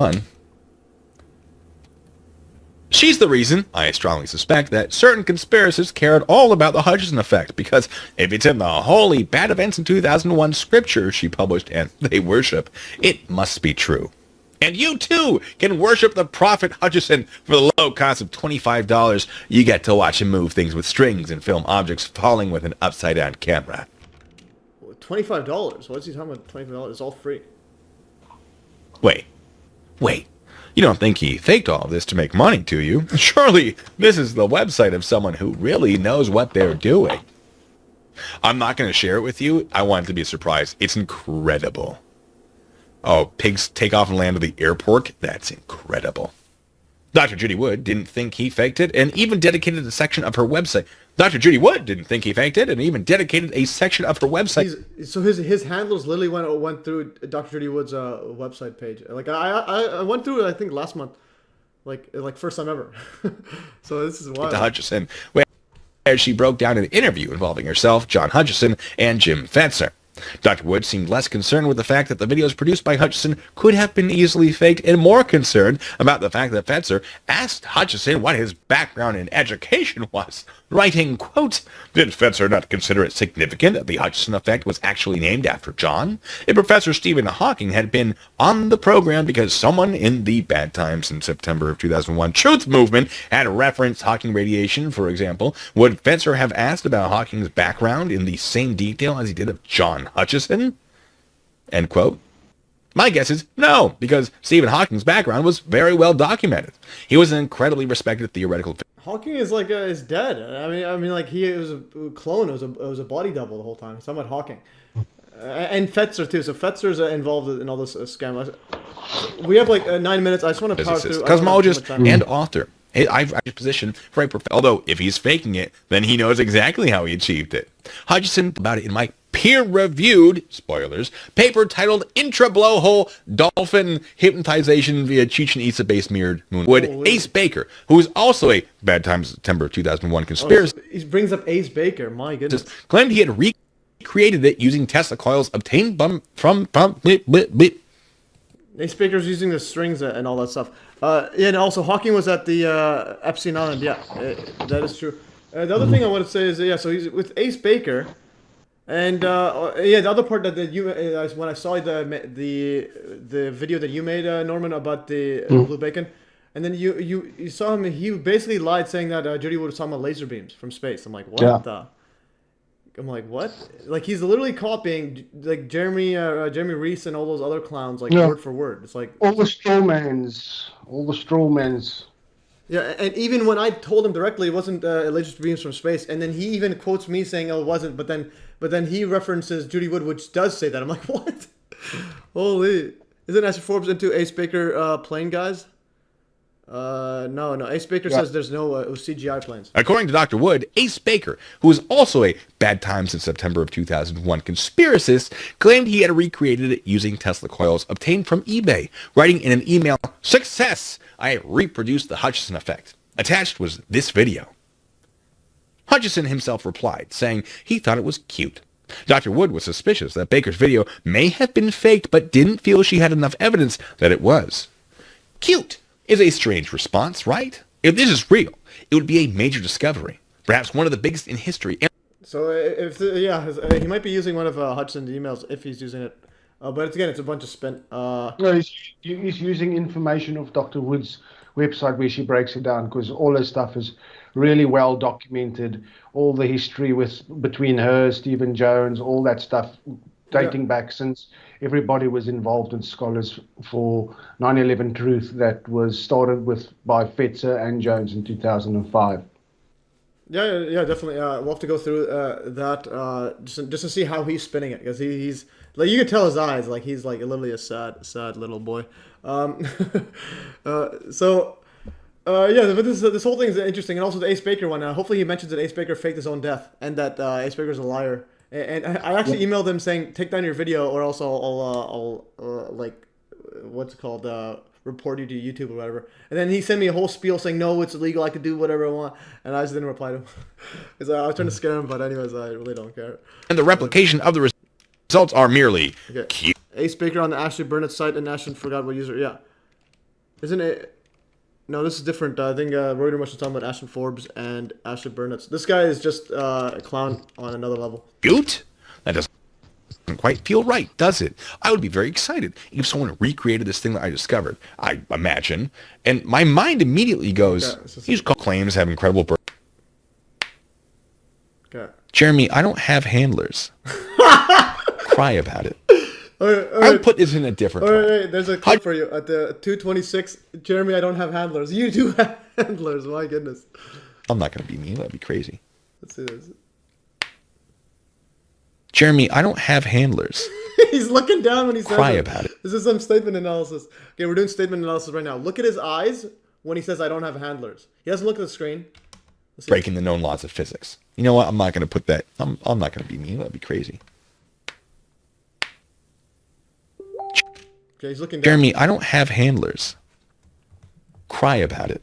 She's the reason I strongly suspect that certain conspiracists cared all about the Hutchinson effect because if it's in the holy bad events in 2001 scripture she published and they worship, it must be true. And you too can worship the Prophet Hutchinson for the low cost of $25. You get to watch him move things with strings and film objects falling with an upside down camera. $25? What's he talking about? $25? It's all free. Wait. You don't think he faked all of this to make money, do you? Surely this is the website of someone who really knows what they're doing. I'm not going to share it with you. I want it to be a surprise. It's incredible. Oh, pigs take off and land at the airport? That's incredible. Dr. Judy Wood didn't think he faked it and even dedicated a section of her website. Dr. Judy Wood didn't think he faked it and even dedicated a section of her website. So his handles literally went through Dr. Judy Wood's website page. Like I went through it I think last month, like first time ever. So this is wild. The Hutchinson, where she broke down an interview involving herself, John Hutchinson, and Jim Fetzer. Dr. Wood seemed less concerned with the fact that the videos produced by Hutchison could have been easily faked and more concerned about the fact that Fetzer asked Hutchison what his background in education was, writing, quote, "Did Fetzer not consider it significant that the Hutchison effect was actually named after John? If Professor Stephen Hawking had been on the program because someone in the Bad Times in September of 2001 Truth Movement had referenced Hawking radiation, for example, would Fetzer have asked about Hawking's background in the same detail as he did of John Hutchison?" End quote. My guess is no, because Stephen Hawking's background was very well documented. He was an incredibly respected theoretical. Hawking is like is dead. I mean, like he was a clone. It was a body double the whole time. He's talking about Hawking, and Fetzer too. So Fetzer's involved in all this scam. We have like 9 minutes. I just want to power through. Cosmologist and author. I've positioned for a although if he's faking it, then he knows exactly how he achieved it. Hutchison about it in my peer-reviewed, spoilers, paper titled Intra Blowhole Dolphin Hypnotization via Chichen Itza-based mirrored moon. Would Ace Baker, who is also a Bad Times September 2001 conspiracy, he brings up Ace Baker, my goodness, claimed he had recreated it using Tesla coils obtained from Ace Baker's using the strings and all that stuff. Yeah, and also Hawking was at the Epstein Island. Yeah, that is true. The other thing I want to say is, yeah, so he's with Ace Baker, and yeah, the other part that you when I saw the video that you made, Norman, about the blue bacon, and then you saw him. He basically lied, saying that Judy Wood was talking about laser beams from space. I'm like, what the? I'm like, what? Like, he's literally copying like Jeremy Reese and all those other clowns, like word for word. It's like all the strawmans. Yeah, and even when I told him directly it wasn't laser beams from space, and then he even quotes me saying, "Oh, it wasn't," but then he references Judy Wood, which does say that. I'm like, what? Holy! Isn't Asher Forbes into Ace Baker plane guys? No. Ace Baker says there's no CGI planes. According to Dr. Wood, Ace Baker, who is also a Bad Times in September of 2001 conspiracist, claimed he had recreated it using Tesla coils obtained from eBay, writing in an email, "Success! I reproduced the Hutchison effect." Attached was this video. Hutchison himself replied, saying he thought it was cute. Dr. Wood was suspicious that Baker's video may have been faked, but didn't feel she had enough evidence that it was. Cute is a strange response, right? If this is real, it would be a major discovery, perhaps one of the biggest in history. So if he might be using one of Hudson's emails if he's using it, but it's a bunch of spin. No, he's using information of Dr. Wood's website where she breaks it down, because all her stuff is really well documented. All the history between her, Stephen Jones, all that stuff dating back since everybody was involved in scholars for 9/11 Truth that was started by Fetzer and Jones in 2005. Yeah, definitely. We'll have to go through that just to see how he's spinning it, because he's like, you can tell his eyes, like he's like literally a sad little boy. Yeah, but this whole thing is interesting, and also the Ace Baker one. Hopefully he mentions that Ace Baker faked his own death and that Ace Baker's a liar. And I actually emailed him saying, take down your video, or else I'll like, what's it called, report you to YouTube or whatever. And then he sent me a whole spiel saying, no, it's illegal, I could do whatever I want. And I just didn't reply to him. Because I was trying to scare him, but anyways, I really don't care. And the replication of the results are merely cute. Ace Baker on the Ashley Burnett site, and Ashley forgot what user, yeah. Isn't it? No, this is different. I think Reuter was talking about Ashton Forbes and Ashley Burnett. This guy is just a clown on another level. Cute? That doesn't quite feel right, does it? I would be very excited if someone recreated this thing that I discovered, I imagine. And my mind immediately goes, these claims have incredible birth. Okay. Jeremy, I don't have handlers. Cry about it. All right. I'll put this in a different way. All right, there's a clip for you at the 226. Jeremy, I don't have handlers. You do have handlers. My goodness. I'm not going to be mean. That'd be crazy. Let's see this. Jeremy, I don't have handlers. He's looking down when he says Cry about it. This is some statement analysis. Okay, we're doing statement analysis right now. Look at his eyes when he says, I don't have handlers. He doesn't look at the screen. Breaking the known laws of physics. You know what? I'm not going to put that. I'm not going to be mean. That'd be crazy. Okay, he's looking down. Jeremy, I don't have handlers. Cry about it.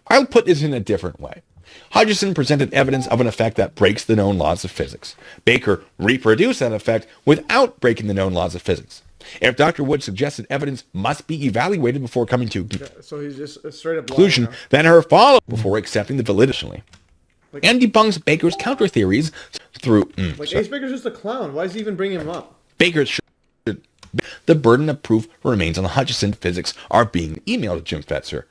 I'll put this in a different way. Hutchison presented evidence of an effect that breaks the known laws of physics. Baker reproduced that effect without breaking the known laws of physics. If Dr. Wood suggested evidence must be evaluated before coming to So he's just straight up conclusion, then her follow before accepting the validity. And debunks Baker's counter theories through Ace Baker's just a clown. Why is he even bringing him up? Baker's the burden of proof remains on the Hutchison. Physics are being emailed to Jim Fetzer.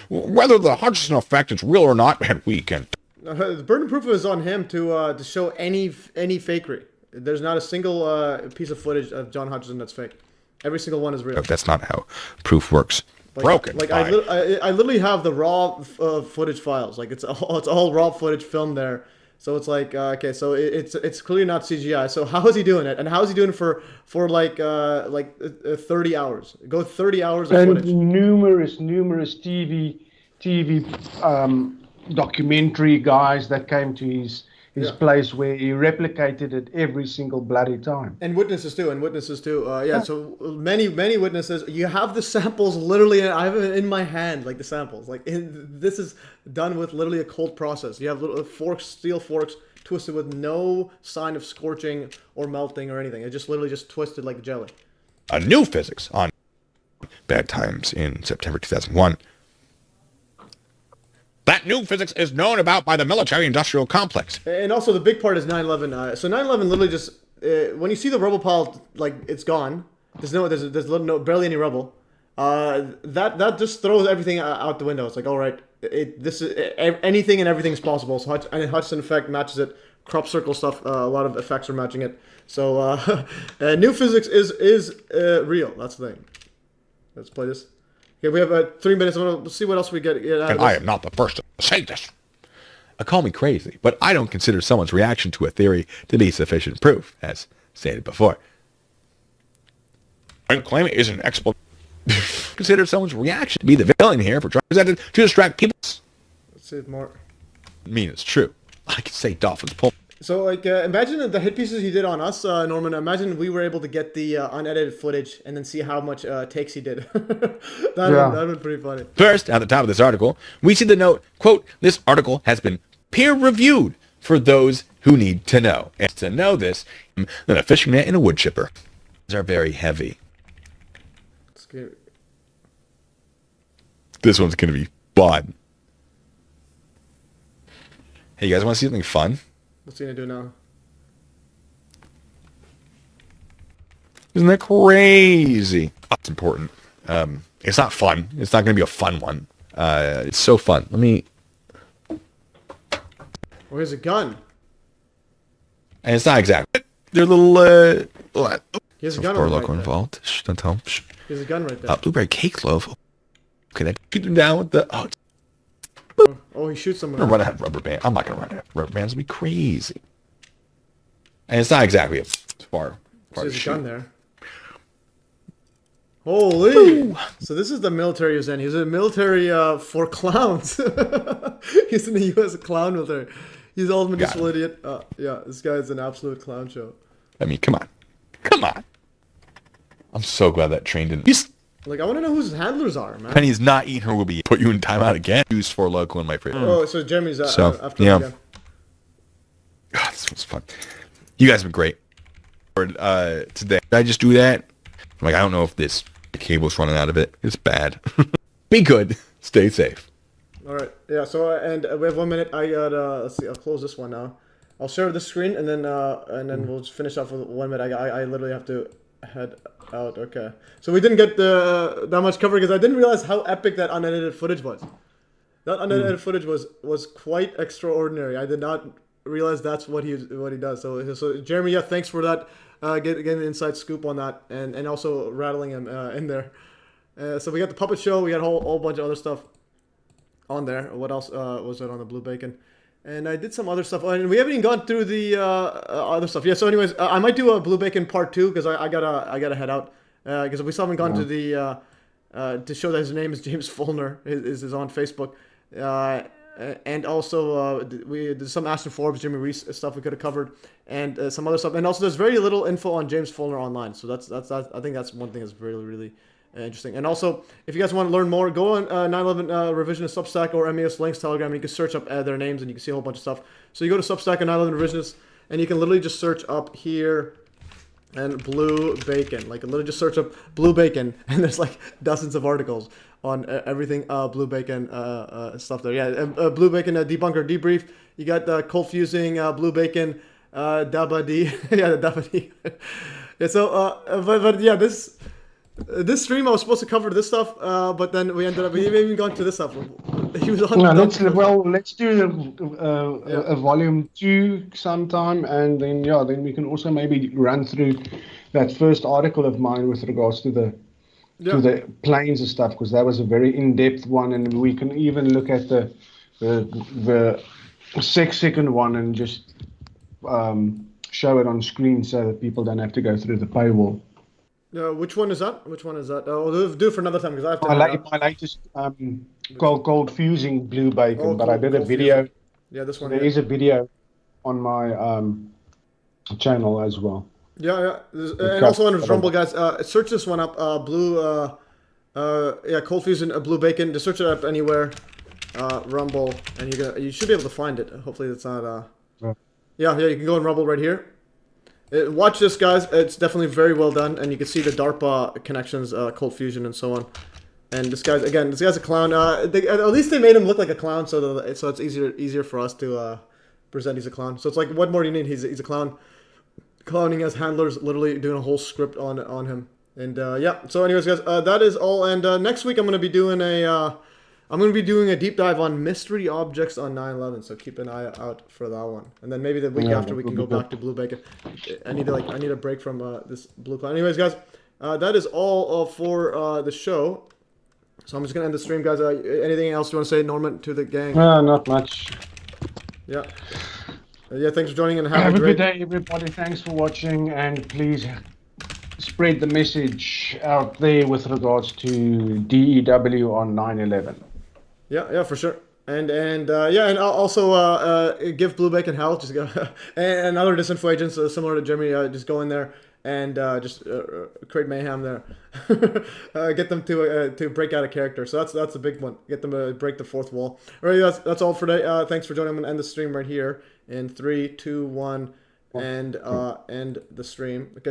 Whether the Hutchison effect is real or not, and we can. The burden of proof is on him to show any fakery. There's not a single piece of footage of John Hutchison that's fake. Every single one is real. That's not how proof works. Broken. I literally have the raw footage files. Like it's all raw footage filmed there. So it's like okay, so it's clearly not CGI. So how is he doing it? And how is he doing it for 30 hours? Go 30 hours of footage. And numerous TV documentary guys that came to his place where he replicated it every single bloody time. And witnesses too. So many witnesses. You have the samples literally. I have it in my hand, like the samples. This is done with literally a cold process. You have little forks, steel forks, twisted with no sign of scorching or melting or anything. It just literally just twisted like jelly. A new physics on Bad Times in September 2001. That new physics is known about by the military-industrial complex. And also the big part is 9/11. So 9/11 literally just when you see the rubble pile, like it's gone. There's barely any rubble. That just throws everything out the window. It's like, all right, anything and everything is possible. So Hutchison effect matches it. Crop circle stuff. A lot of effects are matching it. So new physics is real. That's the thing. Let's play this. Okay, we have 3 minutes. We'll see what else we get out of And I am not the first to say this. Call me crazy, but I don't consider someone's reaction to a theory to be sufficient proof, as stated before. I claim it is an explanation. Consider someone's reaction to be the villain here for trying to distract people. Let's see it more. I mean, it's true. I could say dolphins pull. So, imagine the hit pieces he did on us, Norman. Imagine we were able to get the unedited footage and then see how much takes he did. That would be pretty funny. First, at the top of this article, we see the note, quote, this article has been peer-reviewed for those who need to know. And to know this, than a fishing net and a wood chipper. These are very heavy. This one's going to be fun. Hey, you guys want to see something fun? What's he gonna do now? Isn't that crazy? That's important. It's not fun. It's not going to be a fun one. It's so fun. Let me... Where's a gun? And it's not exactly. They're little... He has a gun right there. Involved. Shh, don't tell him. Shh. He has a gun right there. Blueberry cake loaf. Can I shoot them down with the... Oh, he shoots someone. I'm going to run out of rubber band. I'm not going to run out of rubber bands. It'll be crazy. And it's not exactly a far There's shoot. a gun there. Holy! Ooh. So this is the military he was in. He was in the military for clowns. He's in the U.S. clown military. He's the ultimate useful idiot. Yeah, this guy is an absolute clown show. I mean, come on. Come on. I'm so glad that train didn't... Like, I want to know who his handlers are, man. Penny's not eating her will be put you in timeout again. Use for local in my previous. Oh, so Jeremy's after yeah. again. God, this was fun. You guys have been great. Today, did I just do that? I'm like, I don't know if this cable's running out of it. It's bad. Be good. Stay safe. All right. Yeah. So and we have 1 minute. I got let's see. I'll close this one now. I'll share the screen and then we'll just finish off with 1 minute. I literally have to head out. Okay. So we didn't get that much cover because I didn't realize how epic that unedited footage was. That unedited footage was quite extraordinary. I did not realize that's what he does. So Jeremy, yeah, thanks for that. Getting an inside scoop on that and also rattling him in there. So we got the puppet show. We got a whole bunch of other stuff on there. What else was it on the Blue Bacon? And I did some other stuff. And we haven't even gone through the other stuff. Yeah. So, anyways, I might do a Blue Bacon part 2 because I gotta head out because we still haven't gone to the to show that his name is James Fulner is on Facebook, and also there's some Ashton Forbes, Jimmy Reese stuff we could have covered, and some other stuff. And also there's very little info on James Fulner online. So that's I think that's one thing that's really interesting. And also, if you guys want to learn more, go on 9/11 Revisionist Substack or MES Links Telegram, and you can search up their names, and you can see a whole bunch of stuff. So you go to Substack and 9/11 Revisionist, and you can literally just search up here and Blue Bacon. Like, literally just search up Blue Bacon, and there's like dozens of articles on everything Blue Bacon stuff there. Yeah, Blue Bacon Debunker Debrief. You got the Cold Fusing Blue Bacon Dabba D. Yeah, the Dabba D. Yeah, so, but yeah, this stream I was supposed to cover this stuff, but then we ended up even going to this stuff. He was on. No, let's do a volume 2 sometime, and then then we can also maybe run through that first article of mine with regards to the planes and stuff, because that was a very in-depth one, and we can even look at the 6-second one and just show it on screen so that people don't have to go through the paywall. Which one is that? Oh, we'll do it for another time because I have to. My latest cold fusing Blue Bacon, but I did a video. Fusing. Yeah, this one. There is a video on my channel as well. Yeah. And also on Rumble, guys, search this one up. Cold Fusion Blue Bacon. Just search it up anywhere. Rumble, and you should be able to find it. Hopefully, it's not. Yeah. You can go on Rumble right here. Watch this, guys. It's definitely very well done, and you can see the DARPA connections, Cold Fusion, and so on. And this guy's a clown. At least they made him look like a clown, so it's easier for us to present he's a clown. So it's like, what more do you need? He's a clown, clowning as handlers, literally doing a whole script on him. And yeah. So anyways, guys, that is all. And next week I'm gonna be doing a deep dive on mystery objects on 9/11, so keep an eye out for that one. And then maybe the week after we can go back to Blue Bacon. I need a break from this blue cloud. Anyways, guys, that is all for the show. So I'm just gonna end the stream, guys. Anything else you want to say, Norman, to the gang? Not much. Yeah. Thanks for joining, and have a good day, everybody. Thanks for watching, and please spread the message out there with regards to DEW on 9/11. Yeah, for sure. And and also give Blue Bacon hell. Just go and other Disinfo agents similar to Jimmy. Just go in there and just create mayhem there. Get them to break out a character. So that's a big one. Get them to break the fourth wall. All right, that's all for today. Thanks for joining. I'm gonna end the stream right here in 3, 2, 1, and end the stream. Okay. So